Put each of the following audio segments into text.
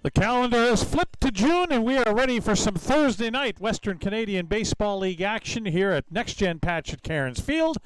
The calendar has flipped to June, and we are ready for some Thursday night Western Canadian Baseball League action here at Next Gen Patch at Cairns Field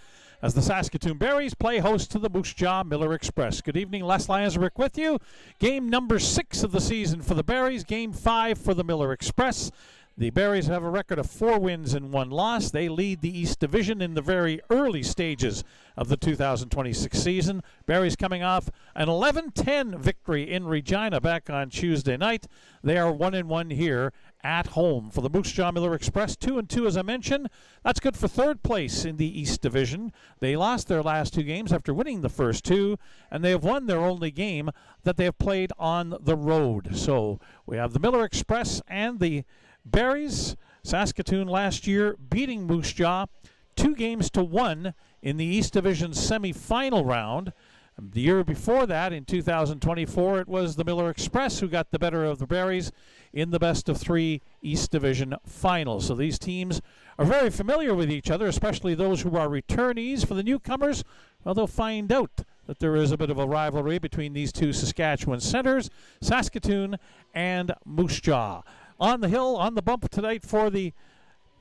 as the Saskatoon Berries play host to the Moose Jaw Miller Express. Good evening, Les Lanserick with you. Game number 6 of the season for the Berries, game 5 for the Miller Express. The Berries have a record of 4 wins and 1 loss. They lead the East Division in the very early stages of the 2026 season. Berries coming off an 11-10 victory in Regina back on Tuesday night. They are 1-1 here at home. For the Moose Jaw Miller Express, 2-2 as I mentioned. That's good for 3rd place in the East Division. They lost their last 2 games after winning the first 2, and they have won their only game that they have played on the road. So we have the Miller Express and the Berries. Saskatoon last year beating Moose Jaw 2-1 in the East Division semi-final round. The year before that, in 2024, it was the Miller Express who got the better of the Berries in the best-of-3 East Division final. So these teams are very familiar with each other, especially those who are returnees. For the newcomers, well, they'll find out that there is a bit of a rivalry between these two Saskatchewan centers, Saskatoon and Moose Jaw. On the hill, on the bump tonight for the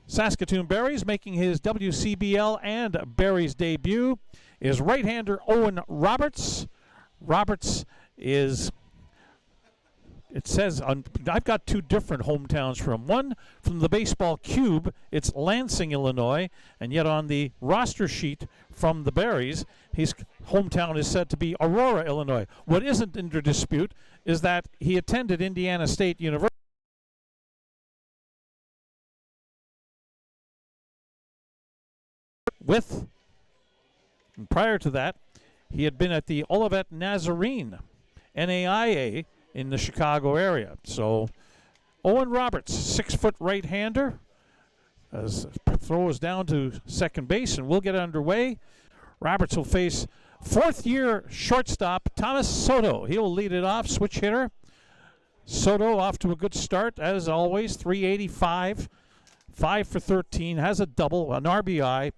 Saskatoon Berries, making his WCBL and Berries debut, is right-hander Owen Roberts. Roberts is, it says, I've got 2 different hometowns from. One from the baseball cube, it's Lansing, Illinois, and yet on the roster sheet from the Berries, his hometown is said to be Aurora, Illinois. What isn't under dispute is that he attended Indiana State University. And prior to that, he had been at the Olivet Nazarene NAIA in the Chicago area. So Owen Roberts, 6-foot right-hander, as throws down to second base, and we'll get underway. Roberts will face 4th-year shortstop Thomas Soto. He'll lead it off, switch hitter. Soto off to a good start, as always, 385, 5 for 13, has a double, an RBI.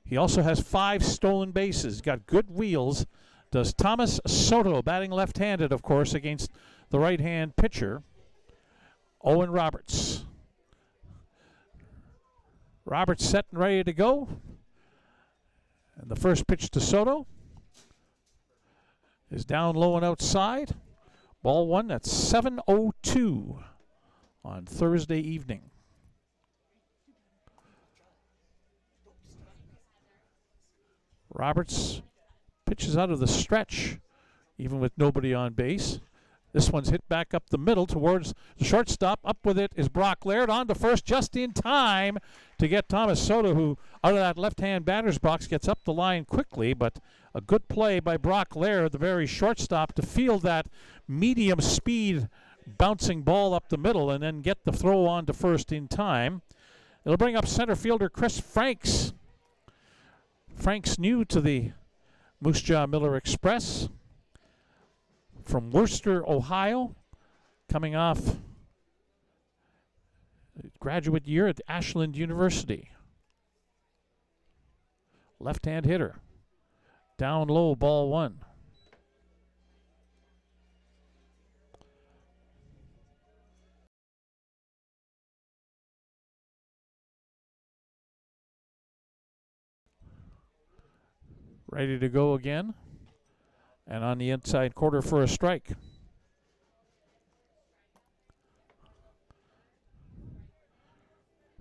He also has 5 stolen bases, got good wheels. Does Thomas Soto, batting left-handed, of course, against the right-hand pitcher, Owen Roberts. Roberts set and ready to go. And the first pitch to Soto is down low and outside. Ball 1, that's 7:02 on Thursday evening. Roberts pitches out of the stretch, even with nobody on base. This one's hit back up the middle towards the shortstop. Up with it is Brock Laird, on to first just in time to get Thomas Soto, who out of that left-hand batter's box gets up the line quickly, but a good play by Brock Laird, the very shortstop, to field that medium speed bouncing ball up the middle and then get the throw on to first in time. It'll bring up center fielder Chris Franks. Frank's new to the Moose Jaw Miller Express from Worcester, Ohio, coming off graduate year at Ashland University. Left-hand hitter. Down low, ball 1. Ready to go again. And on the inside quarter for a strike.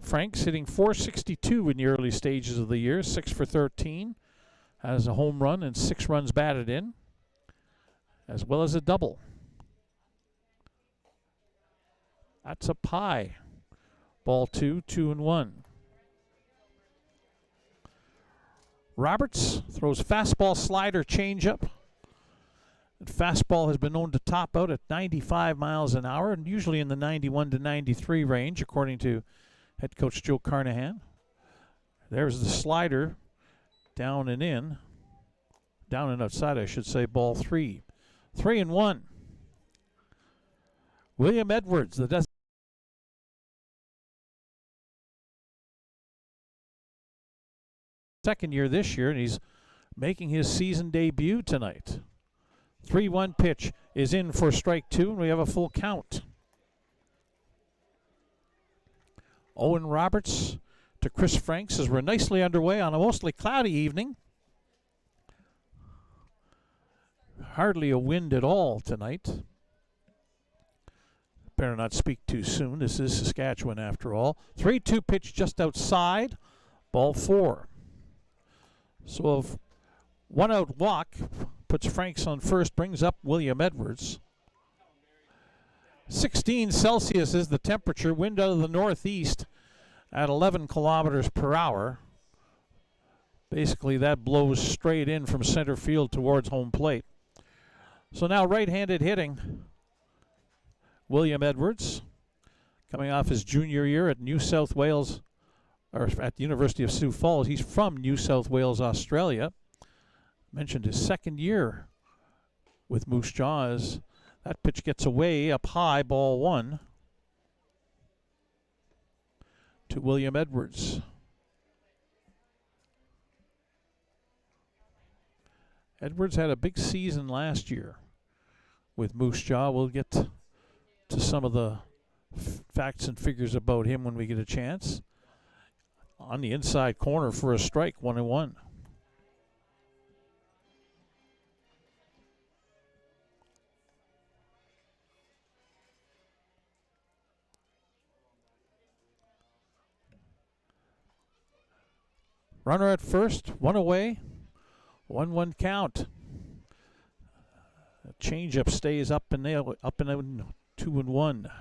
Frank's hitting .462 in the early stages of the year, 6 for 13. Has a home run and 6 runs batted in, as well as a double. That's a pie. Ball 2, 2-1. Roberts throws fastball, slider, changeup. And fastball has been known to top out at 95 miles an hour, and usually in the 91 to 93 range, according to head coach Joe Carnahan. There's the slider, down and in. Down and outside, I should say, ball 3. 3-1. William Edwards, the second year this year, and he's making his season debut tonight. 3-1 pitch is in for strike 2, and we have a full count. Owen Roberts to Chris Franks as we're nicely underway on a mostly cloudy evening. Hardly a wind at all tonight. Better not speak too soon. This is Saskatchewan after all. 3-2 pitch just outside. Ball 4. So if one out walk puts Franks on first, brings up William Edwards. 16 Celsius is the temperature. Wind out of the northeast at 11 kilometers per hour. Basically, that blows straight in from center field towards home plate. So now right-handed hitting. William Edwards, coming off his junior year at New South Wales, or at the University of Sioux Falls. He's from New South Wales, Australia. Mentioned his second year with Moose Jaw as that pitch gets away up high, ball 1 to William Edwards. Edwards had a big season last year with Moose Jaw. We'll get to some of the facts and figures about him when we get a chance. On the inside corner for a strike, 1-1. Runner at first, 1 away, 1-1 count. A changeup stays up and out, 2-1.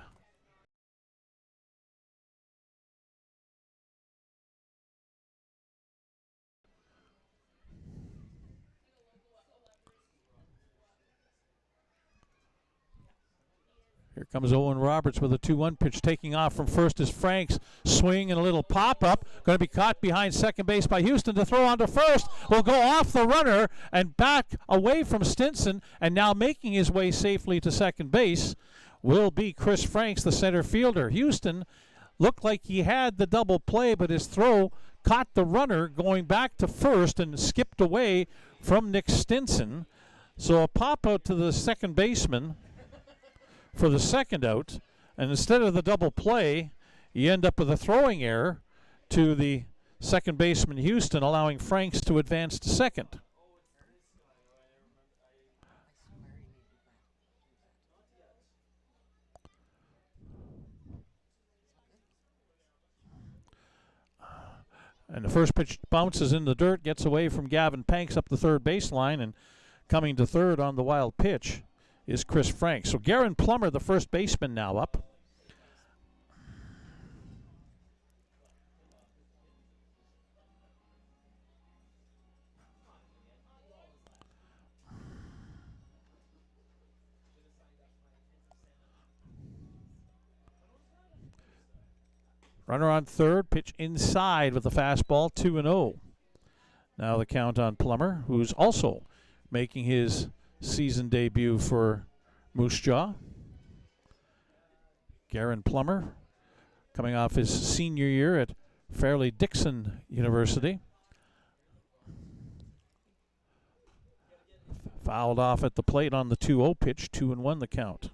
Here comes Owen Roberts with a 2-1 pitch. Taking off from first is Franks. Swing and a little pop-up. Going to be caught behind second base by Houston to throw on to first. Will go off the runner and back away from Stinson. And now making his way safely to second base will be Chris Franks, the center fielder. Houston looked like he had the double play, but his throw caught the runner going back to first and skipped away from Nick Stinson. So a pop-out to the second baseman for the second out, and instead of the double play, you end up with a throwing error to the second baseman Houston, allowing Franks to advance to second. And the first pitch bounces in the dirt, gets away from Gavin Panks up the third baseline, and coming to third on the wild pitch is Chris Franks. So Garen Plummer, the first baseman, now up. Runner on third, pitch inside with the fastball, 2-0. Now the count on Plummer, who's also making his season debut for Moose Jaw. Garen Plummer, coming off his senior year at Fairleigh Dixon University. Fouled off at the plate on the 2-0 pitch, 2-1 the count.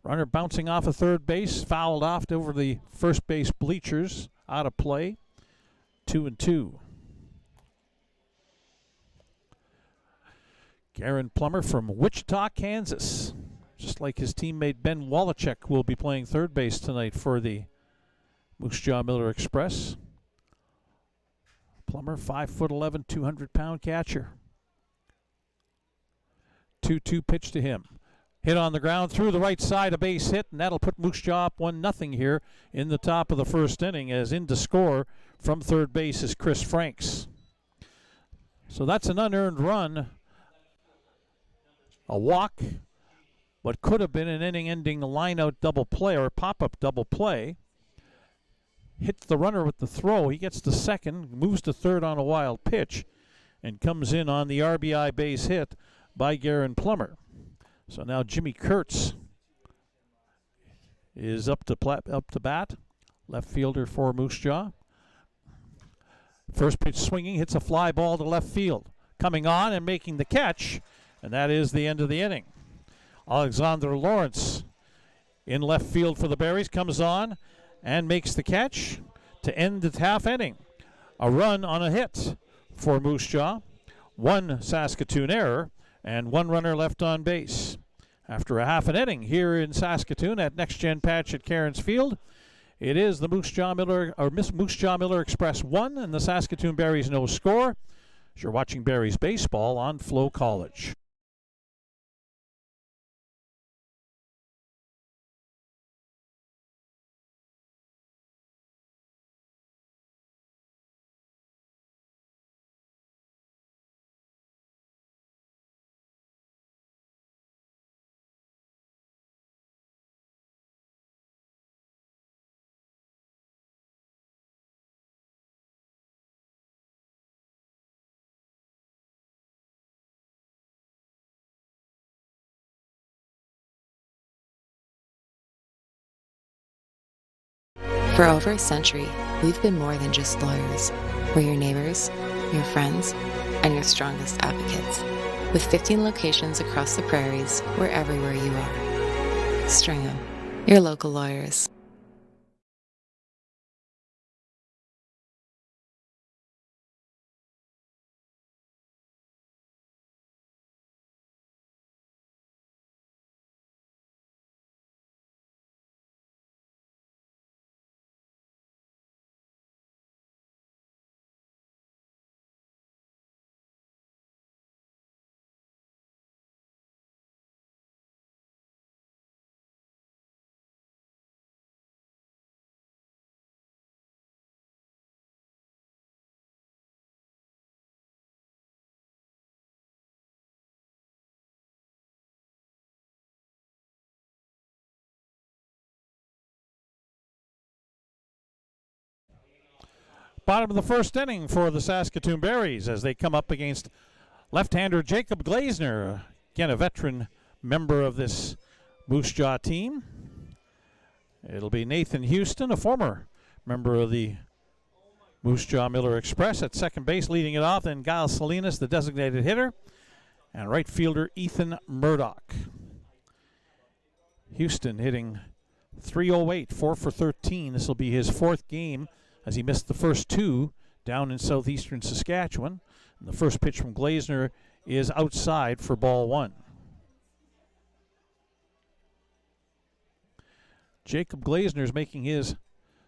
Runner bouncing off of third base, fouled off over the first base bleachers, out of play, 2-2. Garen Plummer from Wichita, Kansas. Just like his teammate Ben Wallachek will be playing third base tonight for the Moose Jaw Miller Express. Plummer, 5'11", 200-pound catcher. 2-2 pitch to him. Hit on the ground through the right side, a base hit, and that'll put Moose Jaw up 1-0 here in the top of the first inning, as in to score from third base is Chris Franks. So that's an unearned run. A walk, what could have been an inning-ending line-out double play or pop-up double play. Hits the runner with the throw. He gets to second, moves to third on a wild pitch, and comes in on the RBI base hit by Garen Plummer. So now Jimmy Kurtz is up to bat, left fielder for Moose Jaw. First pitch swinging, hits a fly ball to left field. Coming on and making the catch, and that is the end of the inning. Alexander Lawrence in left field for the Berries comes on and makes the catch to end the half inning. A run on a hit for Moose Jaw, one Saskatoon error, and one runner left on base. After a half an inning here in Saskatoon at Next Gen Patch at Cairns Field, it is the Moose Jaw Miller Express 1 and the Saskatoon Berries no score. As you're watching Berries baseball on FloCollege. For over a century, we've been more than just lawyers. We're your neighbors, your friends, and your strongest advocates. With 15 locations across the prairies, we're everywhere you are. Stringham, your local lawyers. Bottom of the first inning for the Saskatoon Berries as they come up against left-hander Jacob Glazner, again a veteran member of this Moose Jaw team. It'll be Nathan Houston, a former member of the Moose Jaw Miller Express at second base, leading it off. Then Giles Salinas, the designated hitter, and right fielder Ethan Murdoch. Houston hitting .308, 4 for 13. This will be his fourth game, as he missed the first two down in southeastern Saskatchewan. And the first pitch from Glazner is outside for ball one. Jacob Glazner is making his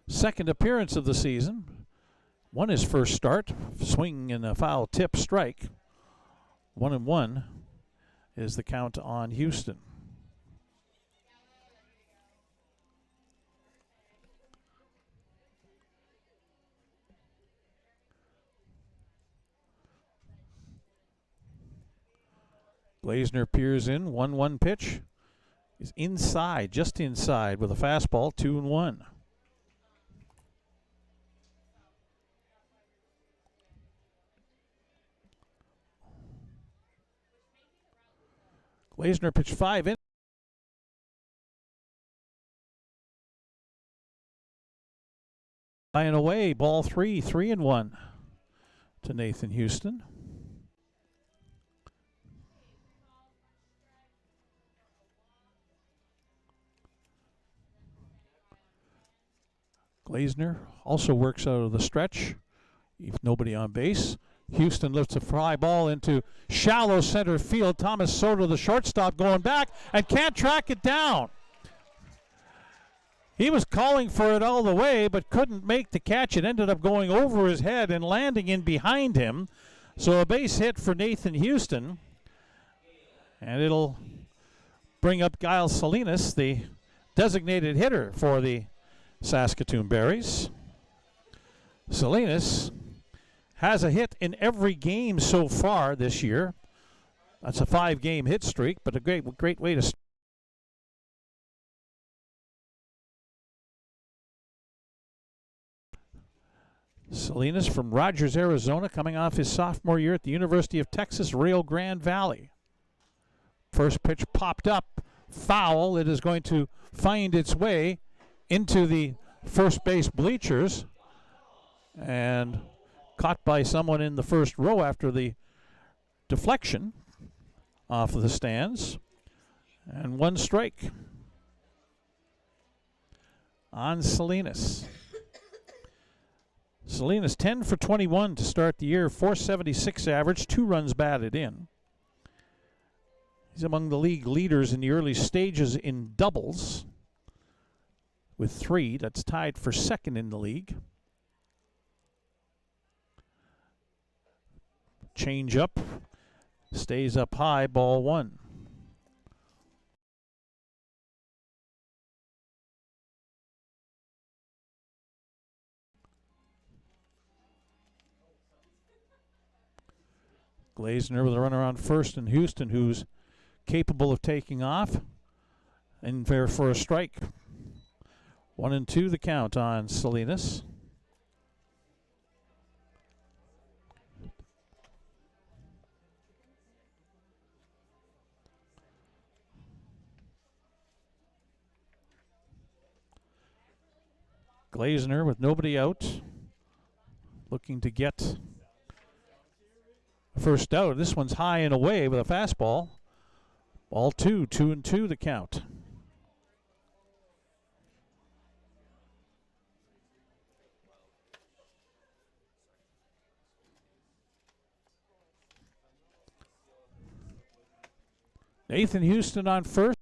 second appearance of the season. Won his first start, swinging in a foul tip strike. 1-1 is the count on Houston. Glazner peers in, 1-1 pitch. He's inside, just inside with a fastball, 2-1. Glazner pitched 5 in. High and away, ball 3, 3-1 to Nathan Houston. Glazner also works out of the stretch, if nobody on base. Houston lifts a fly ball into shallow center field. Thomas Soto, the shortstop, going back and can't track it down. He was calling for it all the way, but couldn't make the catch. It ended up going over his head and landing in behind him. So a base hit for Nathan Houston. And it'll bring up Giles Salinas, the designated hitter for the Saskatoon Berries. Salinas has a hit in every game so far this year. That's a 5-game hit streak, but a great way to start. Salinas from Rogers, Arizona, coming off his sophomore year at the University of Texas, Rio Grande Valley. First pitch popped up, foul. It is going to find its way into the first base bleachers and caught by someone in the first row after the deflection off of the stands. And one strike on Salinas. Salinas 10 for 21 to start the year, 476 average, 2 runs batted in. He's among the league leaders in the early stages in doubles with 3. That's tied for second in the league. Change up, stays up high, ball 1. Glazner with a runner on first, and Houston, who's capable of taking off, and there for a strike. 1-2 the count on Salinas. Glazner with nobody out, looking to get first out. This one's high and away with a fastball. Ball 2, 2-2 the count. Nathan Houston on first.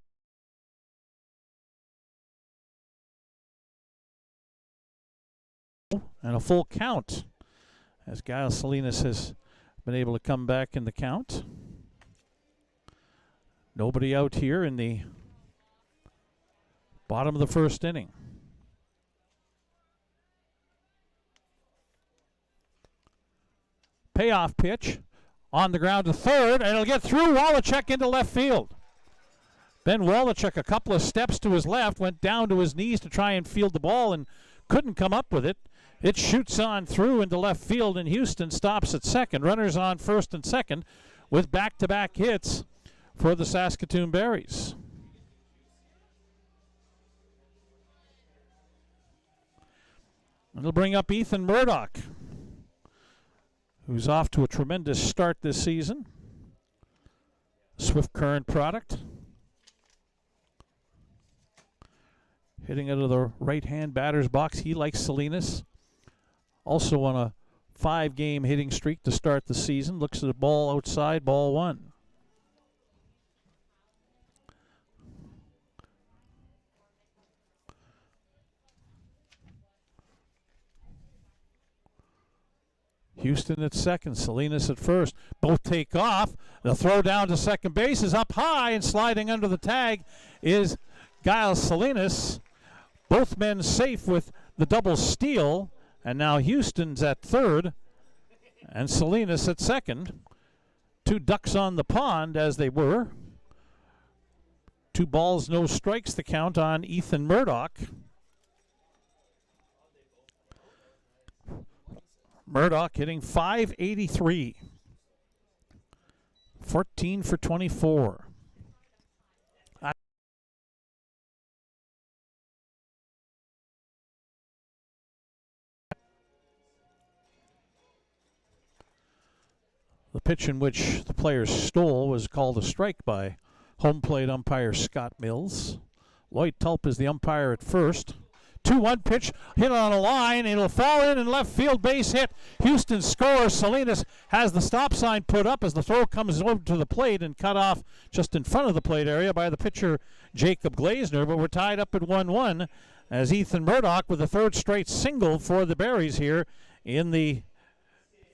And a full count as Giles Salinas has been able to come back in the count. Nobody out here in the bottom of the first inning. Payoff pitch on the ground to third, and it'll get through. Wallachek into left field. Ben Wallachek, a couple of steps to his left, went down to his knees to try and field the ball and couldn't come up with it. It shoots on through into left field, and Houston stops at second. Runners on first and second with back-to-back hits for the Saskatoon Berries. And it'll bring up Ethan Murdoch, who's off to a tremendous start this season. Swift Current product. Hitting out of the right-hand batter's box. He likes Salinas. Also on a 5-game hitting streak to start the season. Looks at the ball outside, ball 1. Houston at second, Salinas at first. Both take off. The throw down to second base is up high, and sliding under the tag is Giles Salinas. Both men safe with the double steal. And now Houston's at third and Salinas at second. 2 ducks on the pond as they were. 2 balls, no strikes the count on Ethan Murdoch. Murdoch hitting .583. 14 for 24. The pitch in which the players stole was called a strike by home plate umpire Scott Mills. Lloyd Tulp is the umpire at first. 2-1 pitch hit on a line. It'll fall in and left field, base hit. Houston scores. Salinas has the stop sign put up as the throw comes over to the plate and cut off just in front of the plate area by the pitcher Jacob Glazner. But we're tied up at 1-1 as Ethan Murdoch with a third straight single for the Berries here in the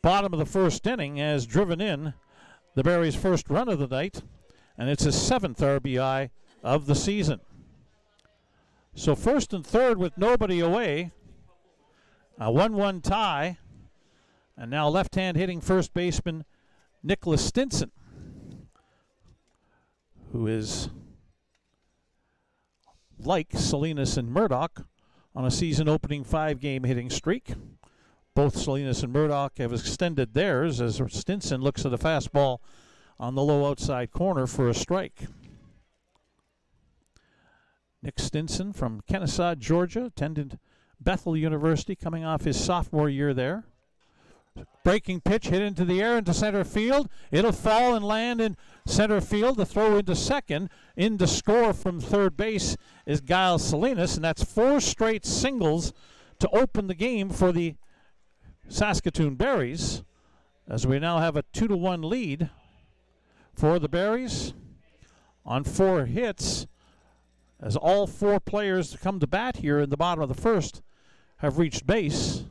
bottom of the first inning has driven in the Berries' first run of the night, and it's his 7th RBI of the season. So first and third with nobody away, a 1-1 tie, and now left-hand hitting first baseman Nicholas Stinson, who is like Salinas and Murdoch on a season-opening 5-game hitting streak. Both Salinas and Murdoch have extended theirs as Stinson looks at a fastball on the low outside corner for a strike. Nick Stinson from Kennesaw, Georgia, attended Bethel University, coming off his sophomore year there. Breaking pitch hit into the air into center field. It'll fall and land in center field. The throw into second. In to score from third base is Giles Salinas, and that's 4 straight singles to open the game for the Saskatoon Berries, as we now have a 2-1 lead for the Berries on 4 hits, as all 4 players to come to bat here in the bottom of the first have reached base.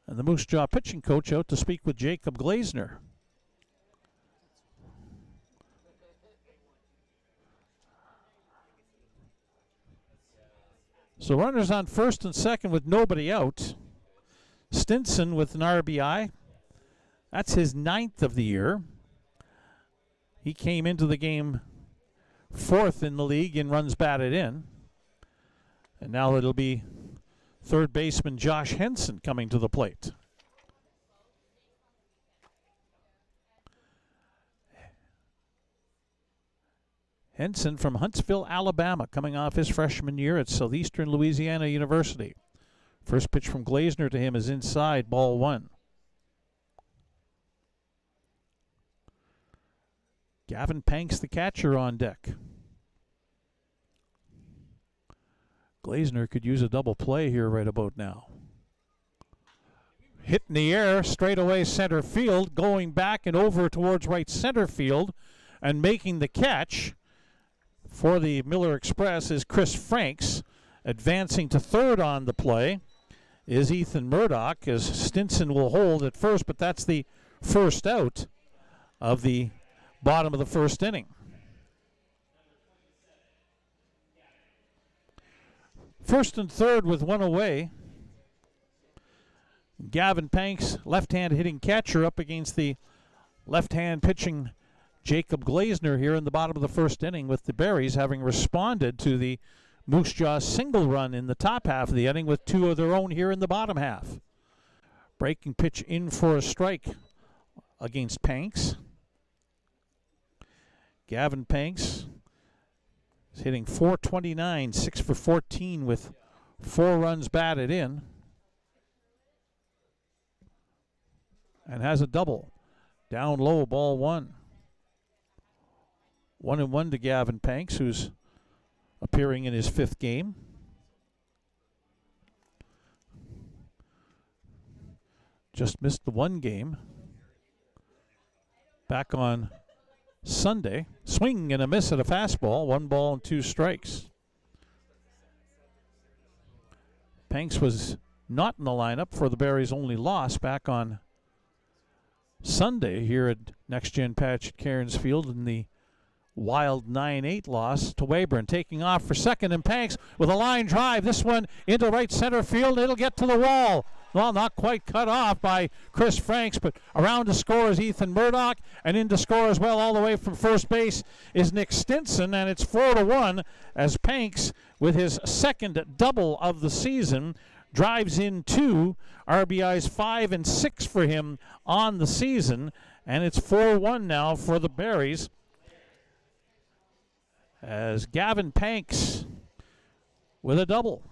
And the Moose Jaw pitching coach out to speak with Jacob Glazner. So runners on first and second with nobody out. Stinson with an RBI. That's his 9th of the year. He came into the game 4th in the league in runs batted in. And now it'll be third baseman Josh Henson coming to the plate. Henson from Huntsville, Alabama, coming off his freshman year at Southeastern Louisiana University. First pitch from Glazner to him is inside, ball 1. Gavin Panks, the catcher, on deck. Glazner could use a double play here right about now. Hit in the air, straight away center field, going back and over towards right center field, and making the catch for the Miller Express is Chris Franks. Advancing to third on the play is Ethan Murdoch, as Stinson will hold at first, but that's the first out of the bottom of the first inning. First and third with 1 away. Gavin Panks, left-hand hitting catcher, up against the left-hand pitching Jacob Glazner here in the bottom of the first inning, with the Berries having responded to the Moose Jaw single run in the top half of the inning with 2 of their own here in the bottom half. Breaking pitch in for a strike against Panks. Gavin Panks is hitting .429, 6 for 14 with 4 runs batted in. And has a double. Down low, ball 1. 1-1 to Gavin Panks, who's appearing in his 5th game. Just missed the 1 game back on Sunday. Swing and a miss at a fastball. 1 ball and 2 strikes. Panks was not in the lineup for the Berries' only loss back on Sunday here at Next Gen Patch at Cairns Field in the wild 9-8 loss to Weyburn. Taking off for second, and Panks with a line drive. This one into right center field. It'll get to the wall. Well, not quite cut off by Chris Franks, but around to score is Ethan Murdoch, and in to score as well all the way from first base is Nick Stinson, and it's 4-1 as Panks, with his 2nd double of the season, drives in 2 RBIs, 5 and 6 for him on the season, and it's 4-1 now for the Berries, as Gavin Panks with a double.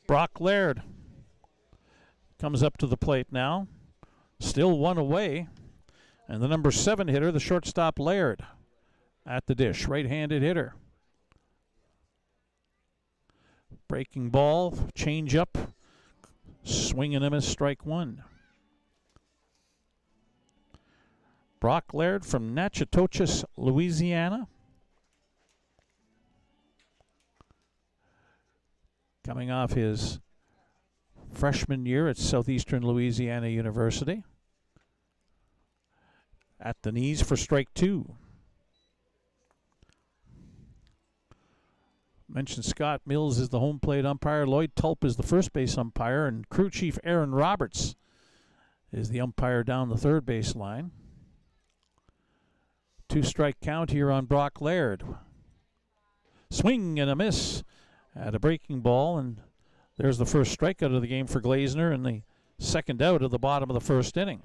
Brock Laird comes up to the plate now. Still 1 away. And the number 7 hitter, the shortstop Laird, at the dish. Right-handed hitter. Breaking ball, change up. Swing and a miss, strike 1. Brock Laird from Natchitoches, Louisiana. Coming off his freshman year at Southeastern Louisiana University. At the knees for strike 2. Mentioned Scott Mills is the home plate umpire. Lloyd Tulp is the first base umpire. And crew chief Aaron Roberts is the umpire down the third base line. 2-strike count here on Brock Laird. Swing and a miss at a breaking ball, and There's the first strikeout of the game for Glazner and the second out of the bottom of the first inning.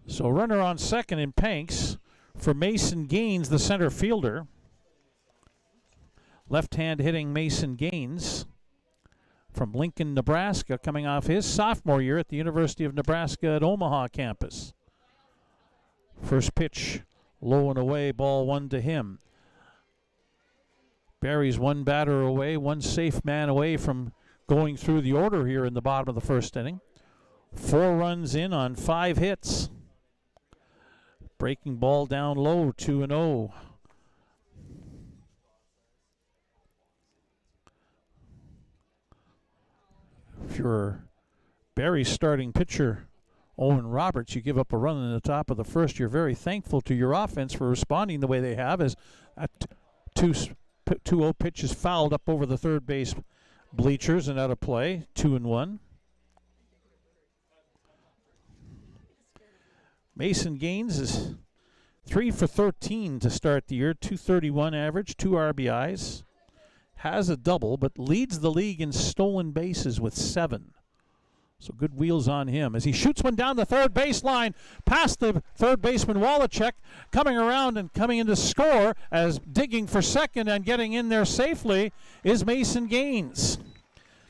So runner on second in Panks for Mason Gaines, the center fielder. Left-hand hitting Mason Gaines from Lincoln, Nebraska, coming off his sophomore year at the University of Nebraska at Omaha campus. First pitch, low and away, ball one to him. Barry's one batter away, one safe man away from going through the order here in the bottom of the first inning. 4 runs in on 5 hits. Breaking ball down low, 2-0. If you're Barry's starting pitcher, Owen Roberts, you give up a run in the top of the first, you're very thankful to your offense for responding the way they have, as that 2-0 pitch is fouled up over the third base bleachers and out of play, 2-1. Mason Gaines is 3 for 13 to start the year, 231 average, 2 RBIs. Has a double, but leads the league in stolen bases with 7. So good wheels on him as he shoots one down the third baseline, past the third baseman Wallachek, coming around and coming in to score, as digging for second and getting in there safely is Mason Gaines.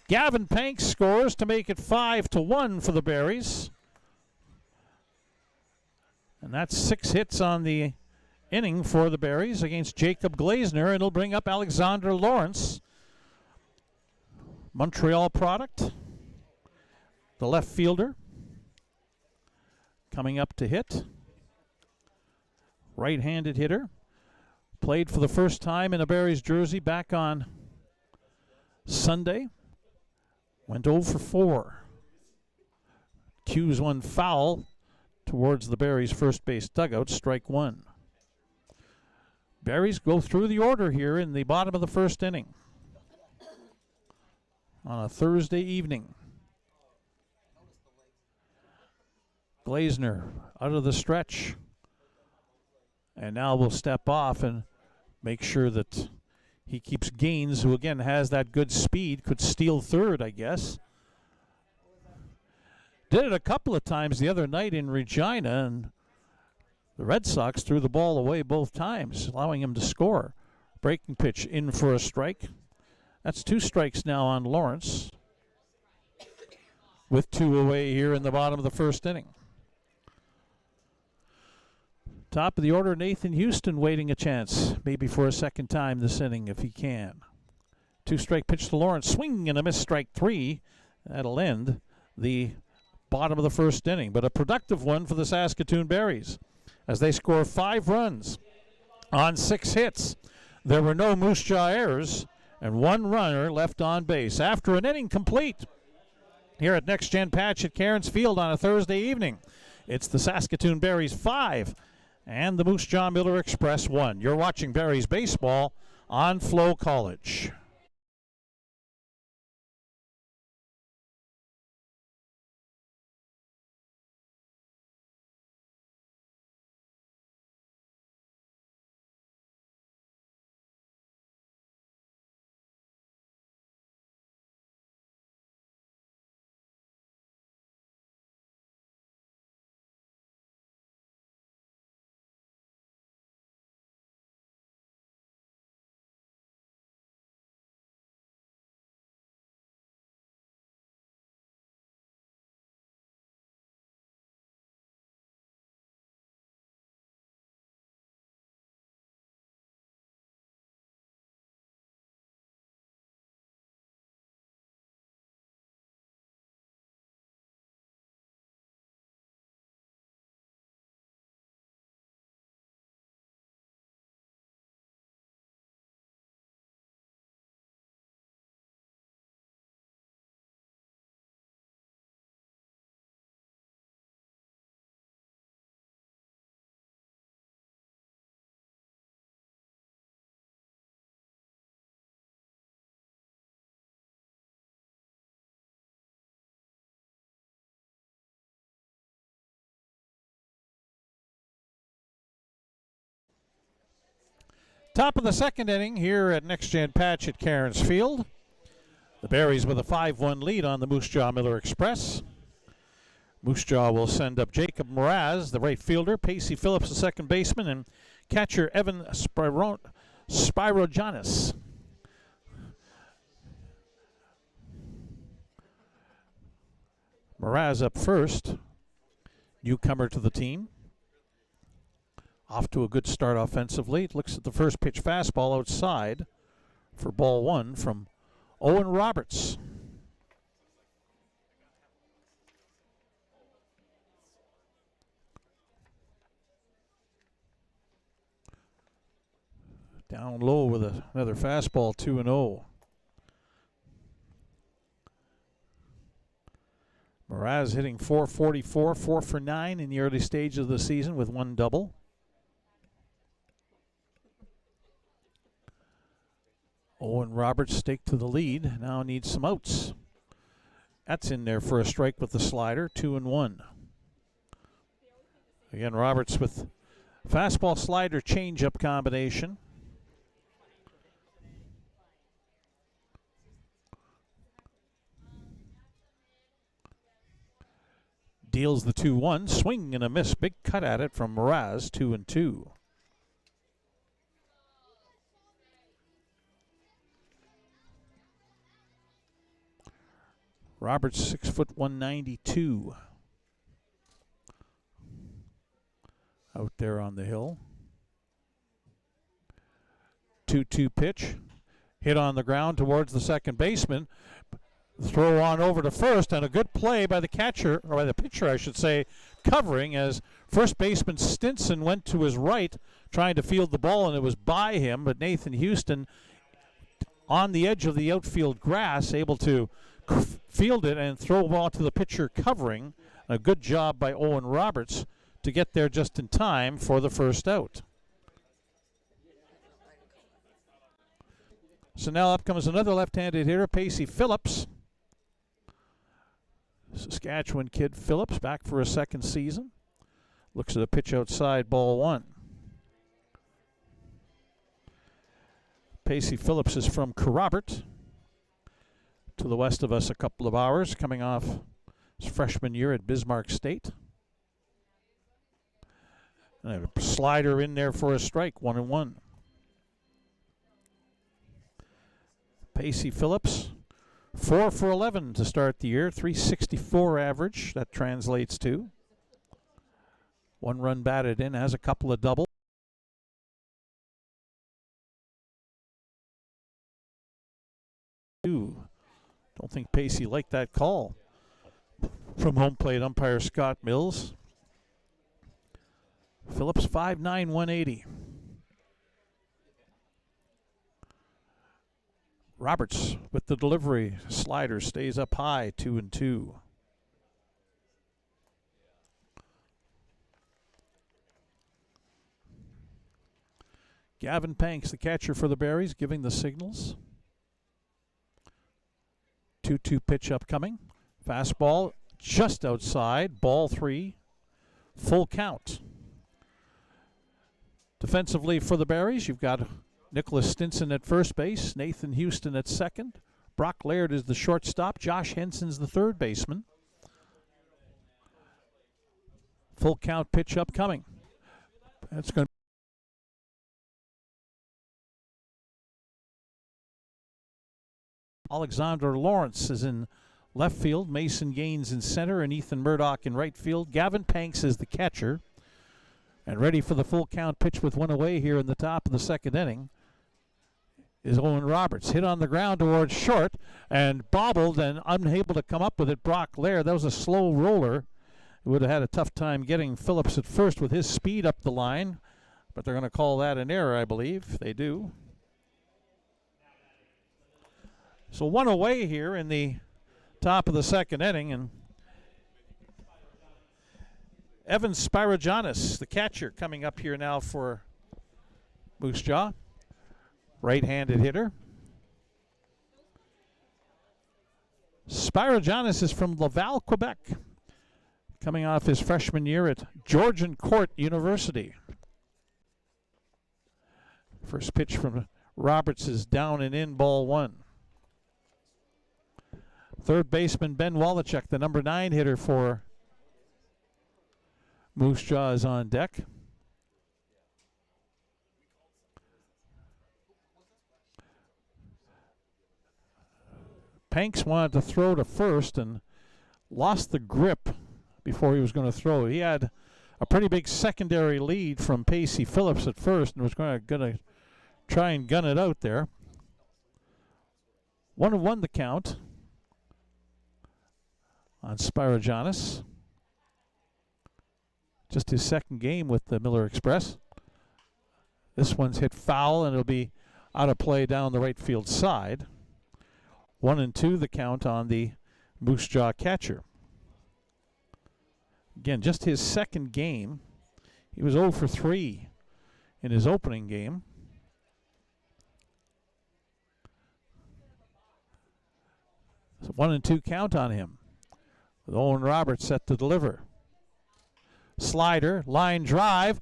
Gavin Panks scores to make it 5-1 for the Berries. And that's 6 hits on the inning for the Berries against Jacob Glazner, and it'll bring up Alexander Lawrence, Montreal product, the left fielder, coming up to hit. Right-handed hitter, played for the first time in a Berries jersey back on Sunday. Went 0 for 4. Cues one foul towards the Berries' first base dugout, strike 1. Berries go through the order here in the bottom of the first inning on a Thursday evening. Glazner out of the stretch, and now will step off and make sure that he keeps Gaines, who again has that good speed, could steal third, I guess. Did it a couple of times the other night in Regina, and the Red Sox threw the ball away both times, allowing him to score. Breaking pitch in for a strike. That's 2 strikes now on Lawrence, with 2 away here in the bottom of the first inning. Top of the order, Nathan Houston waiting a chance, maybe for a second time this inning if he can. 2-strike pitch to Lawrence, swing and a miss, strike 3. That'll end the bottom of the first inning, but a productive one for the Saskatoon Berries as they score 5 runs on 6 hits. There were no Moose Jaw errors and 1 runner left on base after an inning complete here at Next Gen Patch at Cairns Field on a Thursday evening. It's the Saskatoon Berries 5 and the Moose Jaw Miller Express 1. You're watching Berries baseball on FloCollege. Top of the second inning here at Next Gen Patch at Cairns Field. The Berries with a 5-1 lead on the Moose Jaw Miller Express. Moose Jaw will send up Jacob Mraz, the right fielder, Pacey Phillips, the second baseman, and catcher Evan Spirojanis. Mraz up first, newcomer to the team. Off to a good start offensively. Looks at the first pitch fastball outside for ball one from Owen Roberts. Down low with another fastball, 2-0. Mraz hitting .444, 4 for 9 in the early stage of the season with one double. Owen Roberts staked to the lead, now needs some outs. That's in there for a strike with the slider, 2-1. Again, Roberts with fastball slider changeup combination. Deals the 2-1, swing and a miss, big cut at it from Mraz, 2-2. Roberts 6 foot 192. Out there on the hill. 2-2 pitch. Hit on the ground towards the second baseman. Throw on over to first, and a good play by the catcher, or by the pitcher, I should say, covering as first baseman Stinson went to his right trying to field the ball, and it was by him, but Nathan Houston on the edge of the outfield grass able to field it and throw the ball to the pitcher covering. A good job by Owen Roberts to get there just in time for the first out. So now up comes another left-handed hitter, Pacey Phillips. Saskatchewan kid Phillips back for a second season. Looks at a pitch outside, ball one. Pacey Phillips is from Kerrobert, to the west of us a couple of hours, coming off his freshman year at Bismarck State. And a slider in there for a strike, 1-1. Pacey Phillips, 4 for 11 to start the year, 364 average. That translates to 1 run batted in, has a couple of doubles. Don't think Pacey liked that call from home plate umpire Scott Mills. Phillips 5'9", 180. Roberts with the delivery. Slider stays up high, 2-2. Gavin Panks, the catcher for the Berries, giving the signals. 2-2 pitch upcoming. Fastball just outside. Ball 3. Full count. Defensively for the Berries, you've got Nicholas Stinson at first base, Nathan Houston at second. Brock Laird is the shortstop. Josh Henson's the third baseman. Full count pitch upcoming. That's going to Alexander Lawrence is in left field. Mason Gaines in center and Ethan Murdoch in right field. Gavin Panks is the catcher. And ready for the full count pitch with one away here in the top of the second inning is Owen Roberts. Hit on the ground towards short and bobbled and unable to come up with it. Brock Laird, that was a slow roller. He would have had a tough time getting Phillips at first with his speed up the line. But they're going to call that an error, I believe. They do. So one away here in the top of the second inning, and Evan Spirojanis, the catcher, coming up here now for Moose Jaw. Right-handed hitter. Spirojanis is from Laval, Quebec, coming off his freshman year at Georgian Court University. First pitch from Roberts is down and in, ball one. Third baseman Ben Wallachek, the number 9 hitter for Moose Jaw, is on deck. Panks wanted to throw to first and lost the grip before he was going to throw. He had a pretty big secondary lead from Pacey Phillips at first and was going to try and gun it out there. 1-1 the count on Spirogiannis. Just his second game with the Miller Express. This one's hit foul and it'll be out of play down the right field side. 1-2 the count on the Moose Jaw catcher. Again, just his second game. He was 0 for 3 in his opening game. So 1-2 count on him. With Owen Roberts set to deliver. Slider, line drive.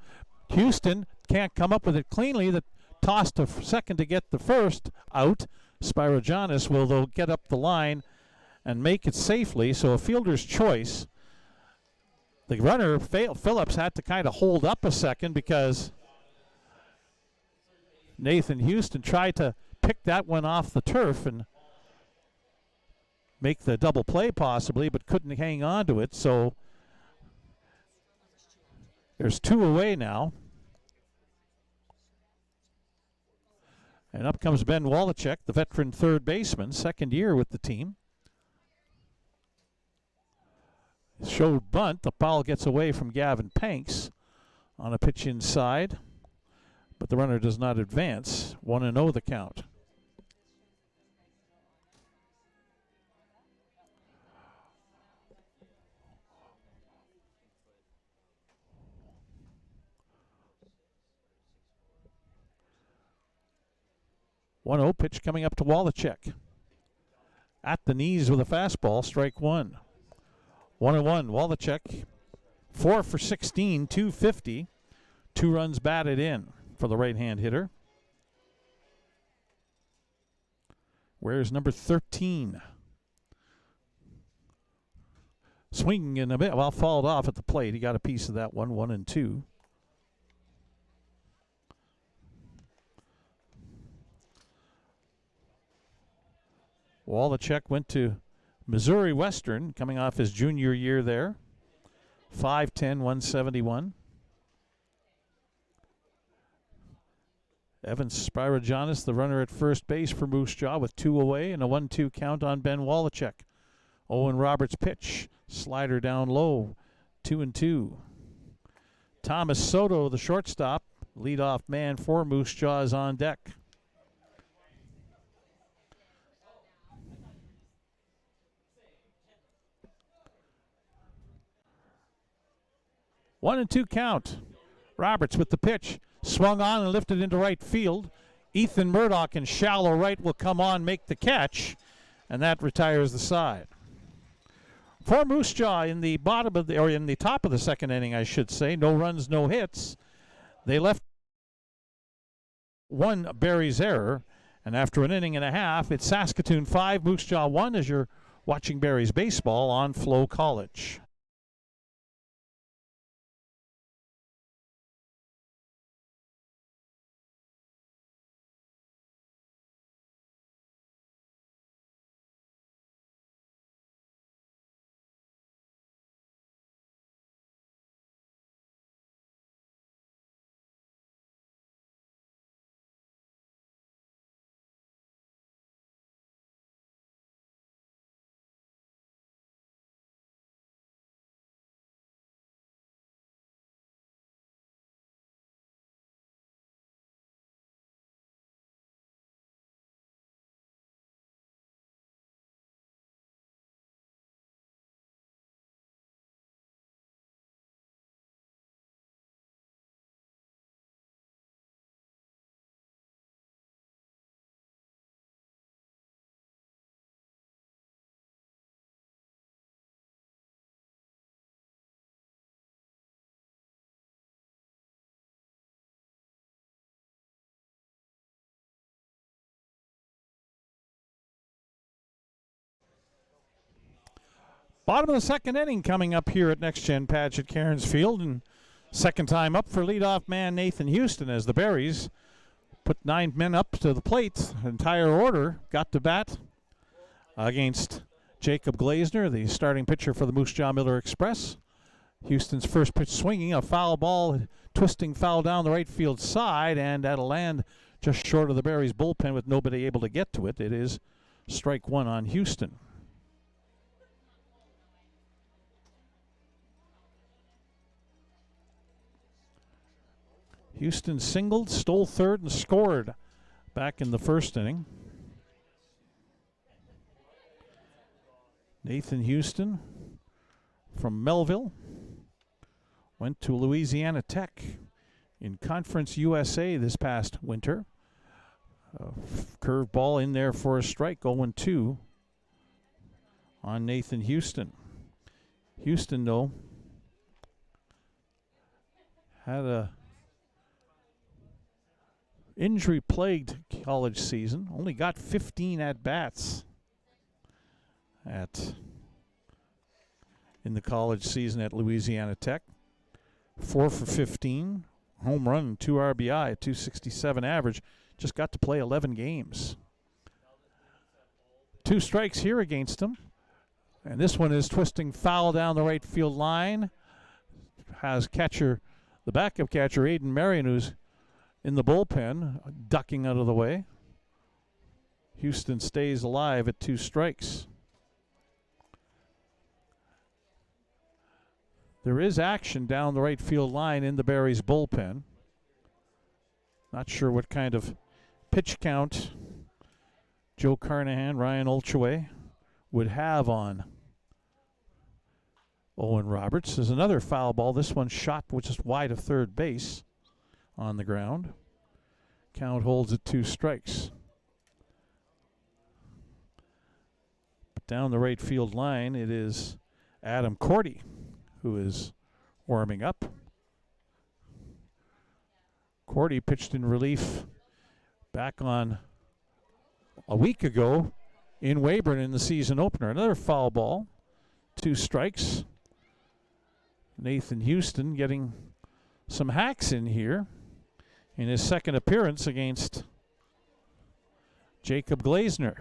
Houston can't come up with it cleanly. The toss to second to get the first out. Spirogiannis will, though, get up the line and make it safely. So a fielder's choice. The runner, Phillips, had to kind of hold up a second because Nathan Houston tried to pick that one off the turf and make the double play possibly, but couldn't hang on to it. So there's 2 away now. And up comes Ben Wallachek, the veteran third baseman, second year with the team. Showed bunt. The ball gets away from Gavin Panks on a pitch inside, but the runner does not advance. 1-0 the count. Pitch coming up to Wallachek. At the knees with a fastball, strike one. 1-1, Wallachek, 4 for 16, 250. 2 runs batted in for the right-hand hitter. Where's number 13? Swinging in a bit, well, fouled off at the plate. He got a piece of that one, 1-2. Wallachek went to Missouri Western, coming off his junior year there. 5'10", 171. Evan Spirogiannis, the runner at first base for Moose Jaw, with 2 away and a 1-2 count on Ben Wallachek. Owen Roberts pitch, slider down low, 2-2. Thomas Soto, the shortstop, leadoff man for Moose Jaw, is on deck. 1-2 count. Roberts with the pitch. Swung on and lifted into right field. Ethan Murdoch in shallow right will come on, make the catch, and that retires the side. For Moose Jaw in the bottom of the, or in the top of the second inning, I should say, no runs, no hits. They left one Barry's error, and after an inning and a half, it's Saskatoon 5, Moose Jaw 1 as you're watching Barry's baseball on FloCollege. Bottom of the second inning coming up here at Next Gen Patch at Cairns Field. And second time up for leadoff man Nathan Houston as the Berries put 9 men up to the plate. Entire order got to bat against Jacob Glazner, the starting pitcher for the Moose Jaw Miller Express. Houston's first pitch swinging, a foul ball, twisting foul down the right field side, and that'll land just short of the Berries bullpen with nobody able to get to it. It is strike one on Houston. Houston singled, stole third, and scored back in the first inning. Nathan Houston from Melville went to Louisiana Tech in Conference USA this past winter. Curve ball in there for a strike, 0-2 on Nathan Houston. Houston, though, had a injury-plagued college season. Only got 15 at-bats in the college season at Louisiana Tech. 4 for 15, home run, 2 RBI, 267 average. Just got to play 11 games. 2 strikes here against him. And this one is twisting foul down the right field line. Has the backup catcher, Aiden Marion, who's in the bullpen, ducking out of the way. Houston stays alive at 2 strikes. There is action down the right field line in the Berries bullpen. Not sure what kind of pitch count Joe Carnahan, Ryan Olcheway would have on Owen Roberts. There's another foul ball. This one shot just wide of third base on the ground. Count holds at 2 strikes. But down the right field line, it is Adam Cordy who is warming up. Cordy pitched in relief back on a week ago in Weyburn in the season opener. Another foul ball, 2 strikes. Nathan Houston getting some hacks in here in his second appearance against Jacob Glazner.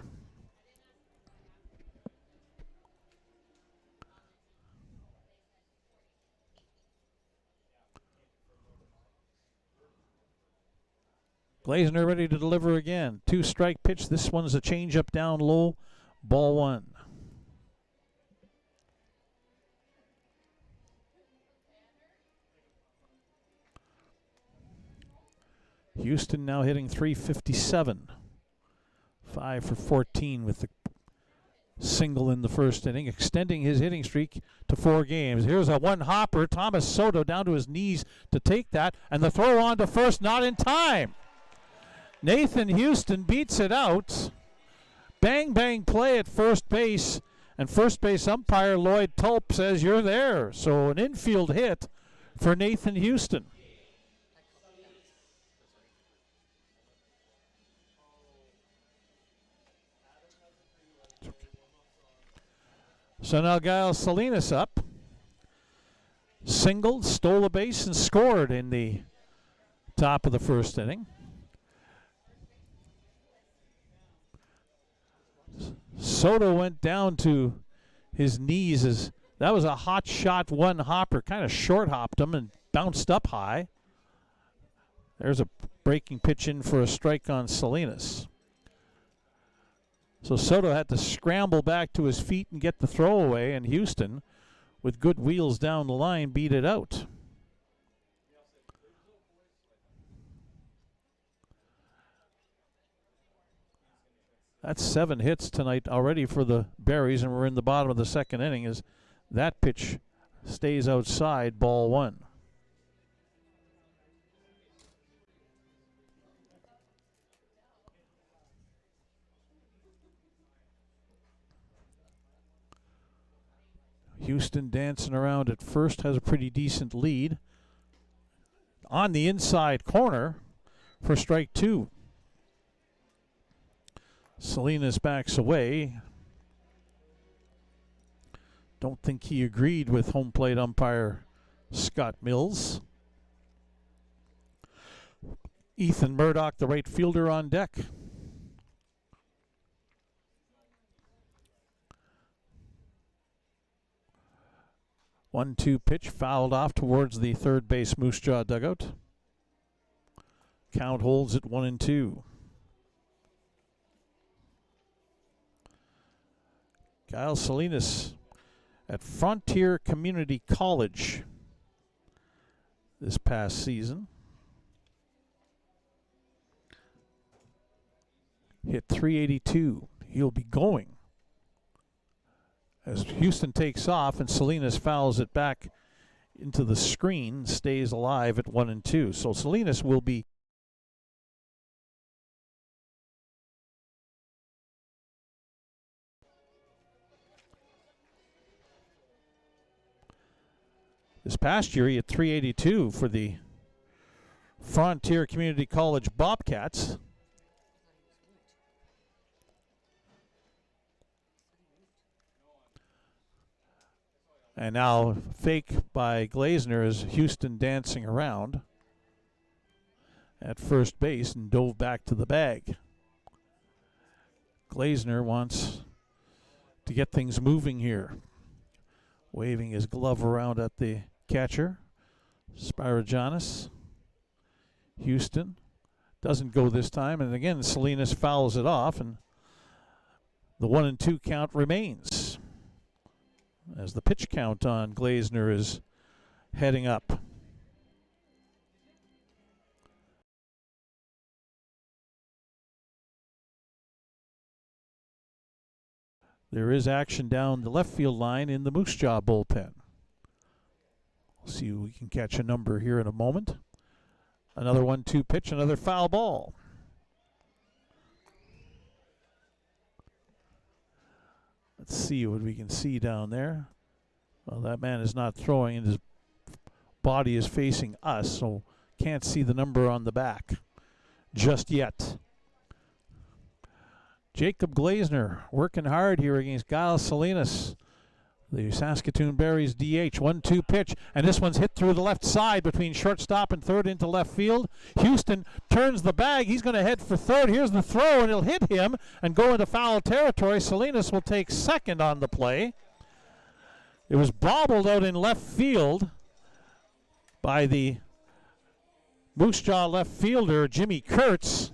Glazner ready to deliver again. 2-strike pitch. This one's a changeup down low. Ball 1. Houston now hitting .357. 5 for 14 with the single in the first inning, extending his hitting streak to 4 games. Here's a one-hopper. Thomas Soto down to his knees to take that, and the throw on to first, not in time. Nathan Houston beats it out. Bang, bang play at first base, and first base umpire Lloyd Tulp says you're there. So an infield hit for Nathan Houston. So now Giles Salinas up. Singled, stole a base, and scored in the top of the first inning. Soto went down to his knees as that was a hot shot one-hopper. Kind of short-hopped him and bounced up high. There's a breaking pitch in for a strike on Salinas. So Soto had to scramble back to his feet and get the throw away, and Houston, with good wheels down the line, beat it out. That's 7 hits tonight already for the Berries, and we're in the bottom of the second inning as that pitch stays outside, ball 1. Houston dancing around at first, has a pretty decent lead. On the inside corner for strike 2. Salinas backs away. Don't think he agreed with home plate umpire Scott Mills. Ethan Murdoch, the right fielder, on deck. One-two pitch fouled off towards the third base Moose Jaw dugout. Count holds at 1-2. Kyle Salinas at Frontier Community College this past season. Hit .382. He'll be going as Houston takes off, and Salinas fouls it back into the screen, stays alive at 1-2. So Salinas will be this past year. He had .382 for the Frontier Community College Bobcats. And now fake by Glazner as Houston dancing around at first base and dove back to the bag. Glazner wants to get things moving here. Waving his glove around at the catcher, Spyrogiannis. Houston doesn't go this time, and again Salinas fouls it off, and the 1-2 count remains as the pitch count on Glazner is heading up. There is action down the left field line in the Moose Jaw bullpen. We'll see if we can catch a number here in a moment. Another 1-2 pitch, another foul ball. Let's see what we can see down there. Well, that man is not throwing, and his body is facing us, so can't see the number on the back just yet. Jacob Glazner working hard here against Kyle Salinas, the Saskatoon Berries DH. 1-2 pitch, and this one's hit through the left side between shortstop and third into left field. Houston turns the bag. He's going to head for third. Here's the throw, and it'll hit him and go into foul territory. Salinas will take second on the play. It was bobbled out in left field by the Moose Jaw left fielder, Jimmy Kurtz.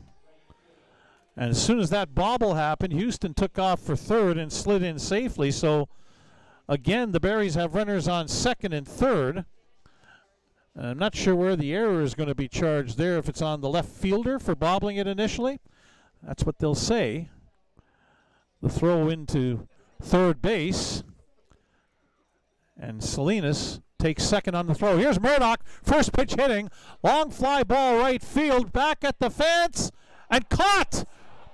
And as soon as that bobble happened, Houston took off for third and slid in safely. So again, the Berries have runners on second and third. And I'm not sure where the error is going to be charged there, if it's on the left fielder for bobbling it initially. That's what they'll say. The throw into third base. And Salinas takes second on the throw. Here's Murdoch, first pitch hitting. Long fly ball right field, back at the fence, and caught!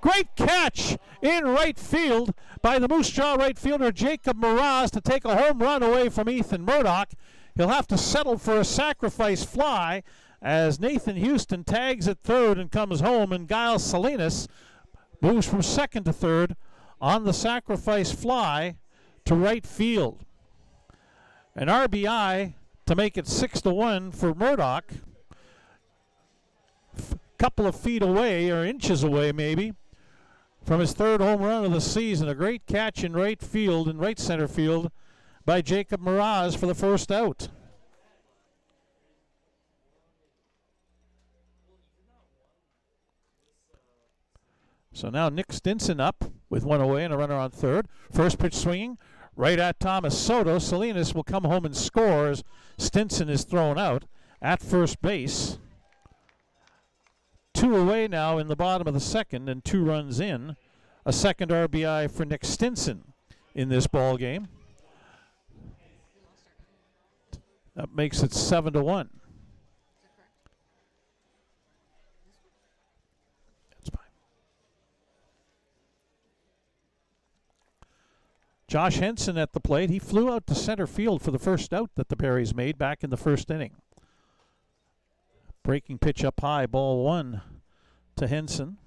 Great catch in right field by the Moose Jaw right fielder Jacob Mraz to take a home run away from Ethan Murdoch. He'll have to settle for a sacrifice fly as Nathan Houston tags at third and comes home, and Kyle Salinas moves from second to third on the sacrifice fly to right field. An RBI to make it 6-1 for Murdoch. Couple of feet away, or inches away maybe, from his third home run of the season. A great catch in right field, in right center field, by Jacob Mraz for the first out. So now Nick Stinson up with one away and a runner on third. First pitch swinging right at Thomas Soto. Salinas will come home and score as Stinson is thrown out at first base. Two away now in the bottom of the second and 2 runs in. A second RBI for Nick Stinson in this ball game. That makes it 7-1. That's fine. Josh Henson at the plate. He flew out to center field for the first out that the Berries made back in the first inning. Breaking pitch up high, ball 1 to Henson.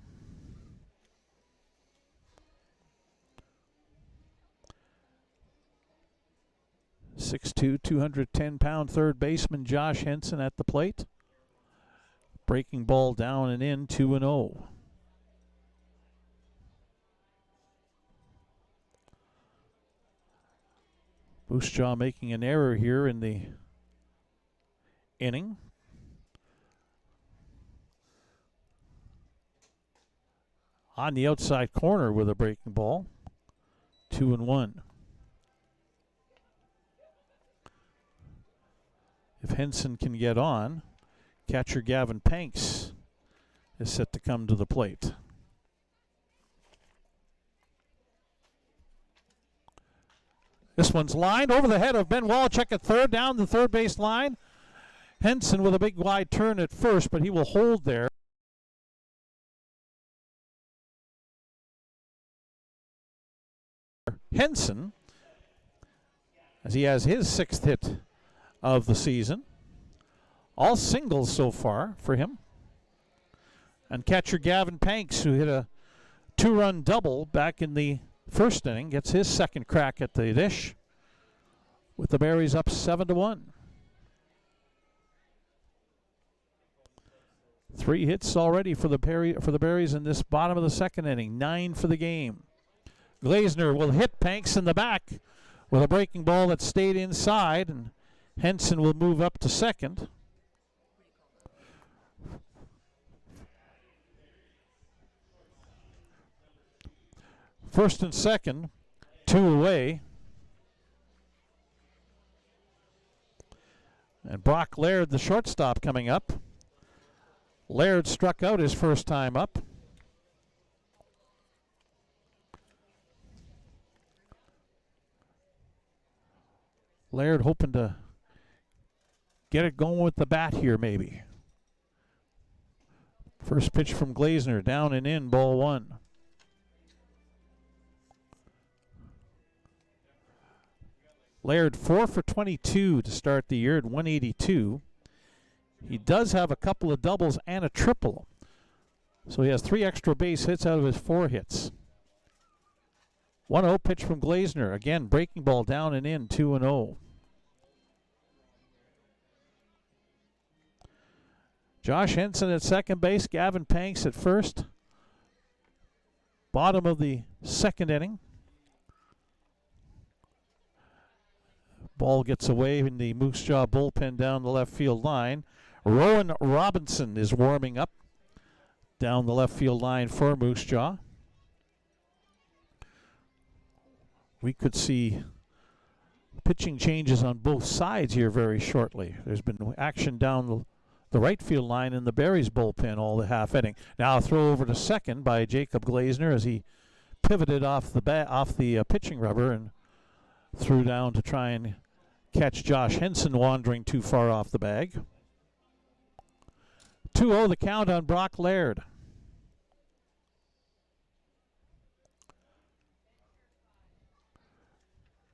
6'2", 210-pound third baseman Josh Henson at the plate. Breaking ball down and in, 2-0. Moose Jaw making an error here in the inning. On the outside corner with a breaking ball. 2-1. If Henson can get on, catcher Gavin Panks is set to come to the plate. This one's lined over the head of Ben Walchuk at third, down the third base line. Henson with a big wide turn at first, but he will hold there. Henson, as he has his 6th hit of the season. All singles so far for him. And catcher Gavin Panks, who hit a 2-run double back in the first inning, gets his second crack at the dish with the Berries up 7-1. 3 hits already for the Berries in this bottom of the second inning. 9 for the game. Glazner will hit Panks in the back with a breaking ball that stayed inside, and Henson will move up to second. First and second, 2 away. And Brock Laird, the shortstop, coming up. Laird struck out his first time up. Laird hoping to get it going with the bat here, maybe. First pitch from Glazner, down and in, ball 1. Laird 4 for 22 to start the year at 182. He does have a couple of doubles and a triple. So he has 3 extra base hits out of his 4 hits. 1-0 pitch from Glazner. Again, breaking ball down and in, 2-0. Josh Henson at second base, Gavin Panks at first. Bottom of the second inning. Ball gets away in the Moose Jaw bullpen down the left field line. Rowan Robinson is warming up down the left field line for Moose Jaw. We could see pitching changes on both sides here very shortly. There's been action down the right field line in the Berries bullpen all the half inning. Now a throw over to second by Jacob Glazner as he pivoted off the pitching rubber and threw down to try and catch Josh Henson wandering too far off the bag. 2-0 the count on Brock Laird.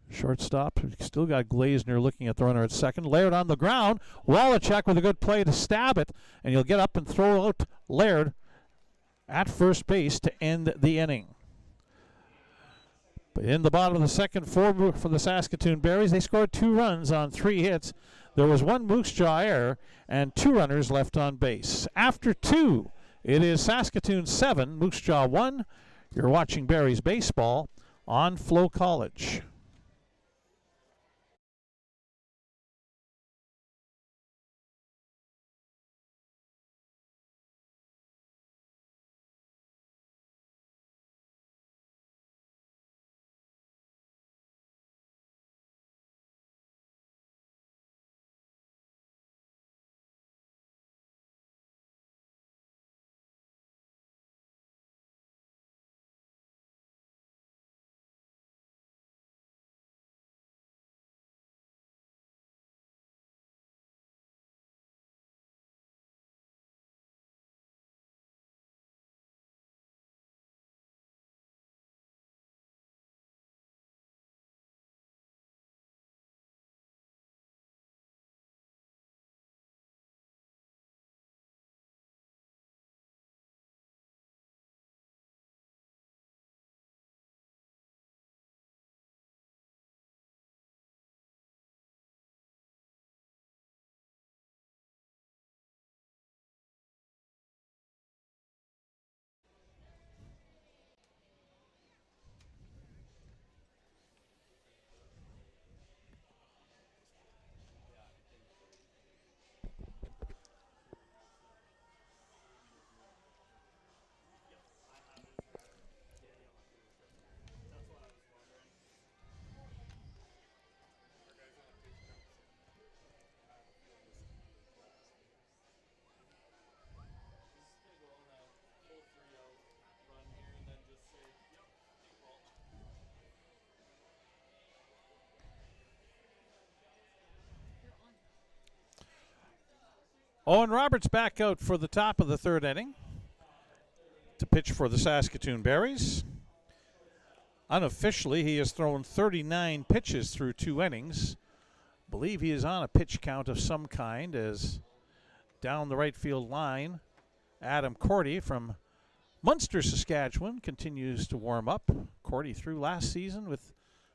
Shortstop, still got Glazner looking at the runner at second. Laird on the ground. Walchuk with a good play to stab it, and he'll get up and throw out Laird at first base to end the inning. But in the bottom of the second for the Saskatoon Berries, they scored 2 runs on 3 hits. There was 1 Moose Jaw error and 2 runners left on base. After 2, it is Saskatoon 7, Moose Jaw 1. You're watching Berries baseball on FloCollege. Owen Roberts back out for the top of the third inning to pitch for the Saskatoon Berries. Unofficially, he has thrown 39 pitches through 2 innings. Believe he is on a pitch count of some kind, as down the right field line, Adam Cordy from Munster, Saskatchewan continues to warm up. Cordy threw last season with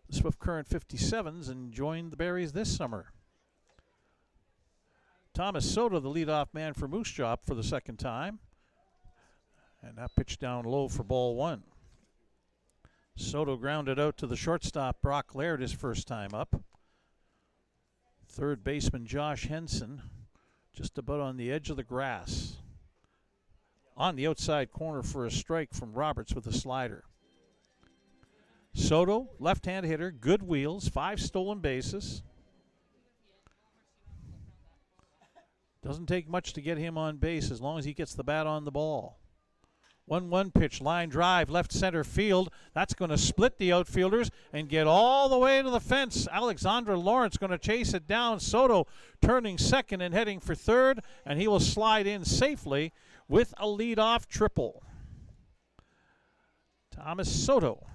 the Swift Current 57s and joined the Berries this summer. Thomas Soto, the leadoff man for Moose Jaw, for the second time. And that pitch down low for ball 1. Soto grounded out to the shortstop, Brock Laird, his first time up. Third baseman Josh Henson just about on the edge of the grass. On the outside corner for a strike from Roberts with a slider. Soto, left-hand hitter, good wheels, 5 stolen bases. Doesn't take much to get him on base as long as he gets the bat on the ball. 1-1 pitch, line drive, left center field. That's going to split the outfielders and get all the way to the fence. Alexandra Lawrence going to chase it down. Soto turning second and heading for third, and he will slide in safely with a leadoff triple. Thomas Soto,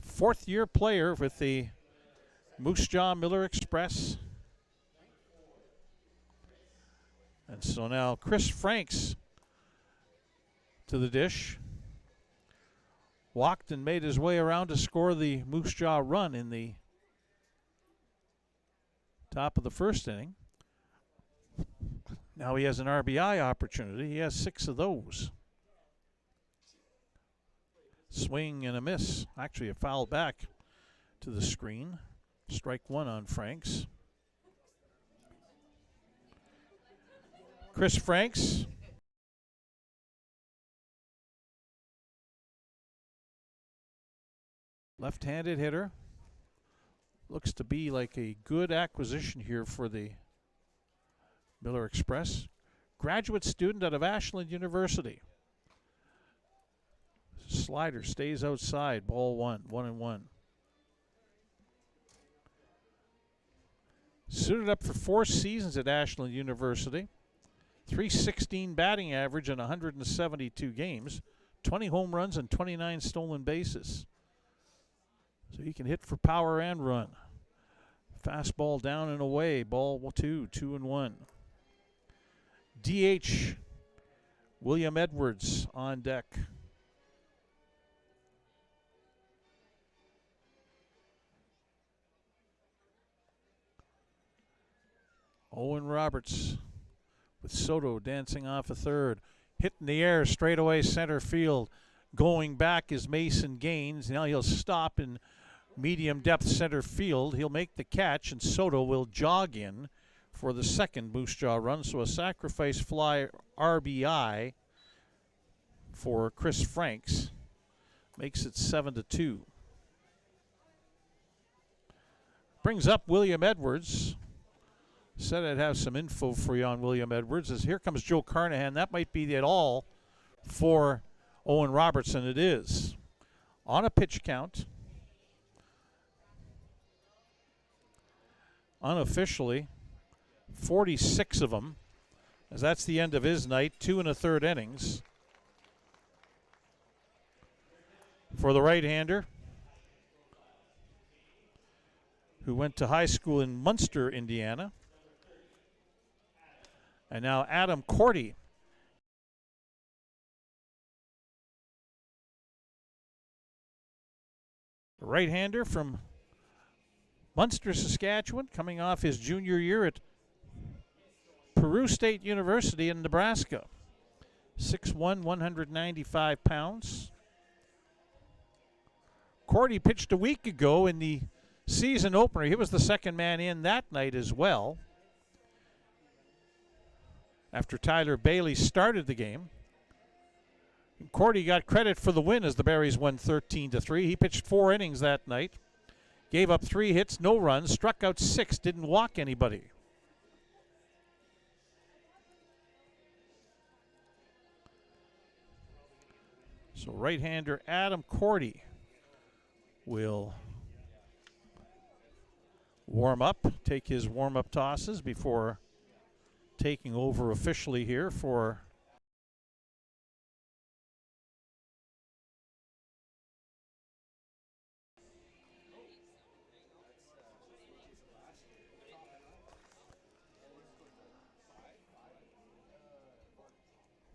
fourth-year player with the Moose Jaw Miller Express. And so now Chris Franks to the dish. Walked and made his way around to score the Moose Jaw run in the top of the first inning. Now he has an RBI opportunity. He has 6 of those. Swing and a miss. Actually, a foul back to the screen. Strike 1 on Franks. Chris Franks. Left-handed hitter. Looks to be like a good acquisition here for the Miller Express. Graduate student out of Ashland University. Slider stays outside. Ball 1, 1-1. Suited up for 4 seasons at Ashland University. .316 batting average in 172 games. 20 home runs and 29 stolen bases. So he can hit for power and run. Fastball down and away. Ball 2, 2-1. DH William Edwards on deck. Owen Roberts with Soto dancing off a third. Hit in the air, straightaway center field. Going back is Mason Gaines. Now he'll stop in medium depth center field. He'll make the catch, and Soto will jog in for the second Moose Jaw run. So a sacrifice fly RBI for Chris Franks makes it 7-2. Brings up William Edwards. Said I'd have some info for you on William Edwards. As here comes Joe Carnahan. That might be it all for Owen Robertson. It is on a pitch count. Unofficially, 46 of them, as that's the end of his night. 2 1/3 innings for the right-hander, who went to high school in Munster, Indiana. And now Adam Cordy. The right-hander from Munster, Saskatchewan, coming off his junior year at Peru State University in Nebraska. 6'1", 195 pounds. Cordy pitched a week ago in the season opener. He was the second man in that night as well, after Tyler Bailey started the game. Cordy got credit for the win as the Berries won 13-3. He pitched 4 innings that night. Gave up 3 hits, no runs, struck out 6, didn't walk anybody. So right-hander Adam Cordy will warm up, take his warm-up tosses before taking over officially here for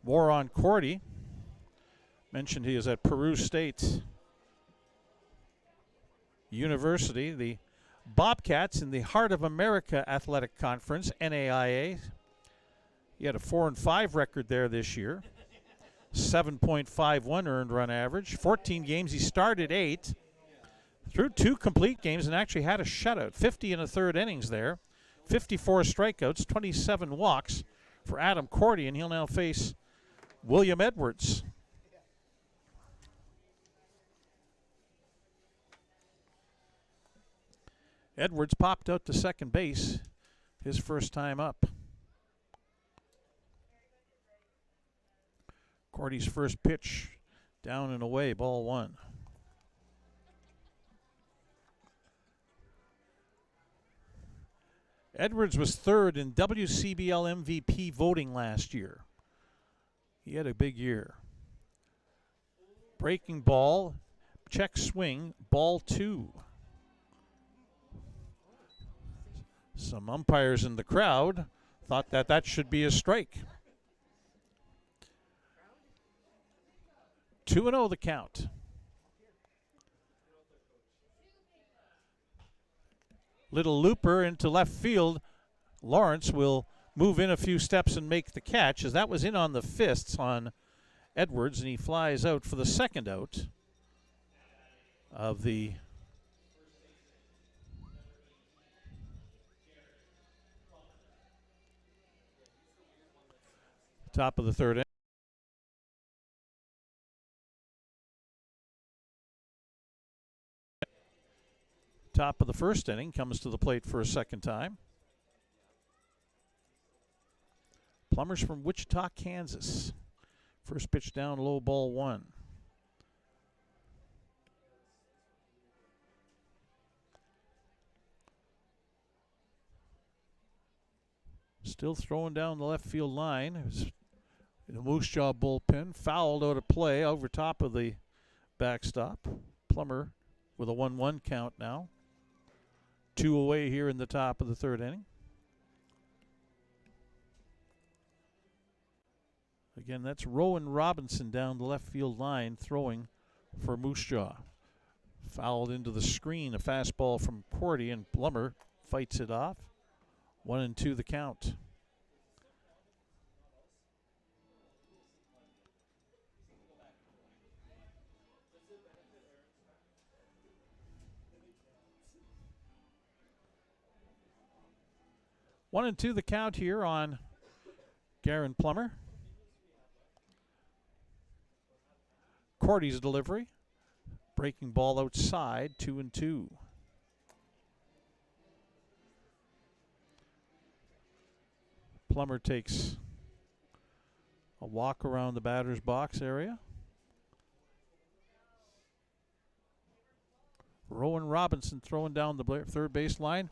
more on Cordy. Mentioned he is at Peru State University. The Bobcats in the Heart of America Athletic Conference, NAIA. He had a 4-5 record there this year. 7.51 earned run average. 14 games. He started 8. Threw 2 complete games and actually had a shutout. 50 in the third innings there. 54 strikeouts, 27 walks for Adam Cordy, and he'll now face William Edwards. Edwards popped out to second base his first time up. Cordy's first pitch down and away, ball 1. Edwards was third in WCBL MVP voting last year. He had a big year. Breaking ball, check swing, ball 2. Some umpires in the crowd thought that should be a strike. 2-0 the count. Little looper into left field. Lawrence will move in a few steps and make the catch, as that was in on the fists on Edwards, and he flies out for the second out of the top of the third inning. Top of the first inning, comes to the plate for a second time. Plummer's from Wichita, Kansas. First pitch down low, ball 1. Still throwing down the left field line. It was in the Moose Jaw bullpen. Fouled out of play over top of the backstop. Plummer with a 1-1 count now. 2 away here in the top of the third inning. Again, that's Rowan Robinson down the left field line throwing for Moose Jaw. Fouled into the screen, a fastball from Cordy, and Plummer fights it off. 1-2 the count. One and two the count here on Garen Plummer. Cordy's delivery. Breaking ball outside, 2-2. Plummer takes a walk around the batter's box area. Rowan Robinson throwing down the third base line.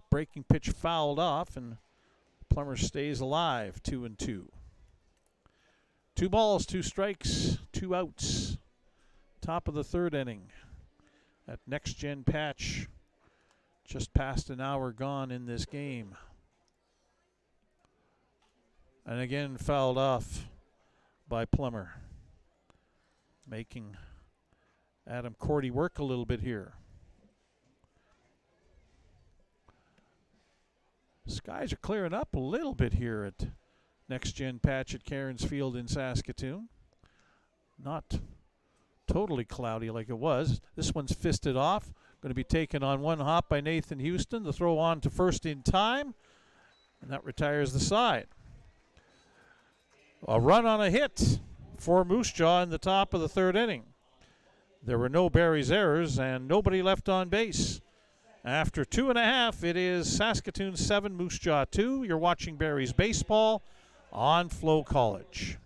Breaking pitch fouled off, and Plummer stays alive, 2-2. 2 balls, 2 strikes, 2 outs. Top of the third inning. At Next Gen Patch, just past an hour gone in this game. And again, fouled off by Plummer, making Adam Cordy work a little bit here. Skies are clearing up a little bit here at Next Gen Patch at Cairns Field in Saskatoon. Not totally cloudy like it was. This one's fisted off. Going to be taken on one hop by Nathan Houston. The throw on to first in time, and that retires the side. A run on a hit for Moose Jaw in the top of the third inning. There were no Barry's errors and nobody left on base. After 2.5, it is Saskatoon 7, Moose Jaw 2. You're watching Barry's Baseball on FloCollege.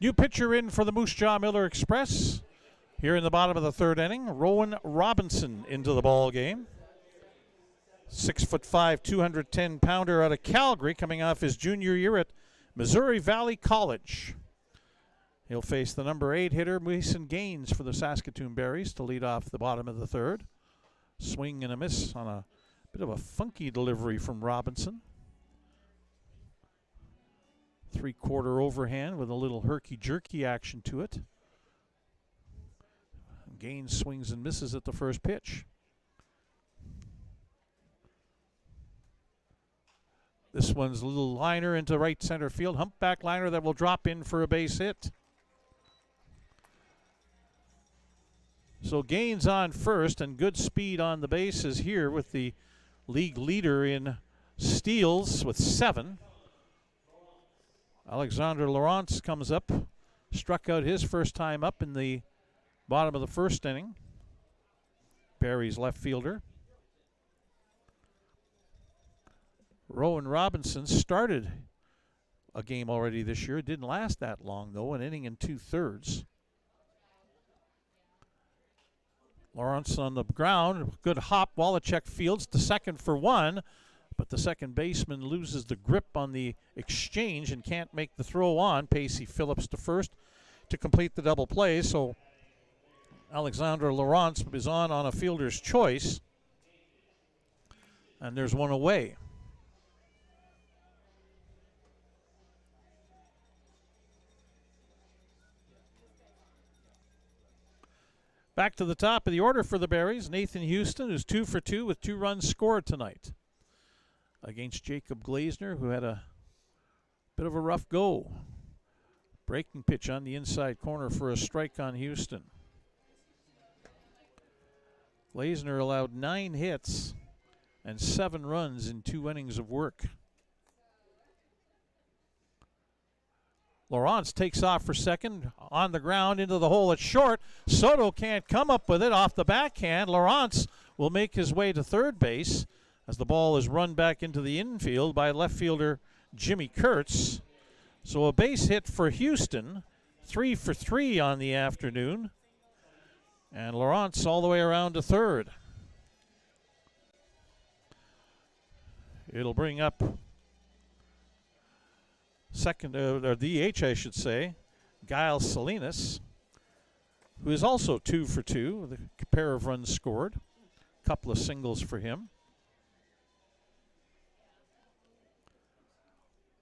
New pitcher in for the Moose Jaw Miller Express. Here in the bottom of the third inning, Rowan Robinson into the ball game. 6'5", 210-pounder out of Calgary, coming off his junior year at Missouri Valley College. He'll face the number 8 hitter, Mason Gaines, for the Saskatoon Berries to lead off the bottom of the third. Swing and a miss on a bit of a funky delivery from Robinson. 3/4 overhand with a little herky-jerky action to it. Gaines swings and misses at the first pitch. This one's a little liner into right center field. Humpback liner that will drop in for a base hit. So Gaines on first, and good speed on the bases here with the league leader in steals with 7. Alexander Laurence comes up, struck out his first time up in the bottom of the first inning. Barry's left fielder. Rowan Robinson started a game already this year. It didn't last that long, though, an inning and 2/3. Lawrence on the ground, good hop. Wallachek fields to second for 1, but the second baseman loses the grip on the exchange and can't make the throw on. Pacey Phillips to first to complete the double play. So Alexander Lawrence is on a fielder's choice, and there's one away. Back to the top of the order for the Berries, Nathan Houston, who's 2 for 2 with 2 runs scored tonight against Jacob Glazner, who had a bit of a rough go. Breaking pitch on the inside corner for a strike on Houston. Glazner allowed 9 hits and 7 runs in 2 innings of work. Lawrence takes off for second, on the ground into the hole at short. Soto can't come up with it off the backhand. Lawrence will make his way to third base as the ball is run back into the infield by left fielder Jimmy Kurtz. So a base hit for Houston, 3 for 3 on the afternoon. And Lawrence all the way around to third. It'll bring up second, or DH, I should say, Giles Salinas, who is also 2 for 2 with a pair of runs scored. A couple of singles for him.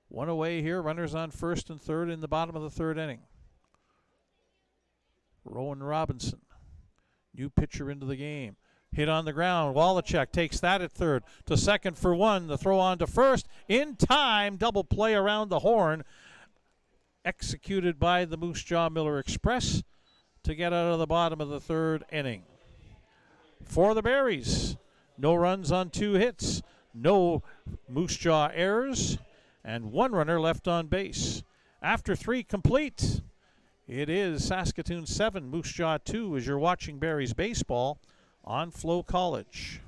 One away here, runners on first and third in the bottom of the third inning. Rowan Robinson, new pitcher into the game. Hit on the ground. Wallachek takes that at third to second for 1. The throw on to first. In time, double play around the horn. Executed by the Moose Jaw Miller Express to get out of the bottom of the third inning. For the Berries, no runs on 2 hits. No Moose Jaw errors. And 1 runner left on base. After 3 complete, it is Saskatoon 7, Moose Jaw 2 as you're watching Berries baseball on FloCollege.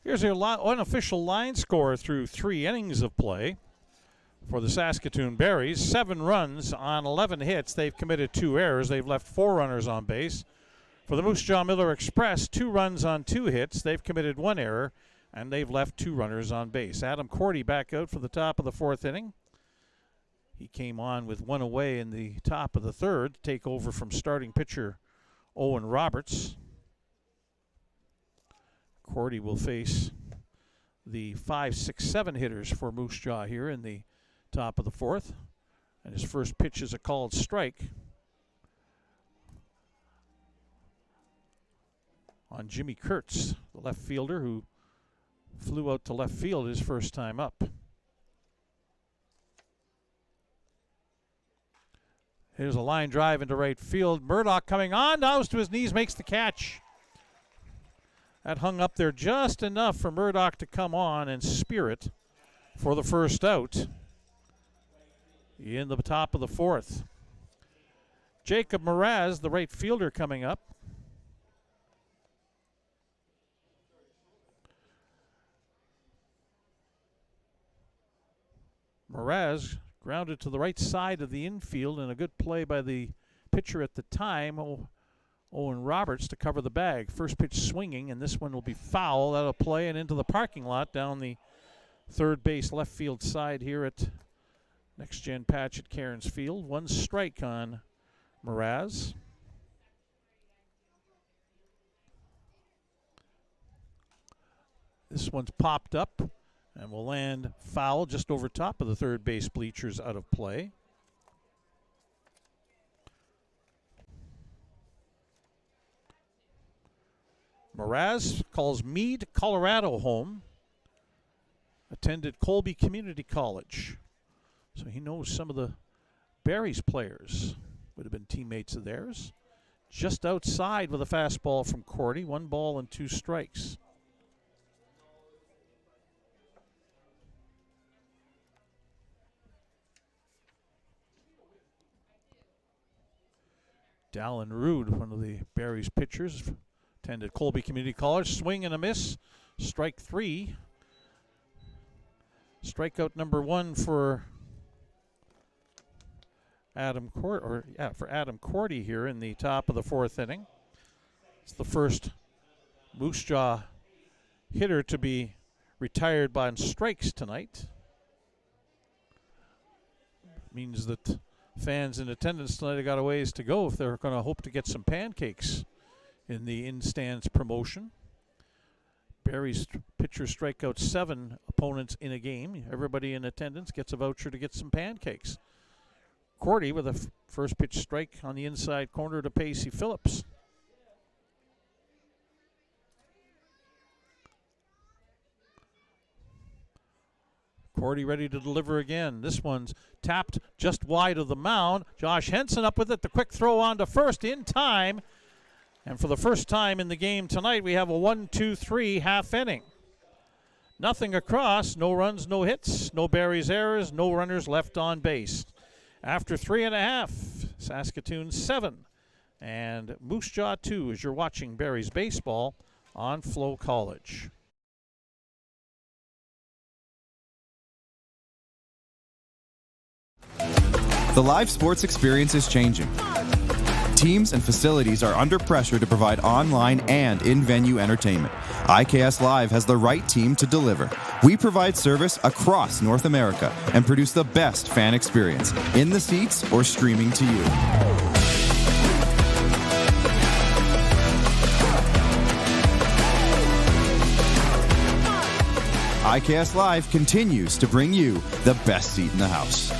Here's your unofficial line score through 3 innings of play for the Saskatoon Berries. 7 runs on 11 hits. They've committed 2 errors. They've left 4 runners on base. For the Moose Jaw Miller Express, 2 runs on 2 hits. They've committed 1 error, and they've left 2 runners on base. Adam Cordy back out for the top of the 4th inning. He came on with 1 away in the top of the 3rd to take over from starting pitcher Owen Roberts. Cordy will face the 5, 6, 7 hitters for Moose Jaw here in the top of the 4th. And his first pitch is a called strike on Jimmy Kurtz, the left fielder who flew out to left field his first time up. Here's a line drive into right field. Murdoch coming on, nose to his knees, makes the catch. That hung up there just enough for Murdoch to come on and spear it for the first out in the top of the 4th. Jacob Mraz, the right fielder, coming up. Mraz grounded to the right side of the infield, and a good play by the pitcher at the time, Owen Roberts, to cover the bag. First pitch swinging, and this one will be foul. That'll play and into the parking lot down the third base left field side here at Next Gen Patch at Cairns Field. 1 strike on Mraz. This one's popped up and will land foul just over top of the third base bleachers, out of play. Mraz calls Meade, Colorado home. Attended Colby Community College. So he knows some of the Berries players. Would have been teammates of theirs. Just outside with a fastball from Cordy. 1 ball and 2 strikes. Dallin Rude, one of the Berries pitchers, attended Colby Community College. Swing and a miss. Strike 3. Strikeout number 1 for Adam Cordy here in the top of the 4th inning. It's the first Moose Jaw hitter to be retired by strikes tonight. Means that fans in attendance tonight have got a ways to go if they're going to hope to get some pancakes in the in-stands promotion. Berries pitchers strike out 7 opponents in a game. Everybody in attendance gets a voucher to get some pancakes. Cordy with a first pitch strike on the inside corner to Pacey Phillips. Cordy ready to deliver again. This one's tapped just wide of the mound. Josh Henson up with it. The quick throw on to first in time. And for the first time in the game tonight, we have a 1-2-3 half inning. Nothing across, no runs, no hits, no Berries errors, no runners left on base. After 3.5, Saskatoon 7 and Moose Jaw 2 as you're watching Berries baseball on FloCollege. The live sports experience is changing. Teams and facilities are under pressure to provide online and in-venue entertainment. IKS Live has the right team to deliver. We provide service across North America and produce the best fan experience, in the seats or streaming to you. IKS Live continues to bring you the best seat in the house.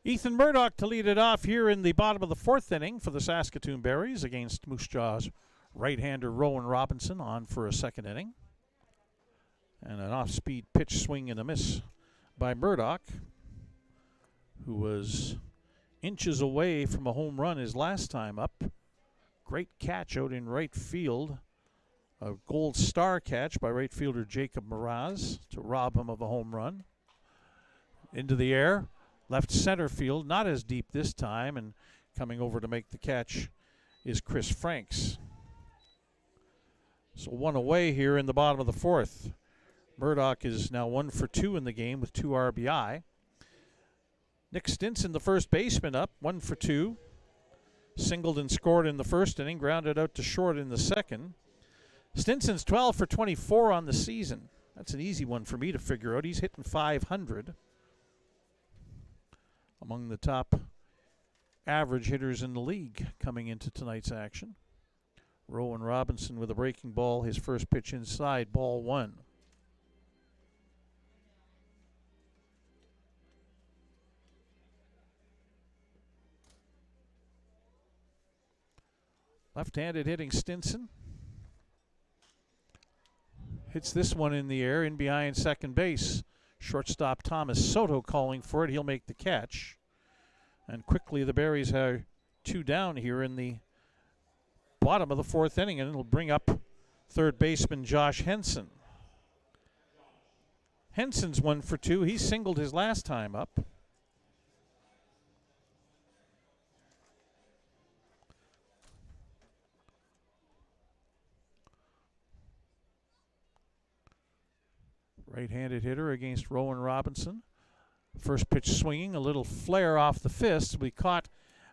Ethan Murdoch to lead it off here in the bottom of the fourth inning for the Saskatoon Berries against Moose Jaw's right-hander Rowan Robinson on for a second inning. And an off-speed pitch swing and a miss by Murdoch, who was inches away from a home run his last time up. Great catch out in right field. A gold star catch by right fielder Jacob Mraz to rob him of a home run. Into the air. Left center field, not as deep this time, and coming over to make the catch is Chris Franks. So one away here in the bottom of the fourth. Murdoch is now 1 for 2 in the game with 2 RBI. Nick Stinson, the first baseman, up 1 for 2. Singled and scored in the first inning, grounded out to short in the second. Stinson's 12 for 24 on the season. That's an easy one for me to figure out. He's hitting .500. Among the top average hitters in the league coming into tonight's action. Rowan Robinson with a breaking ball, his first pitch inside, ball 1. Left-handed hitting Stinson. Hits this one in the air, in behind second base. Shortstop Thomas Soto calling for it. He'll make the catch. And quickly the Berries are 2 down here in the bottom of the fourth inning, and it'll bring up third baseman Josh Henson. Henson's 1 for 2. He singled his last time up. Right-handed hitter against Rowan Robinson. First pitch swinging, a little flare off the fist. We caught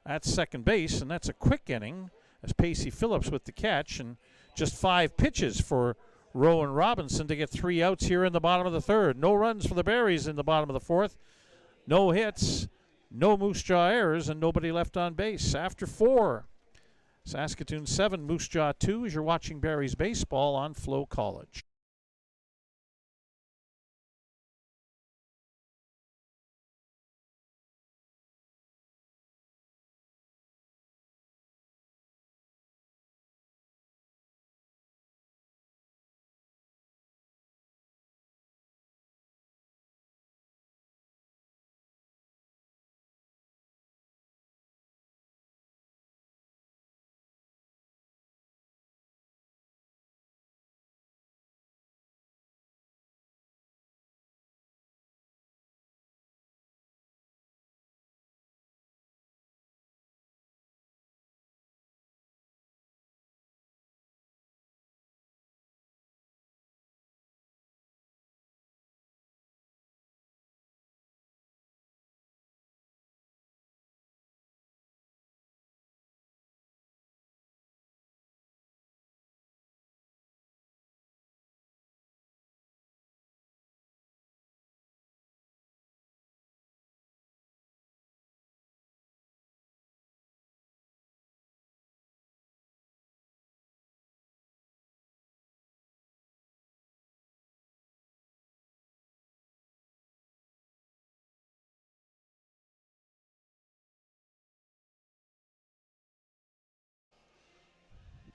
at second base, and that's a quick inning as Pacey Phillips with the catch, and just 5 pitches for Rowan Robinson to get 3 outs here in the bottom of the third. No runs for the Berries in the bottom of the fourth. No hits, no Moose Jaw errors, and nobody left on base. After 4, Saskatoon 7, Moose Jaw 2 as you're watching Berries baseball on FloCollege.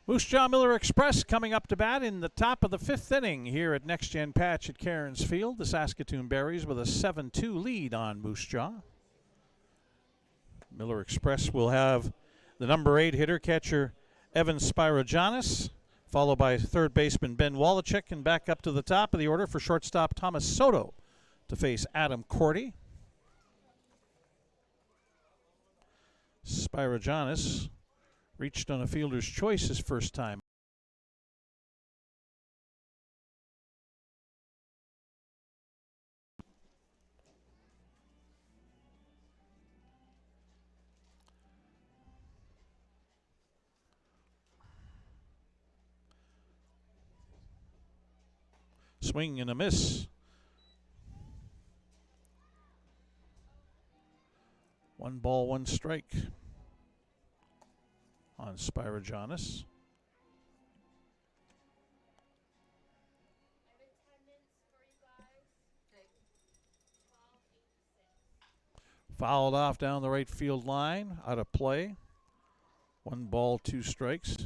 Moose Jaw Miller Express coming up to bat in the top of the 5th inning here at Next Gen Patch at Cairns Field. The Saskatoon Berries with a 7-2 lead on Moose Jaw. Miller Express will have the number 8 hitter, catcher Evan Spirogiannis, followed by third baseman Ben Wallachek, and back up to the top of the order for shortstop Thomas Soto to face Adam Cordy. Spirogiannis reached on a fielder's choice his first time. Swing and a miss. 1 ball, 1 strike on Spirogiannis. Fouled off down the right field line, out of play. 1 ball, 2 strikes.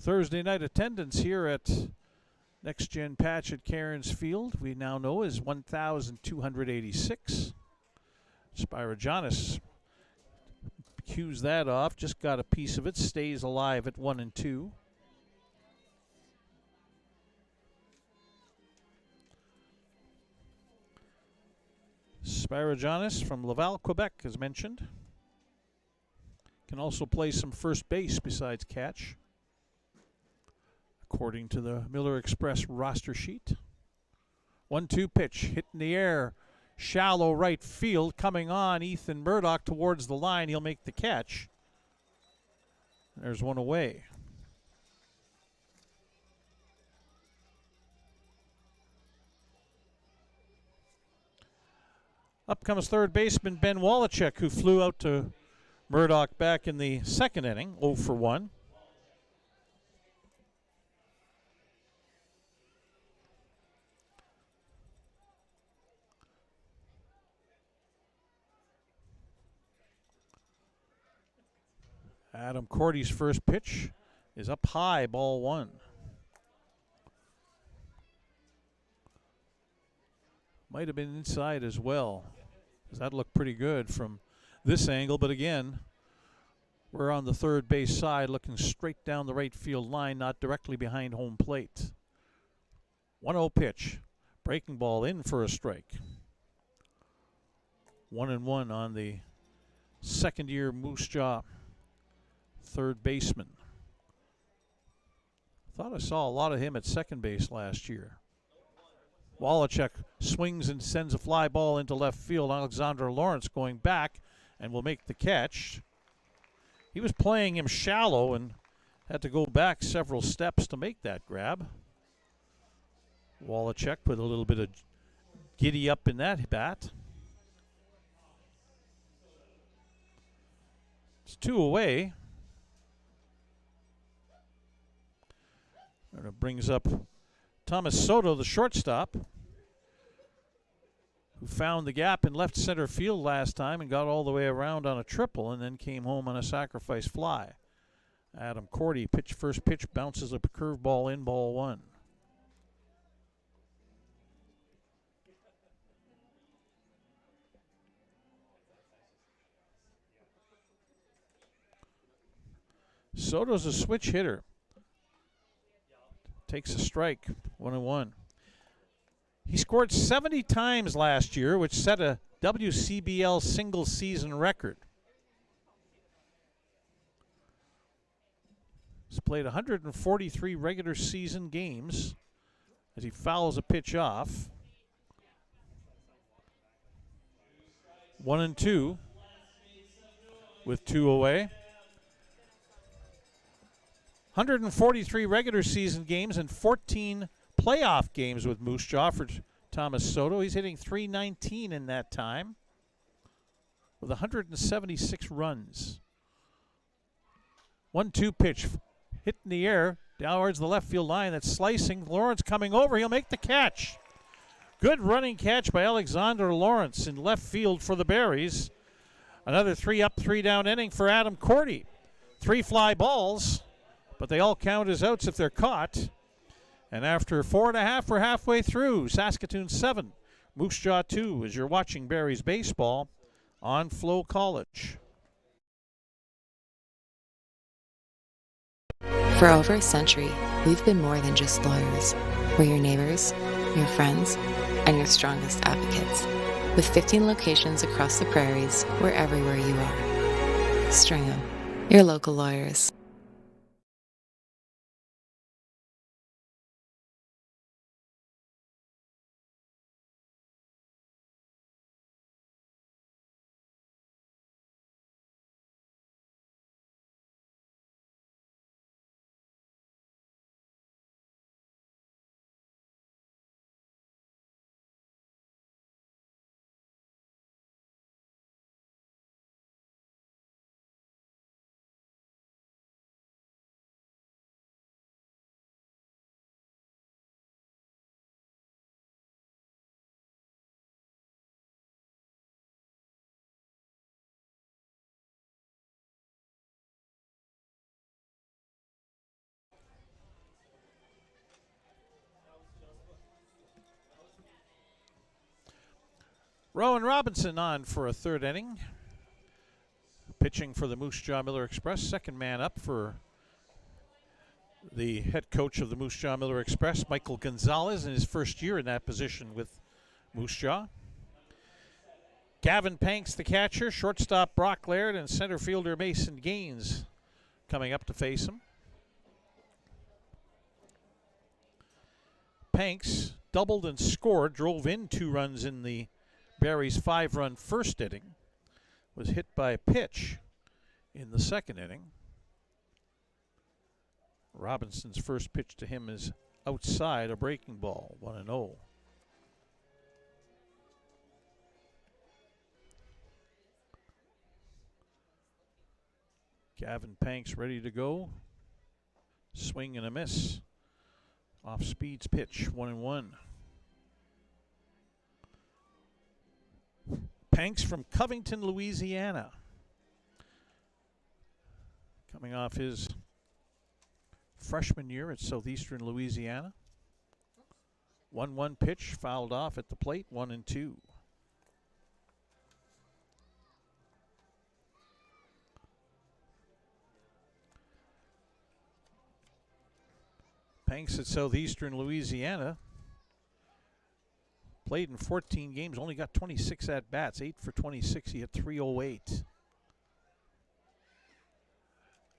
Thursday night attendance here at Next Gen Patch at Cairns Field, we now know, is 1,286. Spyrogiannis cues that off, just got a piece of it, stays alive at 1 and 2. Spyrogiannis from Laval, Quebec, as mentioned. Can also play some first base besides catch, according to the Miller Express roster sheet. 1-2 pitch, hit in the air, shallow right field, coming on Ethan Murdoch towards the line. He'll make the catch. There's one away. Up comes third baseman Ben Wallachek, who flew out to Murdoch back in the second inning, 0 for 1. Adam Cordy's first pitch is up high, ball 1. Might have been inside as well, because that looked pretty good from this angle. But again, we're on the third base side looking straight down the right field line, not directly behind home plate. 1-0 pitch. Breaking ball in for a strike. 1-1 on the second-year Moose Jaw third baseman. Thought I saw a lot of him at second base last year. Wallachek swings and sends a fly ball into left field. Alexander Lawrence going back and will make the catch. He was playing him shallow and had to go back several steps to make that grab. Wallachek with a little bit of giddy up in that bat. It's 2 away. And it brings up Thomas Soto, the shortstop, who found the gap in left center field last time and got all the way around on a triple and then came home on a sacrifice fly. Adam Cordy, first pitch, bounces a curveball in, ball 1. Soto's a switch hitter. Takes a strike, 1-1. He scored 70 times last year, which set a WCBL single season record. He's played 143 regular season games as he fouls a pitch off. 1-2 with 2 away. 143 regular season games and 14 playoff games with Moose Jaw for Thomas Soto. He's hitting .319 in that time with 176 runs. 1-2 pitch, hit in the air, down towards the left field line. That's slicing. Lawrence coming over. He'll make the catch. Good running catch by Alexander Lawrence in left field for the Berries. Another 3 up, 3 down inning for Adam Cordy. 3 fly balls, but they all count as outs if they're caught. And after 4.5, we're halfway through. Saskatoon 7, Moose Jaw 2, as you're watching Berries baseball on FloCollege. For over a century, we've been more than just lawyers. We're your neighbors, your friends, and your strongest advocates. With 15 locations across the prairies, we're everywhere you are. Stringham, your local lawyers. Rowan Robinson on for a third inning. Pitching for the Moose Jaw Miller Express. Second man up for the head coach of the Moose Jaw Miller Express, Michael Gonzalez, in his first year in that position with Moose Jaw. Gavin Panks, the catcher, shortstop Brock Laird, and center fielder Mason Gaines coming up to face him. Panks doubled and scored, drove in 2 runs in the Barry's 5-run first inning, was hit by a pitch in the second inning. Robinson's first pitch to him is outside, a breaking ball, 1-0. Gavin Panks ready to go. Swing and a miss. Off speed's pitch, 1-1. Panks from Covington, Louisiana. Coming off his freshman year at Southeastern Louisiana. 1-1 pitch, fouled off at the plate, 1-2. Panks at Southeastern Louisiana played in 14 games, only got 26 at-bats, 8 for 26. He had 308.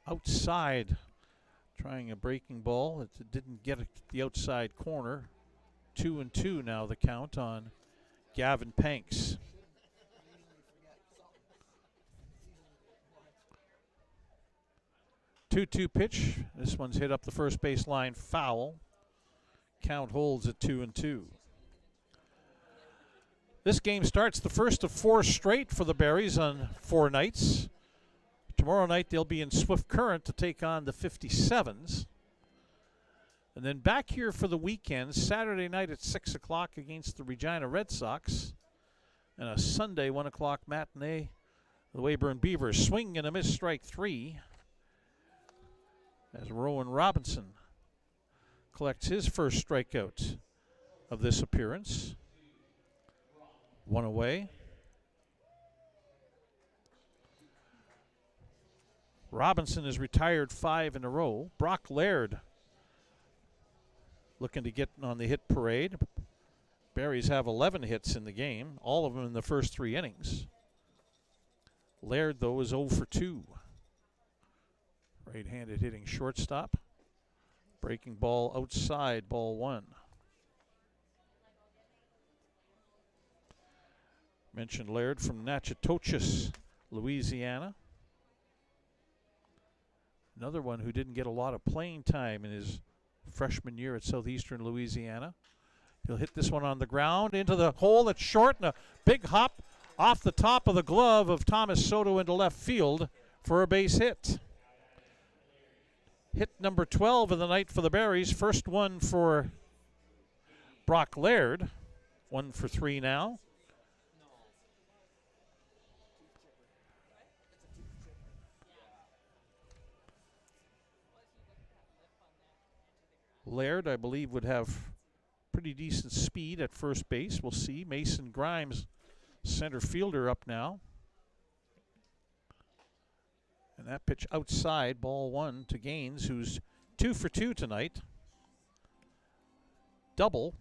Outside, trying a breaking ball. It didn't get the outside corner. 2-2 now the count on Gavin Panks. Two-two pitch. This one's hit up the first base line, foul. Count holds at 2-2. This game starts the first of 4 straight for the Berries on 4 nights. Tomorrow night they'll be in Swift Current to take on the 57s. And then back here for the weekend, Saturday night at 6 o'clock against the Regina Red Sox. And a Sunday 1 o'clock matinee, the Weyburn Beavers. Swing and a miss, strike 3. As Rowan Robinson collects his first strikeout of this appearance. 1 away. Robinson has retired 5 in a row. Brock Laird looking to get on the hit parade. Berries have 11 hits in the game, all of them in the first 3 innings. Laird, though, is 0 for 2. Right-handed hitting shortstop. Breaking ball outside, ball 1. Mentioned Laird from Natchitoches, Louisiana. Another one who didn't get a lot of playing time in his freshman year at Southeastern Louisiana. He'll hit this one on the ground into the hole that's short, and a big hop off the top of the glove of Thomas Soto into left field for a base hit. Hit number 12 of the night for the Berries. First one for Brock Laird. 1 for 3 now. Laird, I believe, would have pretty decent speed at first base. We'll see. Mason Grimes, center fielder, up now. And that pitch outside, ball 1 to Gaines, who's 2 for 2 tonight. Double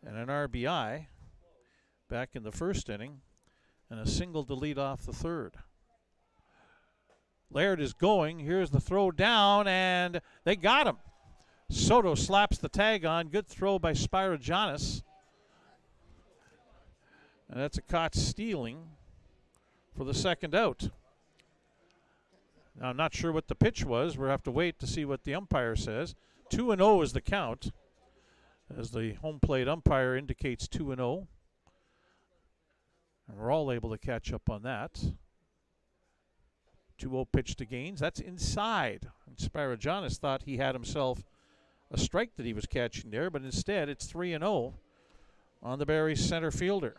and an RBI back in the first inning, and a single to lead off the third. Laird is going. Here's the throw down, and they got him. Soto slaps the tag on. Good throw by Spyrogiannis. And that's a caught stealing for the second out. Now, I'm not sure what the pitch was. We'll have to wait to see what the umpire says. 2-0 is the count, as the home plate umpire indicates 2-0. And we're all able to catch up on that. 2-0 pitch to Gaines. That's inside. And Spyrogiannis thought he had himself a strike that he was catching there, but instead it's 3-0 on the Berries center fielder.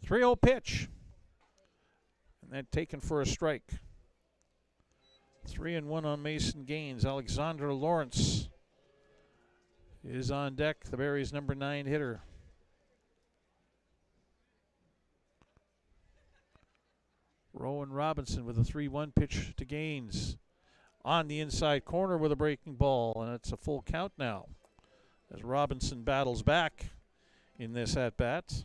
Three-0 pitch. And then taken for a strike. 3-1 on Mason Gaines. Alexander Lawrence is on deck, the Berries' number 9 hitter. Rowan Robinson with a 3-1 pitch to Gaines. On the inside corner with a breaking ball, and it's a full count now as Robinson battles back in this at-bat.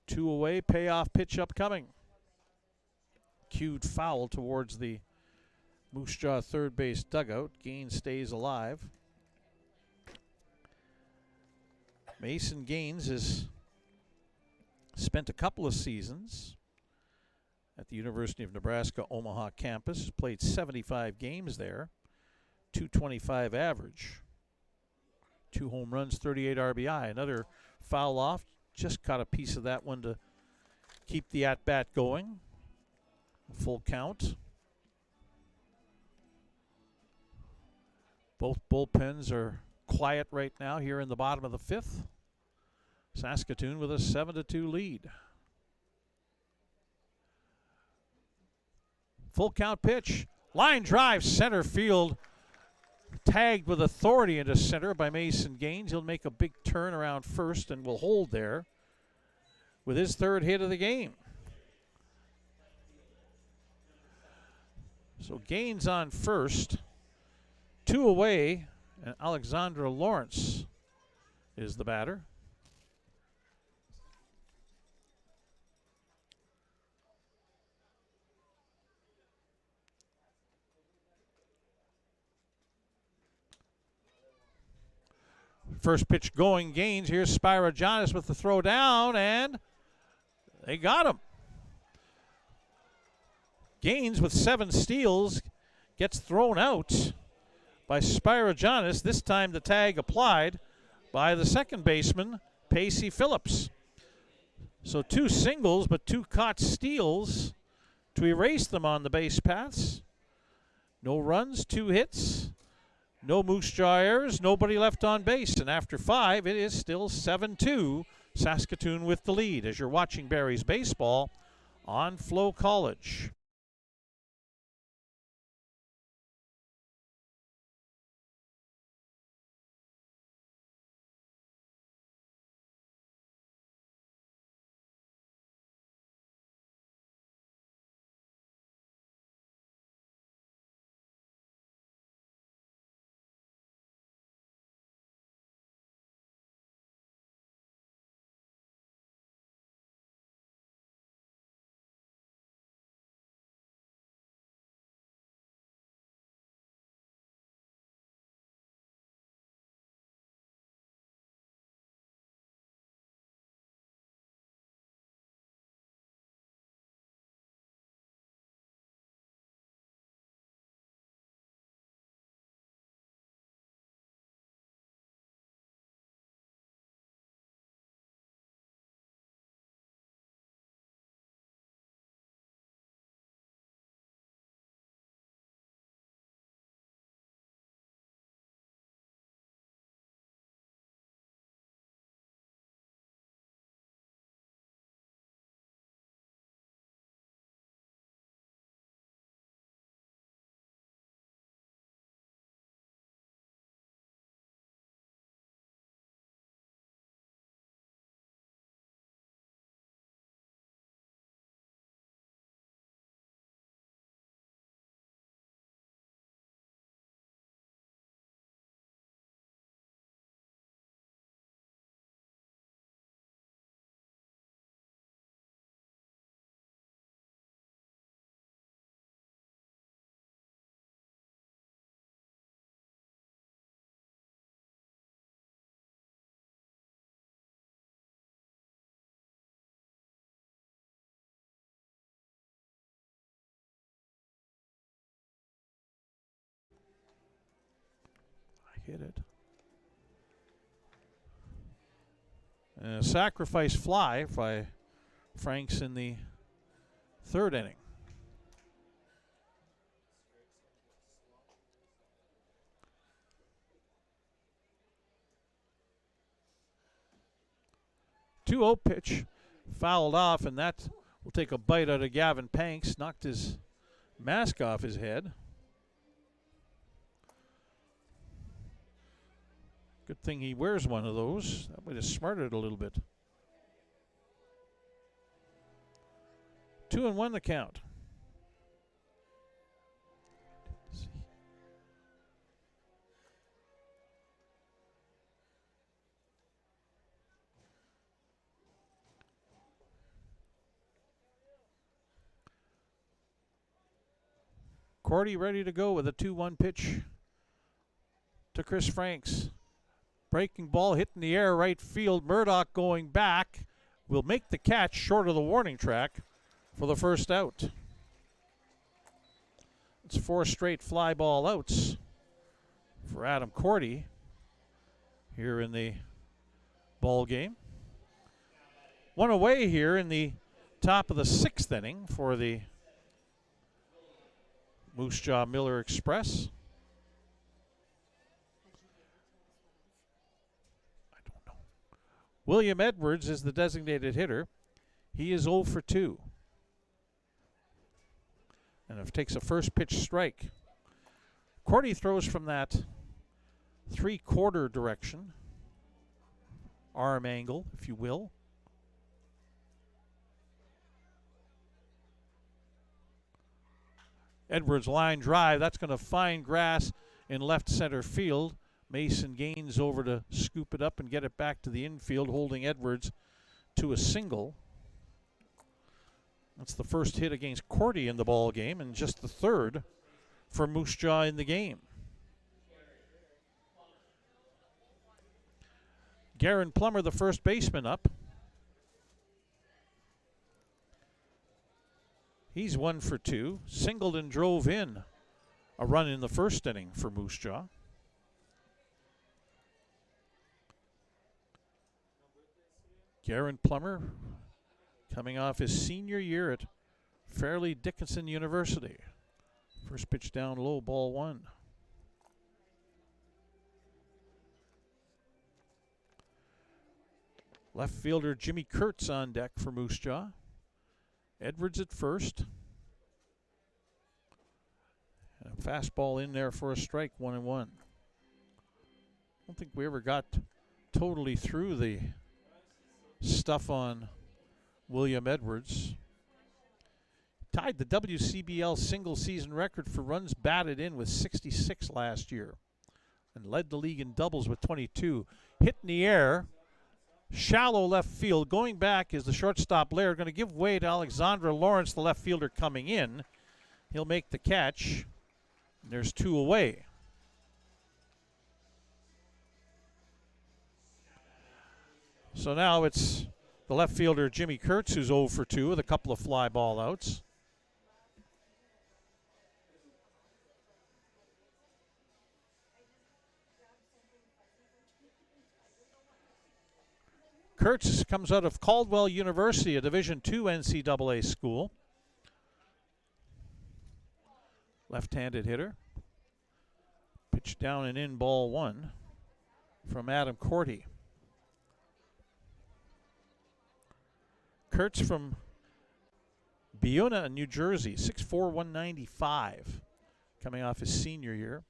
Two away, payoff pitch upcoming. Cued foul towards the Moose Jaw third base dugout. Gaines stays alive. Mason Gaines has spent a couple of seasons at the University of Nebraska Omaha campus. Has played 75 games there, .225 average, 2 home runs, 38 RBI. Another foul off. Just caught a piece of that one to keep the at-bat going. Full count. Both bullpens are quiet right now here in the bottom of the 5th. Saskatoon with a 7-2 lead. Full count pitch. Line drive, center field. Tagged with authority into center by Mason Gaines. He'll make a big turn around first and will hold there with his 3rd hit of the game. So Gaines on first. 2 away, and Alexandra Lawrence is the batter. First pitch going, Gaines. Here's Spyro Jonas with the throw down, and they got him. Gaines with 7 steals gets thrown out by Spyro Jonas. This time the tag applied by the second baseman, Pacey Phillips. So 2 singles, but 2 caught steals to erase them on the base paths. No runs, 2 hits. No Moose Jaw errors, nobody left on base. And after 5, it is still 7-2. Saskatoon with the lead as you're watching Berries baseball on FloCollege. Hit it. And a sacrifice fly by Franks in the 3rd inning. Two-0 pitch. fouled off, and that will take a bite out of Gavin Panks. Knocked his mask off his head. Good thing he wears one of those. That would have smarted it a little bit. 2-1 the count. Cordy ready to go with a 2-1 pitch to Chris Franks. Breaking ball hitting the air, right field. Murdoch going back will make the catch short of the warning track for the first out. It's 4 straight fly ball outs for Adam Cordy here in the ball game. One away here in the top of the 6th inning for the Moose Jaw Miller Express. I don't know. William Edwards is the designated hitter. He is 0 for 2. And it takes a first pitch strike. Cordy throws from that 3/4 direction, arm angle, if you will. Edwards line drive. That's going to find grass in left center field. Mason Gaines over to scoop it up and get it back to the infield, holding Edwards to a single. That's the first hit against Cordy in the ball game, and just the 3rd for Moose Jaw in the game. Garen Plummer, the first baseman, up. He's 1 for 2. Singled and drove in a run in the first inning for Moose Jaw. Garen Plummer coming off his senior year at Fairleigh Dickinson University. First pitch down low, ball 1. Left fielder Jimmy Kurtz on deck for Moose Jaw. Edwards at first. And a fastball in there for a strike, 1-1. I don't think we ever got totally through the stuff on William Edwards. Tied the WCBL single season record for runs batted in with 66 last year. And led the league in doubles with 22. Hit in the air. Shallow left field. Going back is the shortstop Laird. Going to give way to Alexandra Lawrence, the left fielder coming in. He'll make the catch. There's 2 away. So now it's the left fielder Jimmy Kurtz, who's 0 for 2 with a couple of fly ball outs. Kurtz comes out of Caldwell University, a Division II NCAA school. Left-handed hitter. Pitch down and in, ball 1 from Adam Cordy. Kurtz from Buena, New Jersey, 6'4", 195, coming off his senior year.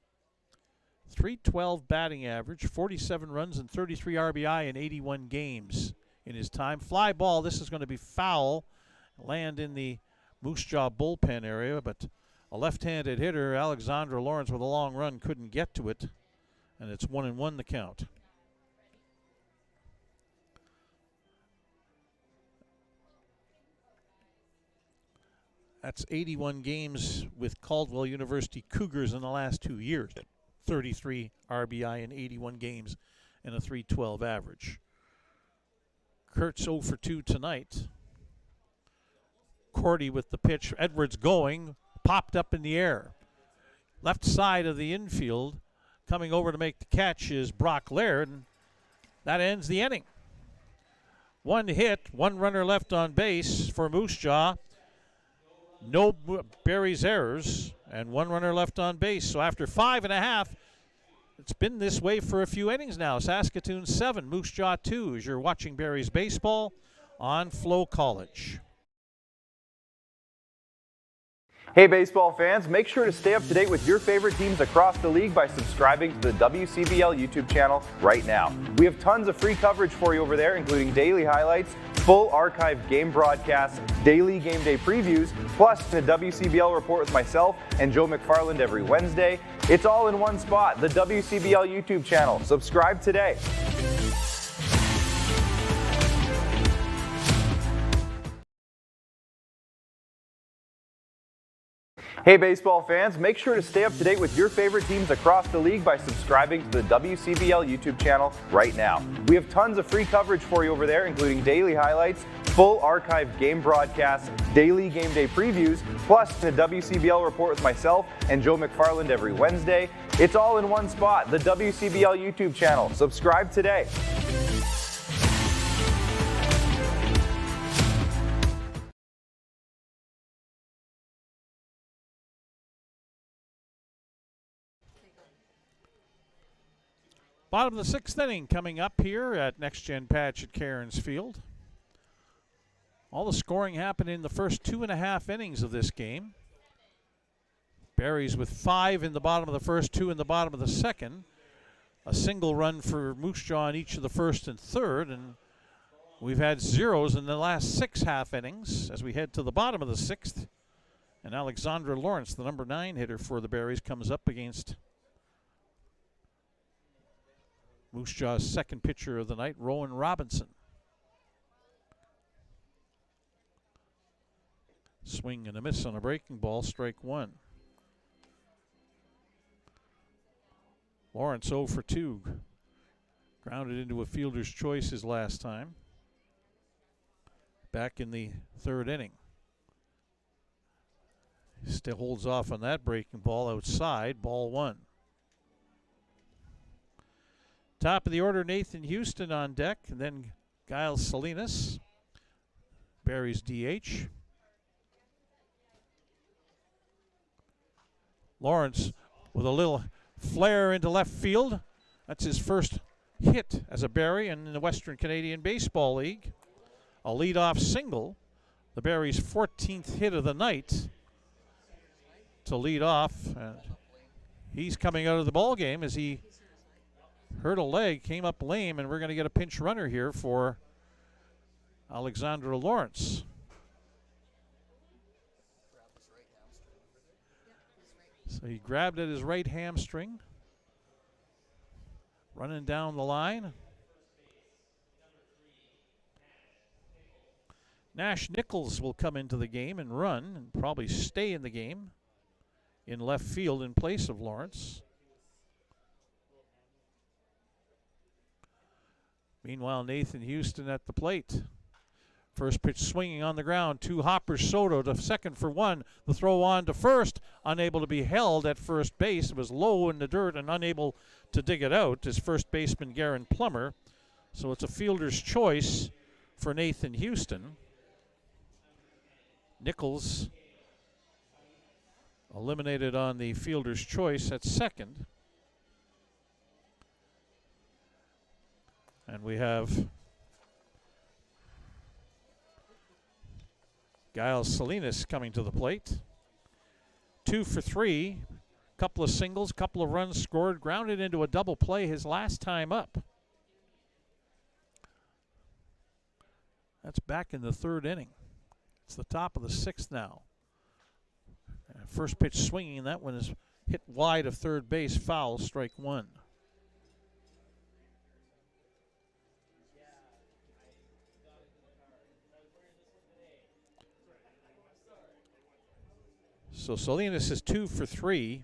.312 batting average, 47 runs and 33 RBI in 81 games in his time. Fly ball, this is going to be foul. Land in the Moose Jaw bullpen area, but a left-handed hitter, Alexandra Lawrence, with a long run, couldn't get to it, and it's 1-1 the count. That's 81 games with Caldwell University Cougars in the last 2 years. 33 RBI in 81 games and a .312 average. Kurtz 0 for 2 tonight. Cordy with the pitch. Edwards going. Popped up in the air. Left side of the infield. Coming over to make the catch is Brock Laird. And that ends the inning. 1 hit, 1 runner left on base for Moose Jaw. No Barry's errors, and 1 runner left on base. So after 5.5, it's been this way for a few innings now. Saskatoon 7, Moose Jaw 2 as you're watching Barry's baseball on FloCollege. Hey baseball fans, make sure to stay up to date with your favorite teams across the league by subscribing to the WCBL YouTube channel right now. We have tons of free coverage for you over there, including daily highlights, full archived game broadcasts, daily game day previews, plus the WCBL report with myself and Joe McFarland every Wednesday. It's all in one spot, the WCBL YouTube channel. Subscribe today. Hey baseball fans, make sure to stay up to date with your favorite teams across the league by subscribing to the WCBL YouTube channel right now. We have tons of free coverage for you over there, including daily highlights, full archived game broadcasts, daily game day previews, plus the WCBL report with myself and Joe McFarland every Wednesday. It's all in one spot, the WCBL YouTube channel. Subscribe today. Bottom of the 6th inning coming up here at Next Gen Patch at Cairns Field. All the scoring happened in the first 2.5 innings of this game. Berries with 5 in the bottom of the first, 2 in the bottom of the second. A single run for Moose Jaw in each of the first and third, and we've had zeros in the last 6 half innings as we head to the bottom of the 6th. And Alexandra Lawrence, the number 9 hitter for the Berries, comes up against Moose Jaw's second pitcher of the night, Rowan Robinson. Swing and a miss on a breaking ball, strike 1. Lawrence 0 for 2. Grounded into a fielder's choice his last time. Back in the 3rd inning. Still holds off on that breaking ball outside, ball 1. Top of the order, Nathan Houston on deck, and then Giles Salinas, Barry's DH. Lawrence with a little flare into left field. That's his first hit as a Barry in the Western Canadian Baseball League. A leadoff single, the Barry's 14th hit of the night to lead off. He's coming out of the ball game as he hurt a leg, came up lame, and we're going to get a pinch runner here for Alexandra Lawrence. So he grabbed at his right hamstring. Running down the line. Nash Nichols will come into the game and run and probably stay in the game in left field in place of Lawrence. Meanwhile, Nathan Houston at the plate. First pitch swinging on the ground. 2 hoppers. Soto to second for 1. The throw on to first. Unable to be held at first base. It was low in the dirt and unable to dig it out. His first baseman, Garen Plummer. So it's a fielder's choice for Nathan Houston. Nichols eliminated on the fielder's choice at second. And we have Giles Salinas coming to the plate. 2 for 3. Couple of singles, couple of runs scored, grounded into a double play his last time up. That's back in the 3rd inning. It's the top of the 6th now. First pitch swinging, that one is hit wide of third base, foul, strike 1. So Salinas is 2 for 3.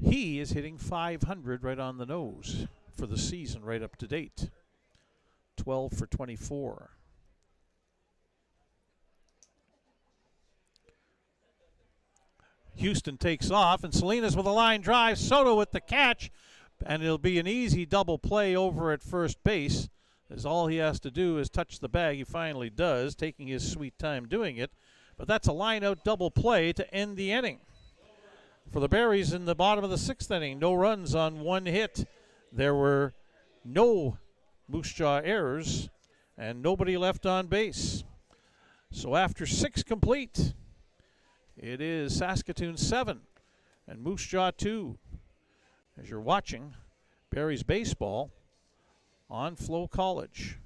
He is hitting .500 right on the nose for the season, right up to date. 12 for 24. Houston takes off, and Salinas with a line drive. Soto with the catch, and it'll be an easy double play over at first base, as all he has to do is touch the bag. He finally does, taking his sweet time doing it. But that's a line-out double play to end the inning. For the Berries in the bottom of the 6th inning, no runs on 1 hit. There were no Moose Jaw errors. and nobody left on base. So after 6 complete, it is Saskatoon 7 and Moose Jaw 2. As you're watching Barrie's baseball on FloCollege.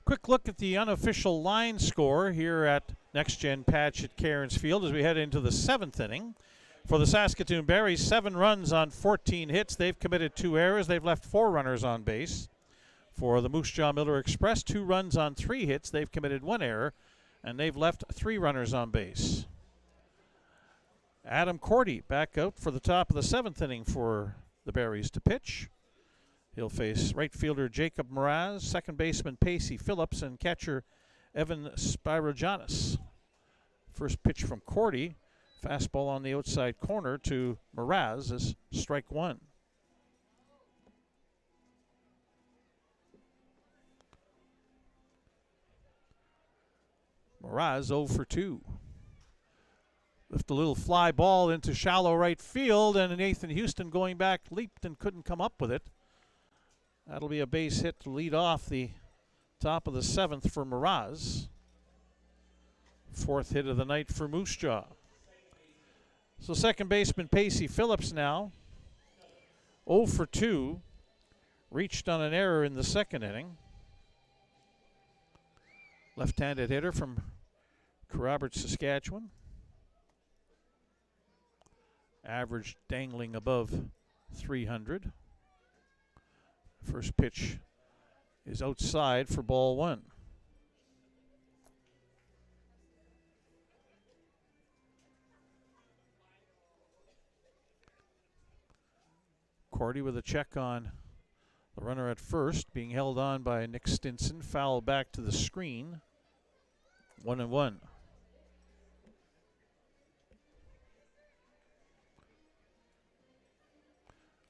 Quick look at the unofficial line score here at Next Gen Patch at Cairns Field as we head into the 7th inning. For the Saskatoon Berries, 7 runs on 14 hits. They've committed 2 errors. They've left 4 runners on base. For the Moose Jaw Miller Express, 2 runs on 3 hits. They've committed 1 error, and they've left 3 runners on base. Adam Cordy back out for the top of the 7th inning for the Berries to pitch. He'll face right fielder Jacob Mraz, second baseman Pacey Phillips, and catcher Evan Spirojanis. First pitch from Cordy, fastball on the outside corner to Mraz is strike 1. Mraz 0 for 2. Lift a little fly ball into shallow right field, and Nathan Houston going back leaped and couldn't come up with it. That'll be a base hit to lead off the top of the 7th for Mraz. 4th hit of the night for Moose Jaw. So second baseman Pacey Phillips now 0 for 2. Reached on an error in the 2nd inning. Left-handed hitter from Robert, Saskatchewan. Average dangling above 300. First pitch is outside for ball 1. Cordy with a check on the runner at first, being held on by Nick Stinson. Foul back to the screen. 1-1.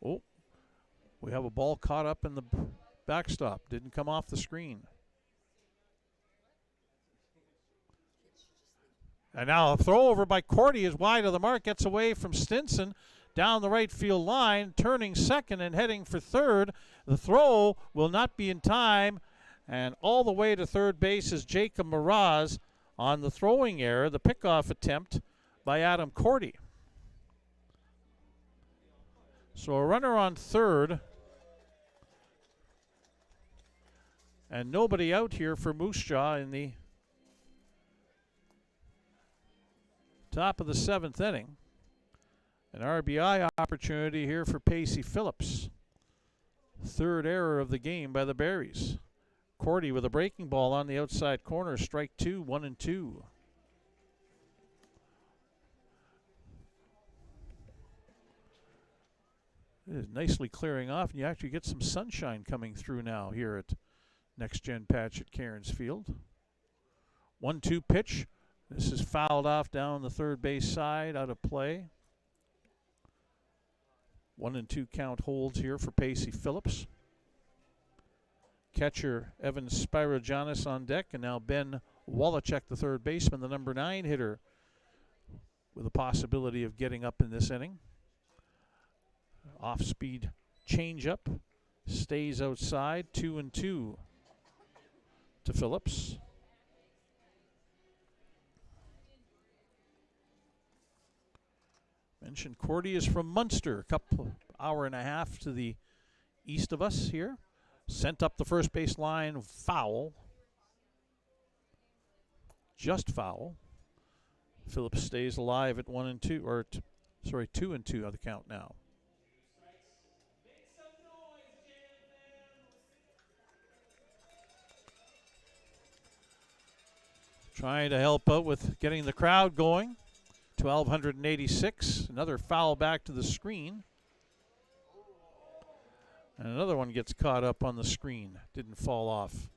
Oh. We have a ball caught up in the backstop. Didn't come off the screen. And now a throw over by Cordy is wide of the mark. Gets away from Stinson. Down the right field line. Turning second and heading for third. The throw will not be in time. And all the way to third base is Jacob Mraz on the throwing error. The pickoff attempt by Adam Cordy. So a runner on third. And nobody out here for Moose Jaw in the top of the 7th inning. An RBI opportunity here for Pacey Phillips. 3rd error of the game by the Berries. Cordy with a breaking ball on the outside corner. Strike 2, 1-2. It is nicely clearing off, and you actually get some sunshine coming through now here at Next Gen Patch at Cairns Field. 1-2 pitch. This is fouled off down the third base side, out of play. 1-2 count holds here for Pacey Phillips. Catcher Evan Spirojanis on deck, and now Ben Wallachek, the third baseman, the number 9 hitter, with a possibility of getting up in this inning. Off-speed changeup, stays outside, 2-2 to Phillips. Mentioned Cordy is from Munster, a couple hour and a half to the east of us here. Sent up the first base line, foul. Just foul. Phillips stays alive at 1 and 2, or 2 and 2 on the count now. Trying to help out with getting the crowd going. 1,286. Another foul back to the screen. And another one gets caught up on the screen. Didn't fall off.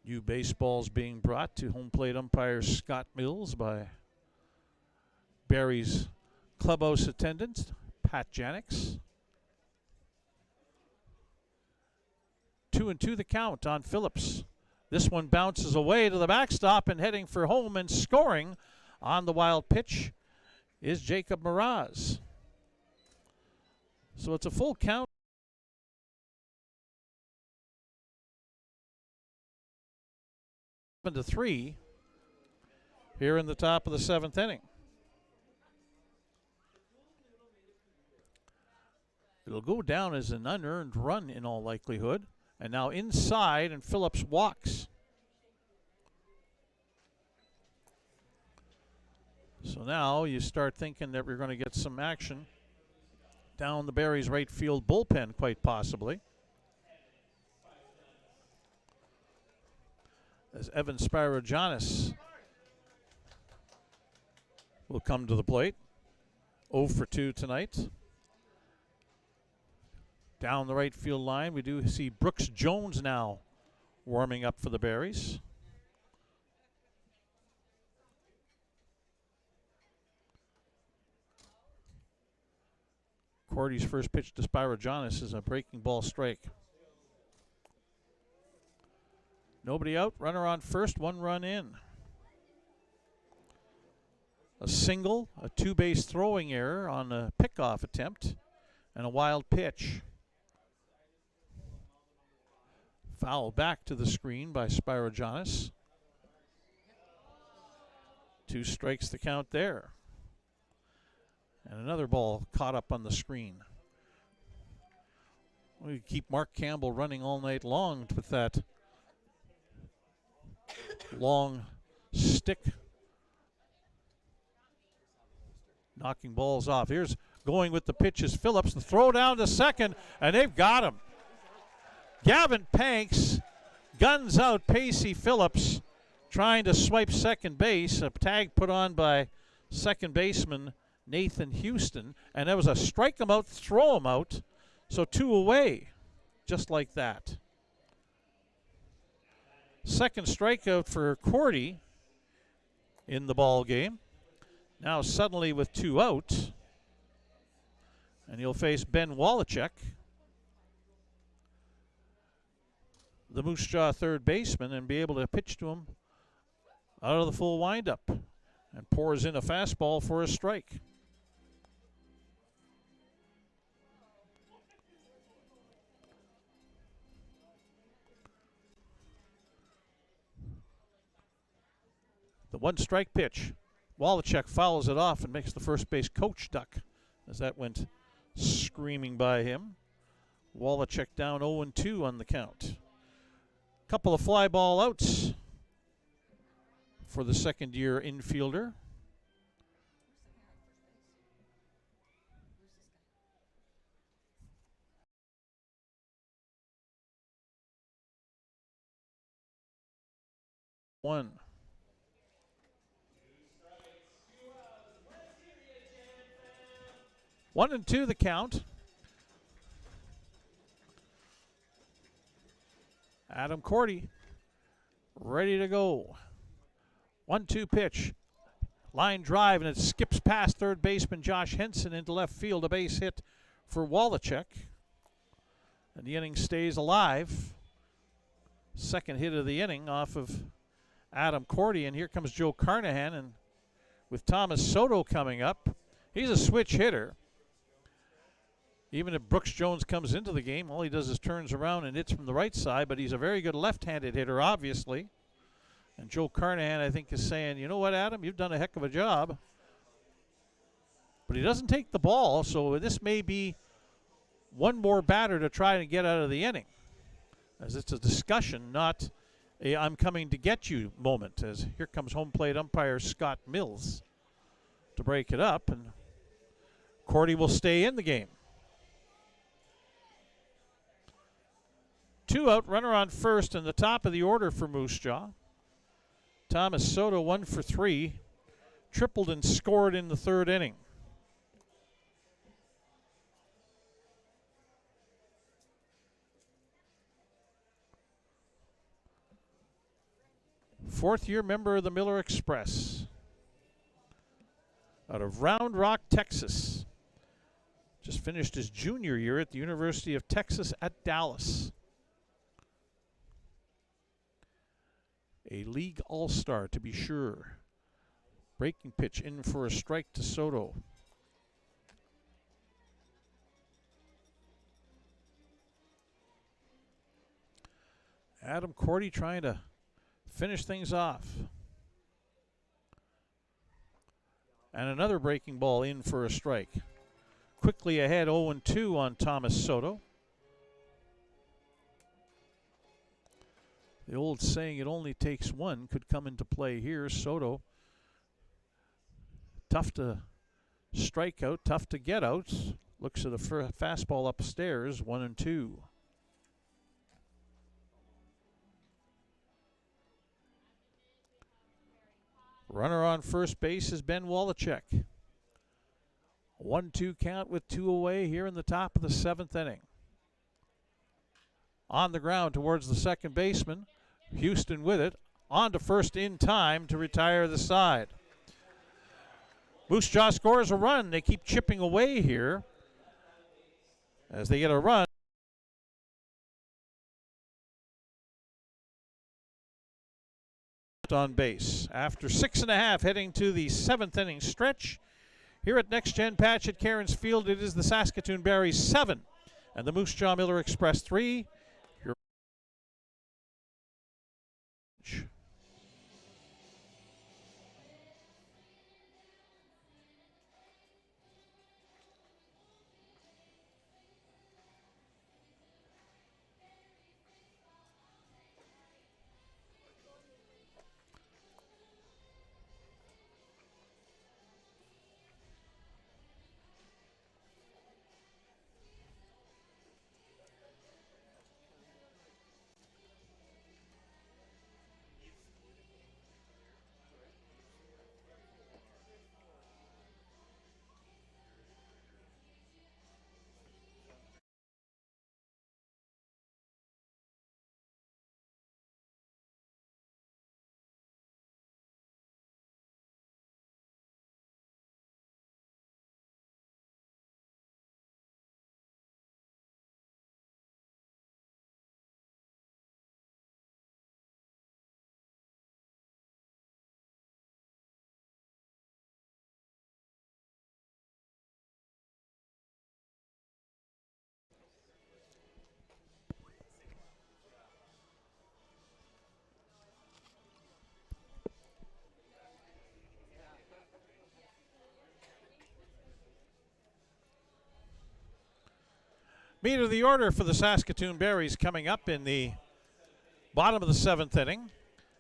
New baseballs being brought to home plate umpire Scott Mills by Barrie's clubhouse attendant, Pat Janix. 2 and 2 the count on Phillips. This one bounces away to the backstop and heading for home and scoring on the wild pitch is Jacob Mraz. So it's a full count. 7-3 here in the top of the 7th inning. It'll go down as an unearned run in all likelihood. And now inside, and Phillips walks. So now you start thinking that we're going to get some action down the Barrie's right field bullpen, quite possibly. As Evan Spirogiannis will come to the plate. 0 for 2 tonight. Down the right field line, we do see Brooks Jones now warming up for the Barries. Cordy's first pitch to Spirogiannis is a breaking ball strike. Nobody out, runner on first, 1 run in. A single, a 2-base throwing error on a pickoff attempt, and a wild pitch. Foul back to the screen by Spirogiannis. 2 strikes the count there. And another ball caught up on the screen. We keep Mark Campbell running all night long with that long stick, knocking balls off. Here's going with the pitches. Phillips, the throw down to second, and they've got him. Gavin Panks guns out Pacey Phillips, trying to swipe second base. A tag put on by second baseman Nathan Houston, and there was a strike him out, throw him out. So 2 away, just like that. Second strikeout for Cordy in the ball game. Now suddenly with 2 out, and he'll face Ben Wallachek, the Moose Jaw third baseman, and be able to pitch to him out of the full windup, and pours in a fastball for a strike. The 1-strike pitch. Wallachek fouls it off and makes the first base coach duck as that went screaming by him. Wallachek down 0-2 on the count. Couple of fly ball outs for the second-year infielder. One. 1-2 the count. Adam Cordy ready to go. 1-2 pitch. Line drive, and it skips past third baseman Josh Henson into left field. A base hit for Wallachek. And the inning stays alive. Second hit of the inning off of Adam Cordy. And here comes Joe Carnahan. And with Thomas Soto coming up, he's a switch hitter. Even if Brooks Jones comes into the game, all he does is turns around and hits from the right side, but he's a very good left-handed hitter, obviously. And Joe Carnahan, I think, is saying, you know what, Adam, you've done a heck of a job, But he doesn't take the ball, so this may be one more batter to try and get out of the inning, as it's a discussion, not a I'm coming to get you moment, as here comes home plate umpire Scott Mills to break it up, and Cordy will stay in the game. 2 out, runner on first, in the top of the order for Moose Jaw. Thomas Soto 1 for 3, tripled and scored in the third inning. Fourth-year member of the Miller Express out of Round Rock, Texas. Just finished his junior year at the University of Texas at Dallas. A league all-star, to be sure. Breaking pitch in for a strike to Soto. Adam Cordy trying to finish things off. And another breaking ball in for a strike. Quickly ahead, 0-2 on Thomas Soto. The old saying, it only takes one, could come into play here. Soto, tough to strike out, tough to get out. Looks at a fastball upstairs, 1-2. Runner on first base is Ben Wallachek. 1-2 count with 2 away here in the top of the 7th inning. On the ground towards the second baseman. Houston with it. On to first in time to retire the side. Moose Jaw scores a run. They keep chipping away here as they get a run. On base after 6.5 heading to the 7th inning stretch here at Next Gen Patch at Cairns Field. It is the Saskatoon Berries 7 and the Moose Jaw Miller Express 3. Meat of the order for the Saskatoon Berries coming up in the bottom of the 7th inning.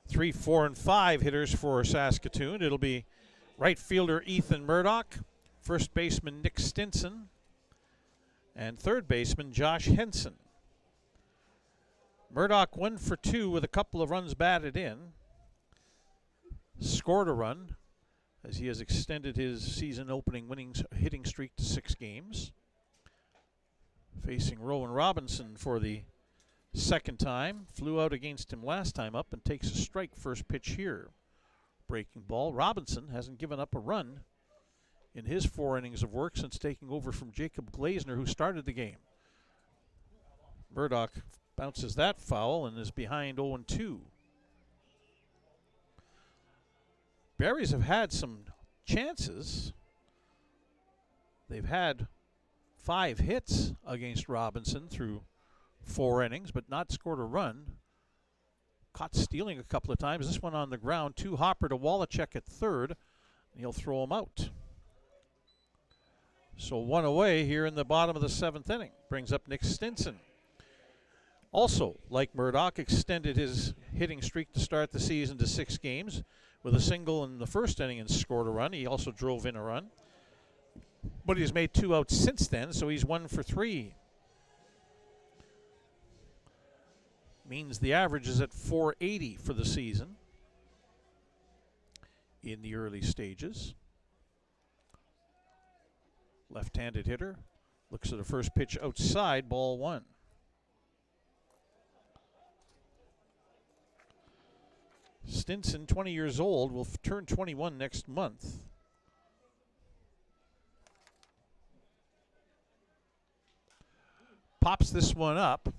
3, 4, and 5 hitters for Saskatoon. It'll be right fielder Ethan Murdoch, first baseman Nick Stinson, and third baseman Josh Henson. Murdoch 1 for 2 with a couple of runs batted in. Scored a run as he has extended his season opening hitting streak to 6 games. Facing Rowan Robinson for the second time. Flew out against him last time up and takes a strike first pitch here. Breaking ball. Robinson hasn't given up a run in his 4 innings of work since taking over from Jacob Glazner, who started the game. Murdoch bounces that foul and is behind 0-2. Berries have had some chances. They've had 5 hits against Robinson through 4 innings, but not scored a run. Caught stealing a couple of times. This one on the ground. 2 hopper to Wallachek at third, and he'll throw him out. So one away here in the bottom of the 7th inning. Brings up Nick Stinson. Also, like Murdoch, extended his hitting streak to start the season to 6 games with a single in the first inning and scored a run. He also drove in a run. But he's made 2 outs since then, so he's 1 for 3. Means the average is at 480 for the season in the early stages. Left-handed hitter. Looks at the first pitch outside, ball 1. Stinson, 20 years old, will turn 21 next month. Pops this one up.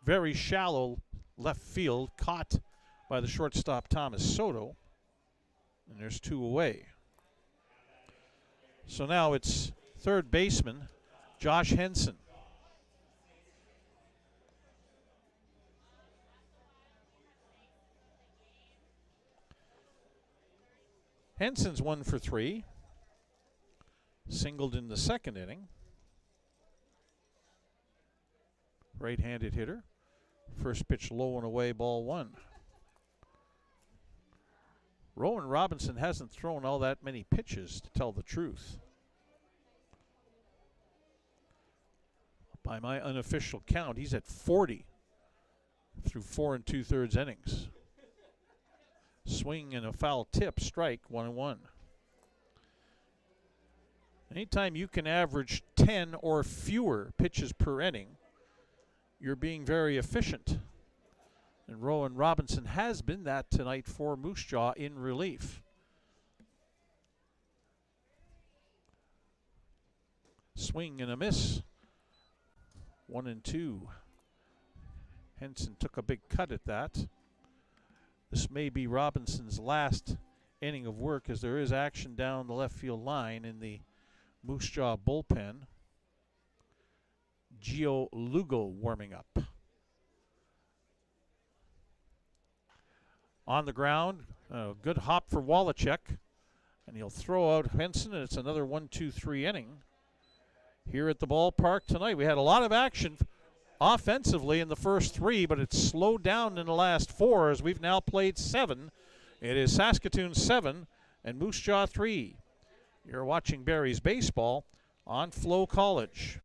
Very shallow left field, caught by the shortstop Thomas Soto. And there's 2 away. So now it's third baseman Josh Henson. Henson's 1 for 3. Singled in the second inning. Right-handed hitter. First pitch low and away, ball 1. Rowan Robinson hasn't thrown all that many pitches, to tell the truth. By my unofficial count, he's at 40 through 4 2/3 innings. Swing and a foul tip, strike, 1-1. Anytime you can average 10 or fewer pitches per inning, you're being very efficient. And Rowan Robinson has been that tonight for Moose Jaw in relief. Swing and a miss. 1-2. Henson took a big cut at that. This may be Robinson's last inning of work, as there is action down the left field line in the Moose Jaw bullpen. Gio Lugo warming up. On the ground, a good hop for Wallachek, and he'll throw out Henson, and it's another 1-2-3 inning here at the ballpark tonight. We had a lot of action offensively in the first 3, but it's slowed down in the last 4 as we've now played 7. It is Saskatoon 7 and Moose Jaw 3. You're watching Barrie's baseball on FloCollege.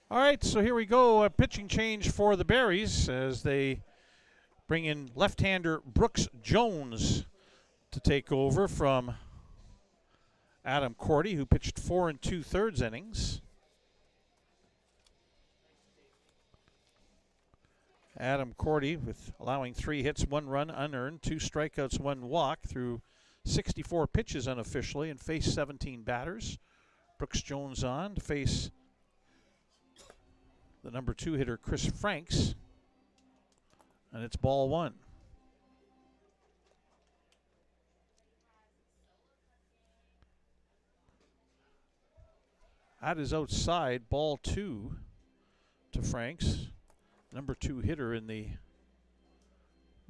All right, so here we go. A pitching change for the Berries as they bring in left-hander Brooks Jones to take over from Adam Cordy, who pitched 4 2/3 innings. Adam Cordy with allowing 3 hits, 1 run unearned, 2 strikeouts, 1 walk through 64 pitches unofficially and face 17 batters. Brooks Jones on to face the number 2 hitter, Chris Franks. And it's ball 1. That is outside, ball 2 to Franks, number 2 hitter in the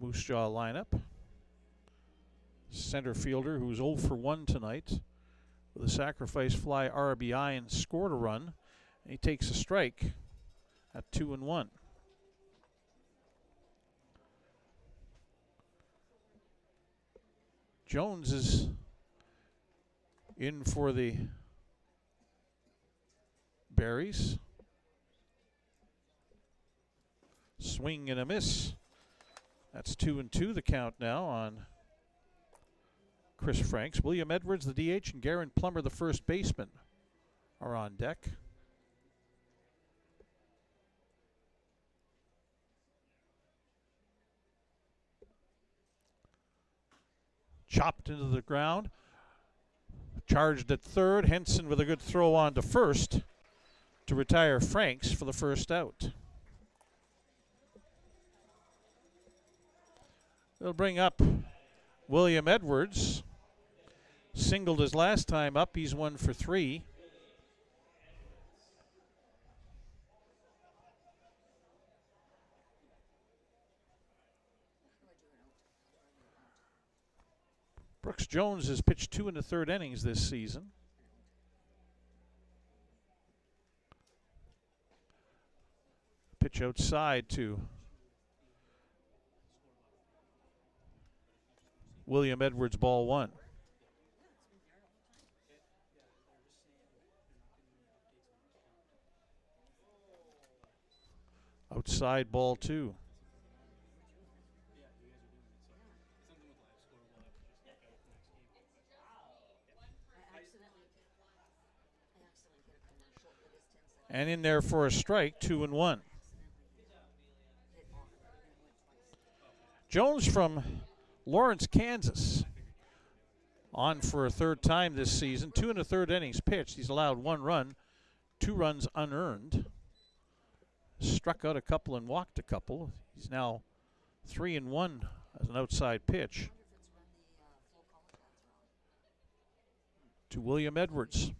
Moose Jaw lineup. Center fielder who's 0 for 1 tonight with a sacrifice fly RBI and scored a run. And he takes a strike at 2-1. Jones is in for the Berries. Swing and a miss. That's 2-2 the count now on Chris Franks. William Edwards, the DH, and Garen Plummer, the first baseman, are on deck. Chopped into the ground. Charged at third. Henson with a good throw on to first to retire Franks for the first out. They'll bring up William Edwards. Singled his last time up. He's 1 for 3. Brooks Jones has pitched 2 1/3 innings this season. Pitch outside to William Edwards, ball 1. Outside, ball 2. And in there for a strike, 2-1. Jones from Lawrence, Kansas, on for a 3rd time this season. 2 1/3 innings pitched. He's allowed 1 run, 2 runs unearned. Struck out a couple and walked a couple. He's now 3-1 as an outside pitch to William Edwards.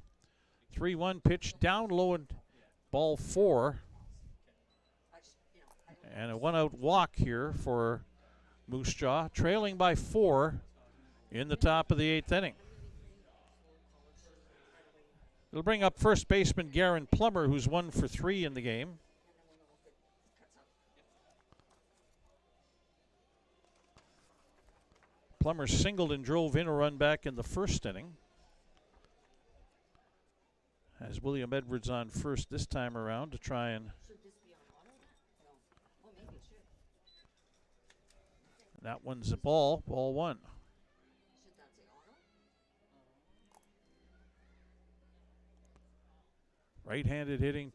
3-1 pitch down low and ball 4. And a 1-out walk here for Moose Jaw, trailing by 4 in the top of the 8th inning. It'll bring up first baseman Garen Plummer, who's 1 for 3 in the game. Plummer singled and drove in a run back in the 1st inning. Has William Edwards on first this time around to try and that one's a ball 1. Right-handed hitting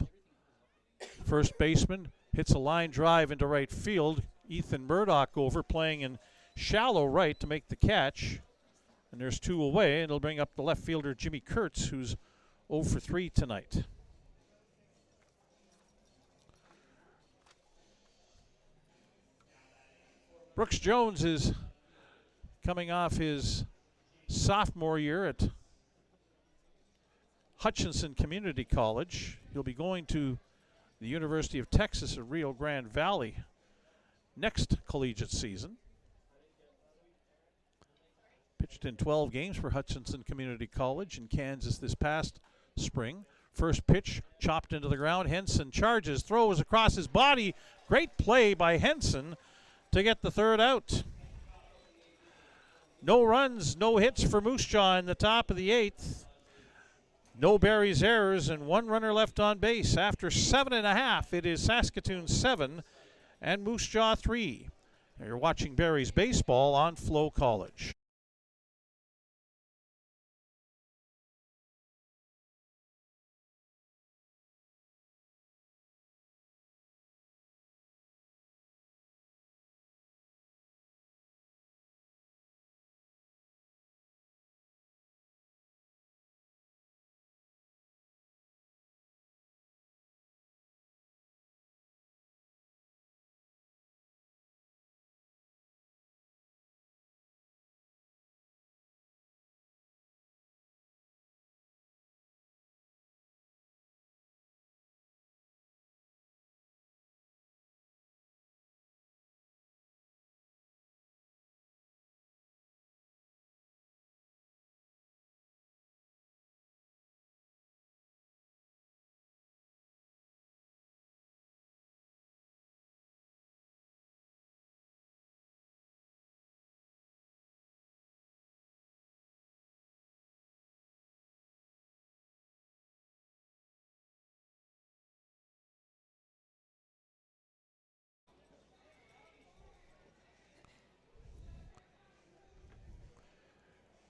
first baseman hits a line drive into right field. Ethan Murdoch over, playing in shallow right to make the catch. And there's 2 away, and it'll bring up the left fielder Jimmy Kurtz, who's 0 for 3 tonight. Brooks Jones is coming off his sophomore year at Hutchinson Community College. He'll be going to the University of Texas at Rio Grande Valley next collegiate season. Pitched in 12 games for Hutchinson Community College in Kansas this past spring. First pitch chopped into the ground. Henson charges, throws across his body. Great play by Henson to get the 3rd out. No runs, no hits for Moose Jaw in the top of the 8th. No Berries errors and 1 runner left on base. After 7 1/2, it is Saskatoon 7 and Moose Jaw 3. You're watching Berries baseball on FloCollege.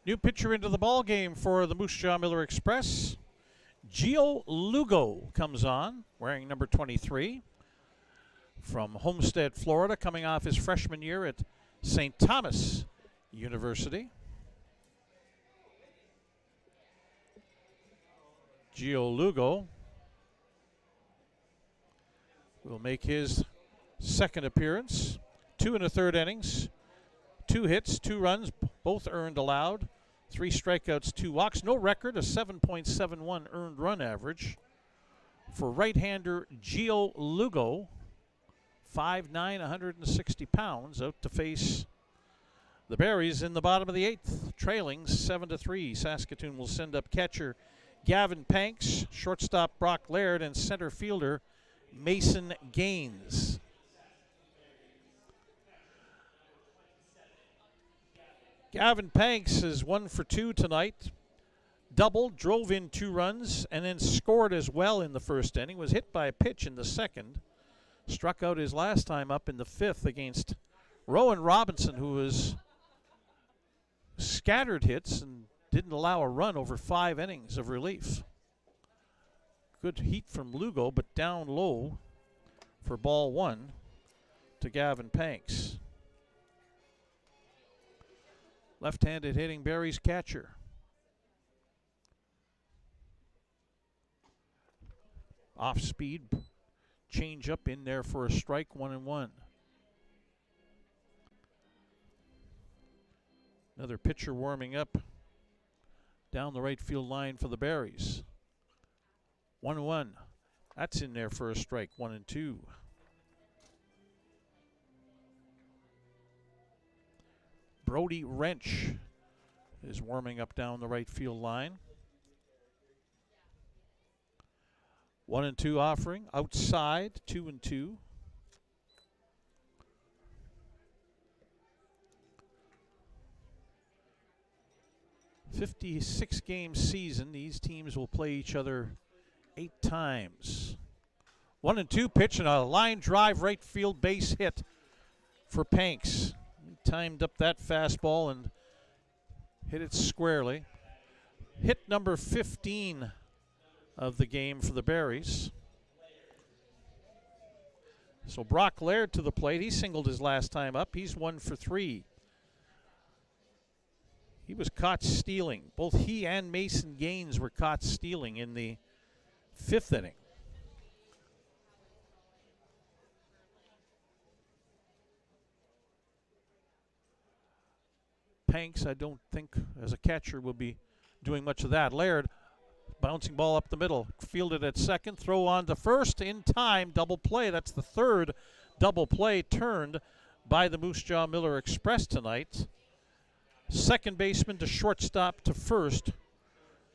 New pitcher into the ball game for the Moose Jaw Miller Express. Gio Lugo comes on, wearing number 23. From Homestead, Florida, coming off his freshman year at St. Thomas University. Gio Lugo will make his second appearance. 2 1/3 innings, 2 hits, 2 runs, both earned allowed. 3 strikeouts, 2 walks. No record, a 7.71 earned run average for right-hander Gio Lugo. 5'9", 160 pounds, out to face the Berries in the bottom of the 8th, trailing 7-3. Saskatoon will send up catcher Gavin Panks, shortstop Brock Laird, and center fielder Mason Gaines. Gavin Panks is 1 for 2 tonight. Doubled, drove in 2 runs, and then scored as well in the first inning. Was hit by a pitch in the second. Struck out his last time up in the 5th against Rowan Robinson, who was scattered hits and didn't allow a run over 5 innings of relief. Good heat from Lugo, but down low for ball 1 to Gavin Panks. Left-handed hitting Barry's catcher. Off speed, change up in there for a strike, 1-1. Another pitcher warming up down the right field line for the Berries. 1-1. That's in there for a strike, 1-2. Brody Wrench is warming up down the right field line. 1-2 offering, outside, 2-2. "56-game season. These teams will play each other 8 times. 1-2 pitch and a line drive right field base hit for Panks. He timed up that fastball and hit it squarely. Hit number 15 of the game for the Berries. So Brock Laird to the plate. He singled his last time up. He's 1 for 3. He was caught stealing. Both he and Mason Gaines were caught stealing in the 5th inning. Panks, I don't think, as a catcher, will be doing much of that. Laird, bouncing ball up the middle, fielded at second, throw on to first in time, double play. That's the 3rd double play turned by the Moose Jaw Miller Express tonight. Second baseman to shortstop to first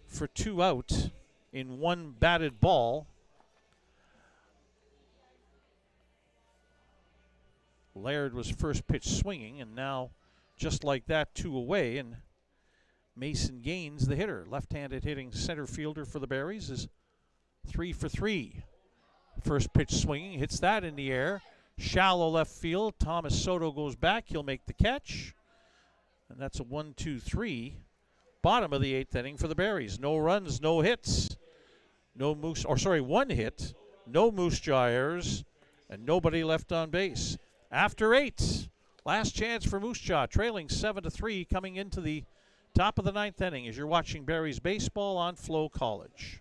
for 2 out in 1 batted ball. Laird was first pitch swinging, and now just like that, 2 away, and Mason Gaines, the hitter, left-handed hitting center fielder for the Berries, is 3 for 3. First pitch swinging, hits that in the air. Shallow left field. Thomas Soto goes back. He'll make the catch. And that's a 1-2-3. Bottom of the 8th inning for the Berries. No runs, no hits. 1 hit. No Moose Jaw errors. And nobody left on base. After 8, last chance for Moose Jaw, trailing 7-3 coming into the top of the 9th inning as you're watching Berries baseball on FloCollege.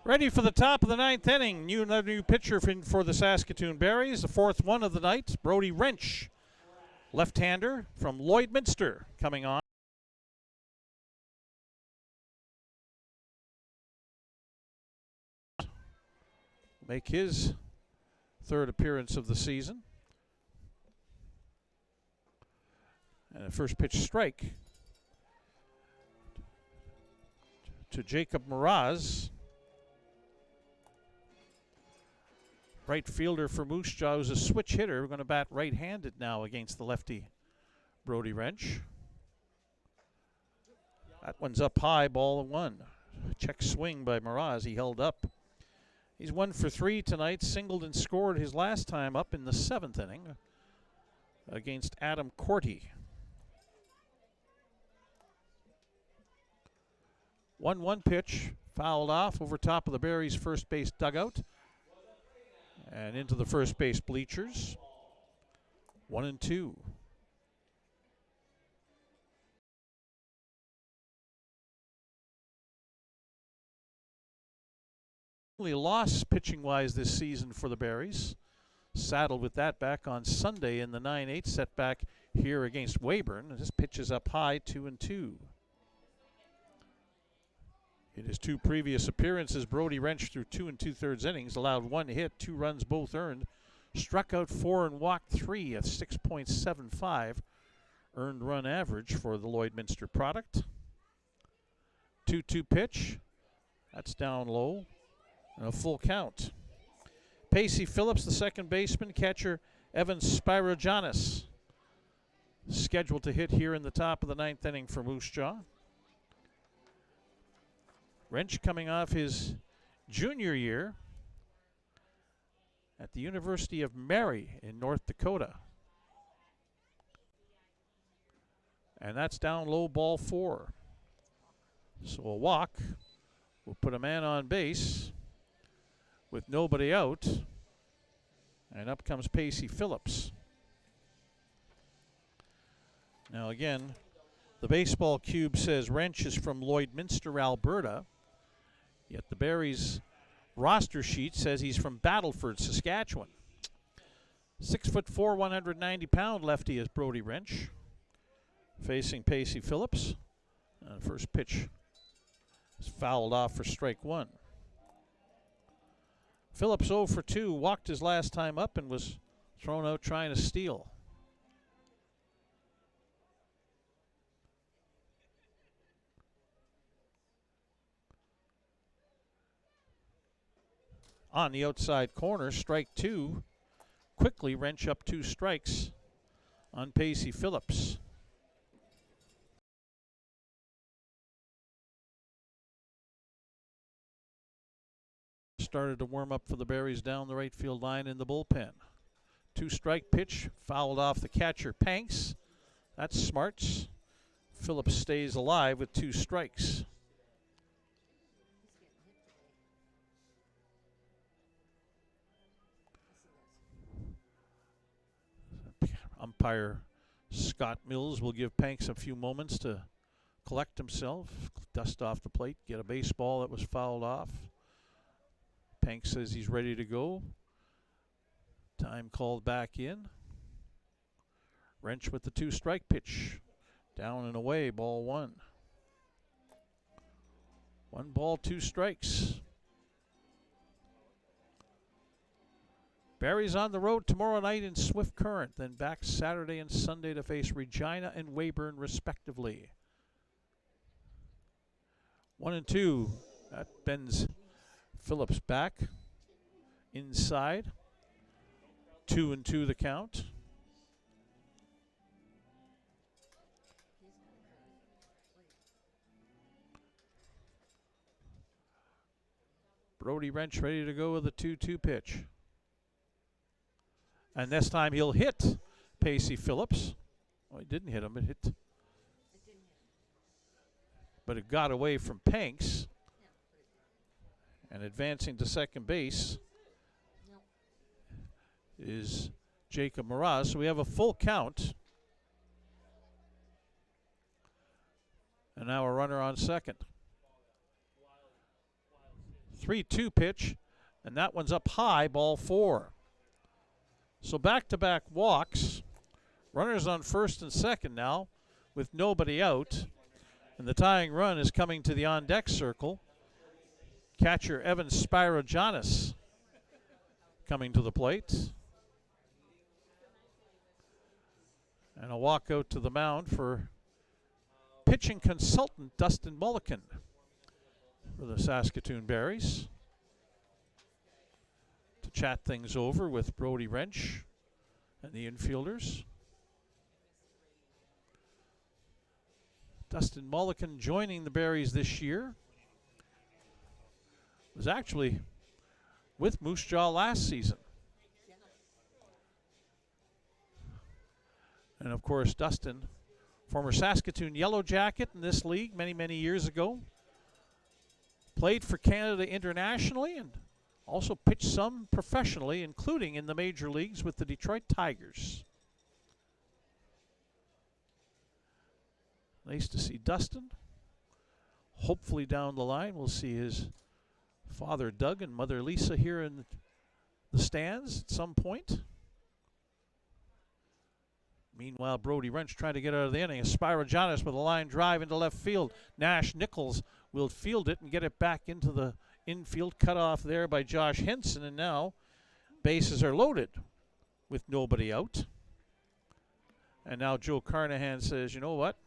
Ready for the top of the ninth inning. Another new pitcher for the Saskatoon Berries. The fourth one of the night, Brody Wrench, left-hander from Lloydminster, coming on. Make his third appearance of the season. And a first pitch strike to Jacob Mraz. Right fielder for Moose Jaw, who's a switch hitter. We're going to bat right-handed now against the lefty Brody Wrench. That one's up high, ball one. Check swing by Mraz. He held up. He's 1 for 3 tonight, singled and scored his last time up in the 7th inning against Adam Corty. 1-1 pitch, fouled off over top of the Berries' first base dugout and into the first base bleachers. 1-2. Only loss pitching-wise this season for the Berries. Saddled with that back on Sunday in the 9-8 setback here against Weyburn. This pitch is up high, 2-2. In his 2 previous appearances, Brody Wrench through 2 2/3 innings, allowed 1 hit, 2 runs both earned, struck out 4 and walked 3 at 6.75 earned run average for the Lloydminster product. 2-2 pitch, that's down low, and a full count. Pacey Phillips, the second baseman, catcher Evan Spirogiannis, scheduled to hit here in the top of the 9th inning for Moose Jaw. Wrench coming off his junior year at the University of Mary in North Dakota. And that's down low, ball 4. So a walk will put a man on base with nobody out. And up comes Pacey Phillips. Now again, the baseball cube says Wrench is from Lloydminster, Alberta. Yet the Berries roster sheet says he's from Battleford, Saskatchewan. 6'4", 190-pound lefty is Brody Wrench, facing Pacey Phillips. First pitch is fouled off for strike 1. Phillips 0 for 2, walked his last time up and was thrown out trying to steal. On the outside corner, strike 2. Quickly Wrench up 2 strikes on Pacey Phillips. Started to warm up for the Berries down the right field line in the bullpen. 2-strike pitch, fouled off the catcher Panks. That's smarts. Phillips stays alive with 2 strikes. Umpire Scott Mills will give Panks a few moments to collect himself, dust off the plate, get a baseball that was fouled off. Panks says he's ready to go. Time called back in. Wrench with the 2-strike pitch. Down and away, ball 1. 1 ball, 2 strikes. Berries on the road tomorrow night in Swift Current, then back Saturday and Sunday to face Regina and Weyburn respectively. 1-2. That bends Phillips back inside. 2-2 the count. Brody Wrench ready to go with a 2-2 pitch. And this time he'll hit Pacey Phillips. Oh, he didn't hit him. It hit. But it got away from Panks. And advancing to second base is Jacob Mraz. So we have a full count. And now a runner on second. 3-2 pitch, and that one's up high, ball 4. So back-to-back walks. Runners on first and second now with nobody out. And the tying run is coming to the on-deck circle. Catcher Evan Spirogiannis coming to the plate. And a walk out to the mound for pitching consultant Dustin Mulliken for the Saskatoon Berries to chat things over with Brody Wrench and the infielders. Dustin Mulliken joining the Berries this year. Was actually with Moose Jaw last season. And of course, Dustin, former Saskatoon Yellow Jacket in this league many, many years ago. Played for Canada internationally and also pitched some professionally, including in the major leagues with the Detroit Tigers. Nice to see Dustin. Hopefully down the line we'll see his father Doug and mother Lisa here in the stands at some point. Meanwhile, Brody Wrench trying to get out of the inning. Spirogiannis with a line drive into left field. Nash Nichols will field it and get it back into the infield. Cut off there by Josh Henson, and now bases are loaded with nobody out. And now Joe Carnahan says, you know what?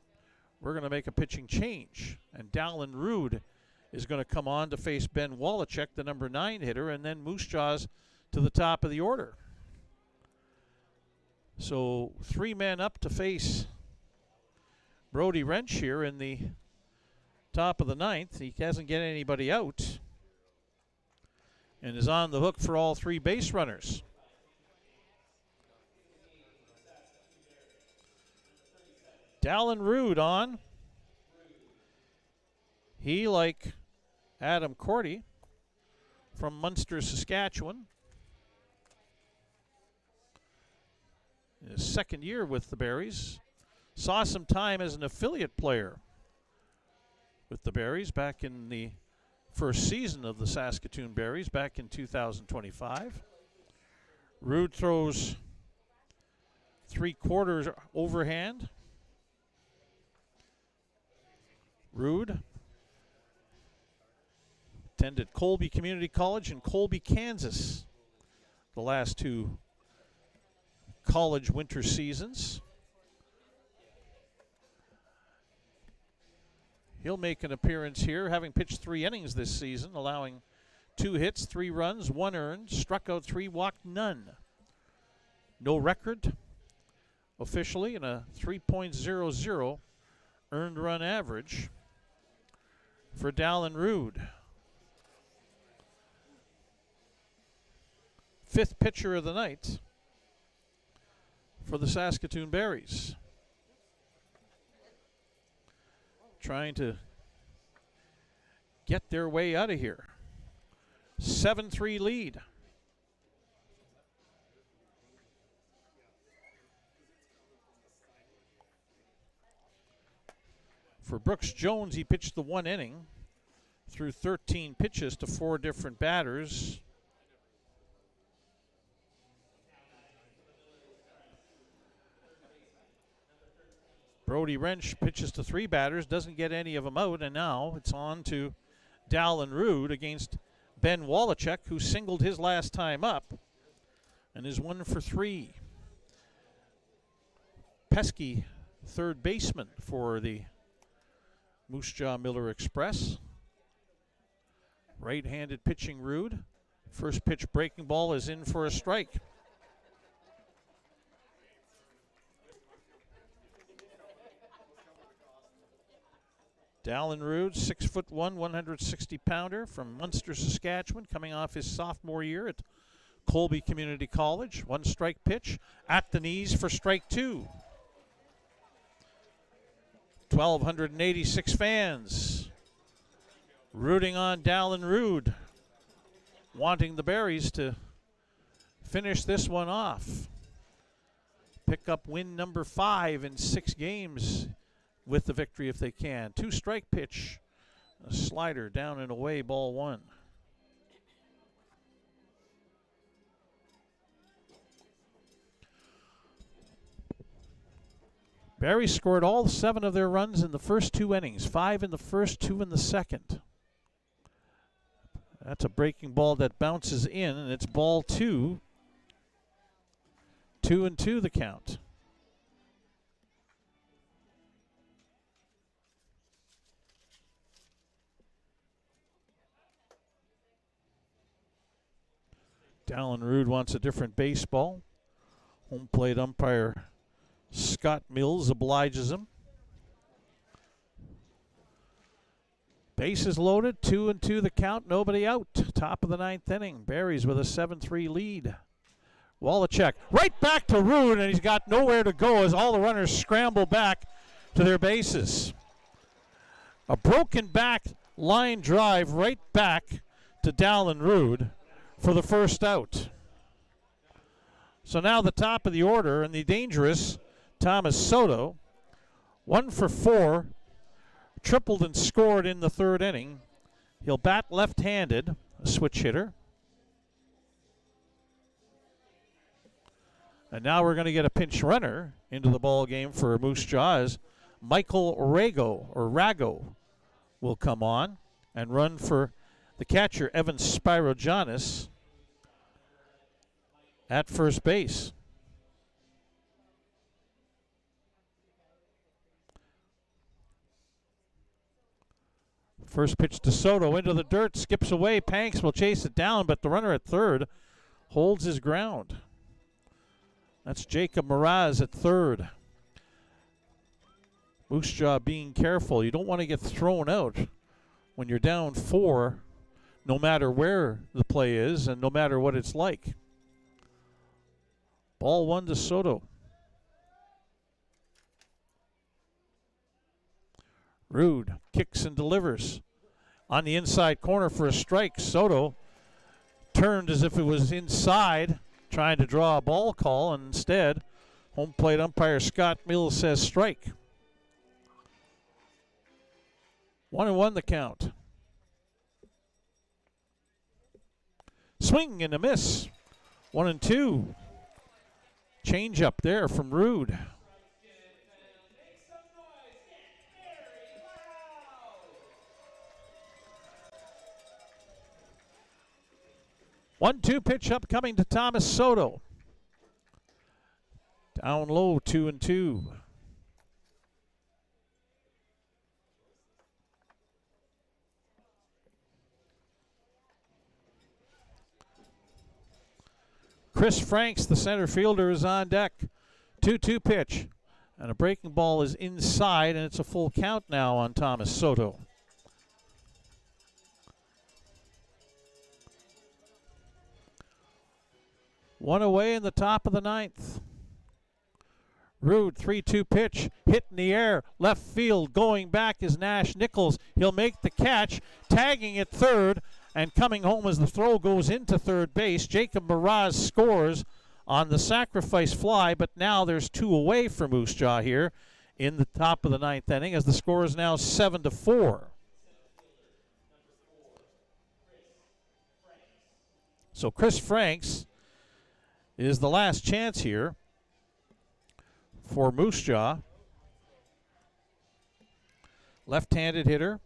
We're going to make a pitching change. And Dallin Rude is going to come on to face Ben Wallachek, the number 9 hitter, and then Moose Jaws to the top of the order. So 3 men up to face Brody Wrench here in the top of the 9th. He hasn't get anybody out and is on the hook for all 3 base runners. Dallin Rude on. He, like Adam Cordy from Munster, Saskatchewan, his second year with the Berries. Saw some time as an affiliate player with the Berries back in the first season of the Saskatoon Berries back in 2025. Rude throws 3/4 overhand. Rude attended Colby Community College in Colby, Kansas the last 2 college winter seasons. He'll make an appearance here, having pitched 3 innings this season, allowing 2 hits, 3 runs, 1 earned, struck out 3, walked none. No record officially, and a 3.00 earned run average for Dallin Rude. 5th pitcher of the night for the Saskatoon Berries. Trying to get their way out of here. 7-3 lead. For Brooks Jones, he pitched the 1 inning, threw 13 pitches to 4 different batters. Brody Wrench pitches to 3 batters, doesn't get any of them out, and now it's on to Dallin Rude against Ben Wallachek, who singled his last time up and is 1 for 3. Pesky third baseman for the Moose Jaw Miller Express. Right-handed pitching Rude. First pitch breaking ball is in for a strike. Dallin Rude, 6'1", 160-pounder from Munster, Saskatchewan, coming off his sophomore year at Colby Community College. 1 strike pitch at the knees for strike 2. 1,286 fans rooting on Dallin Rude, wanting the Berries to finish this one off. Pick up win number 5 in 6 games with the victory if they can. 2 strike pitch, a slider down and away, ball 1. Barrie scored all 7 of their runs in the first 2 innings, 5 in the first, 2 in the second. That's a breaking ball that bounces in, and it's ball 2. 2-2 the count. Dallin Rood wants a different baseball. Home plate umpire Scott Mills obliges him. Bases loaded, 2-2 the count, nobody out. Top of the 9th inning. Barrie's with a 7-3 lead. Wallachek right back to Rood, and he's got nowhere to go as all the runners scramble back to their bases. A broken back line drive right back to Dallin Rood for the first out. So now the top of the order, and the dangerous Thomas Soto, 1 for 4, tripled and scored in the 3rd inning. He'll bat left-handed, a switch hitter. And now we're going to get a pinch runner into the ball game for Moose Jaw as Michael Rago will come on and run for the catcher Evan Spirogiannis at first base. First pitch to Soto into the dirt, skips away. Panks will chase it down, but the runner at third holds his ground. That's Jacob Mraz at third. Moose Jaw being careful. You don't want to get thrown out when you're down 4, no matter where the play is and no matter what it's like. Ball 1 to Soto. Rood kicks and delivers. On the inside corner for a strike. Soto turned as if it was inside, trying to draw a ball call, and instead, home plate umpire Scott Mills says strike. 1-1 the count. Swing and a miss. 1-2. Change up there from Rood. One-two pitch up coming to Thomas Soto. Down low, 2-2. Chris Franks, the center fielder, is on deck. 2-2 pitch. And a breaking ball is inside, and it's a full count now on Thomas Soto. One away in the top of the 9th. Rood, 3-2 pitch, hit in the air, left field. Going back is Nash Nichols. He'll make the catch, tagging at third, and coming home as the throw goes into third base. Jacob Mraz scores on the sacrifice fly, but now there's 2 away for Moose Jaw here in the top of the 9th inning as the score is now 7-4. So Chris Franks is the last chance here for Moose Jaw. Left-handed hitter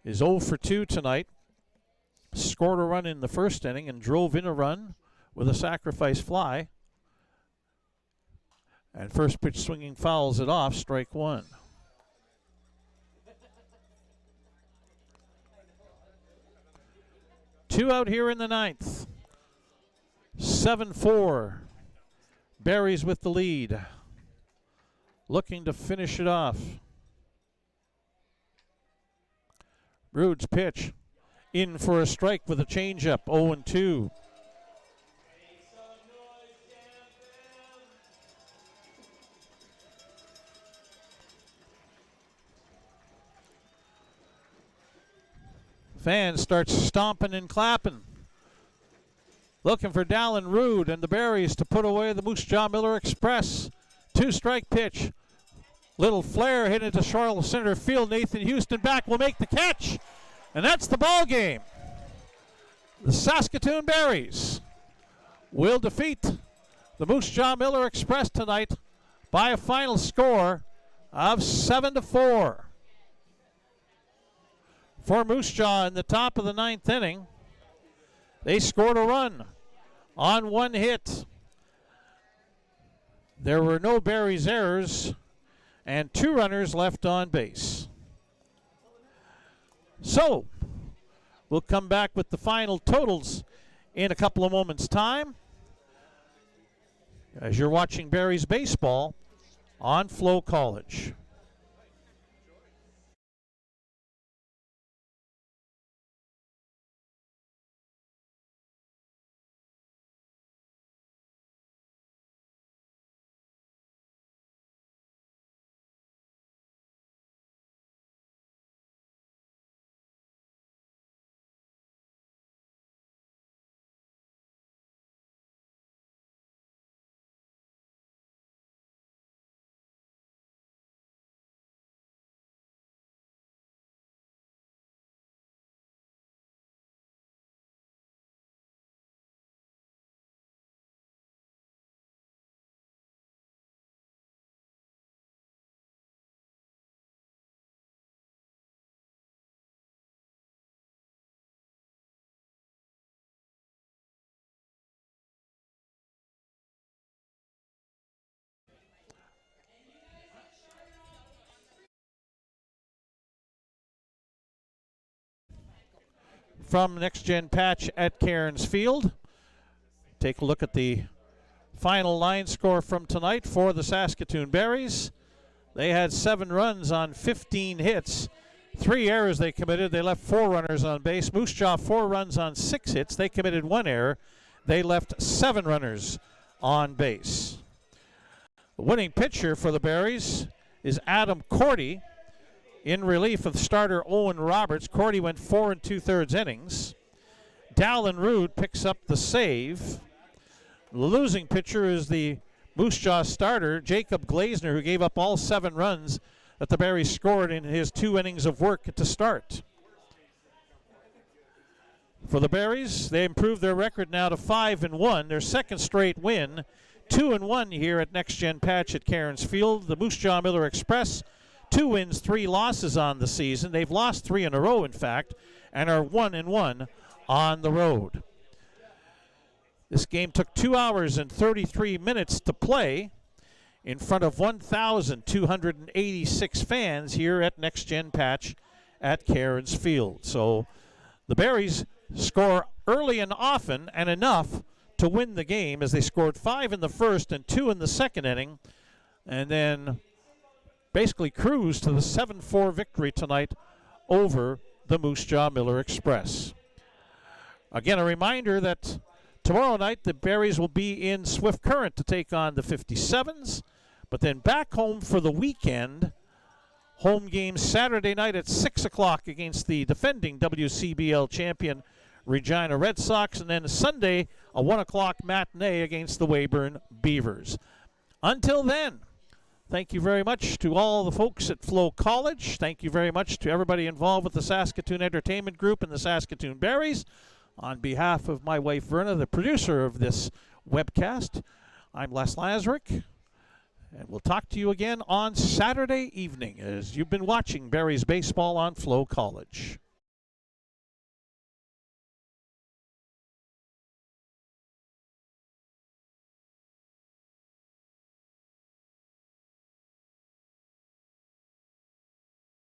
is 0 for 2 tonight. Scored a run in the first inning and drove in a run with a sacrifice fly. And first pitch swinging fouls it off, strike 1. Two out here in the 9th. 7-4. Barrie's with the lead. Looking to finish it off. Rood's pitch. In for a strike with a changeup. 0-2. Fans start stomping and clapping. Looking for Dallin Rood and the Barries to put away the Moose Jaw Miller Express. 2-strike pitch. Little flare hit into Charlotte center field. Nathan Houston back will make the catch. And that's the ball game. The Saskatoon Barries will defeat the Moose Jaw Miller Express tonight by a final score of 7-4. For Moose Jaw in the top of the 9th inning, they scored a run on one hit. There were no Berries errors and 2 runners left on base. So, we'll come back with the final totals in a couple of moments' time as you're watching Berries baseball on FloCollege. From Next Gen Patch at Cairns Field, take a look at the final line score from tonight for the Saskatoon Berries. They had 7 runs on 15 hits. 3 errors they committed. They left 4 runners on base. Moose Jaw 4 runs on 6 hits. They committed 1 error. They left 7 runners on base. The winning pitcher for the Berries is Adam Cordy, in relief of starter Owen Roberts. Cordy went 4 2/3 innings. Dallin Rude picks up the save. The losing pitcher is the Moose Jaw starter, Jacob Glazner, who gave up all 7 runs that the Berries scored in his 2 innings of work to start. For the Berries, they improved their record now to 5-1, their 2nd straight win. 2-1 here at Next Gen Patch at Cairns Field. The Moose Jaw Miller Express, 2 wins, 3 losses on the season. They've lost 3 in a row, in fact, and are 1-1 on the road. This game took 2 hours and 33 minutes to play in front of 1,286 fans here at Next Gen Patch at Cairns Field. So the Berries score early and often and enough to win the game, as they scored 5 in the first and 2 in the second inning, and then basically cruised to the 7-4 victory tonight over the Moose Jaw Miller Express. Again, a reminder that tomorrow night the Berries will be in Swift Current to take on the 57s, but then back home for the weekend. Home game Saturday night at 6 o'clock against the defending WCBL champion Regina Red Sox, and then Sunday a 1 o'clock matinee against the Weyburn Beavers. Until then, thank you very much to all the folks at FloCollege. Thank you very much to everybody involved with the Saskatoon Entertainment Group and the Saskatoon Berries. On behalf of my wife, Verna, the producer of this webcast, I'm Les Lazarick, and we'll talk to you again on Saturday evening as you've been watching Berries baseball on FloCollege.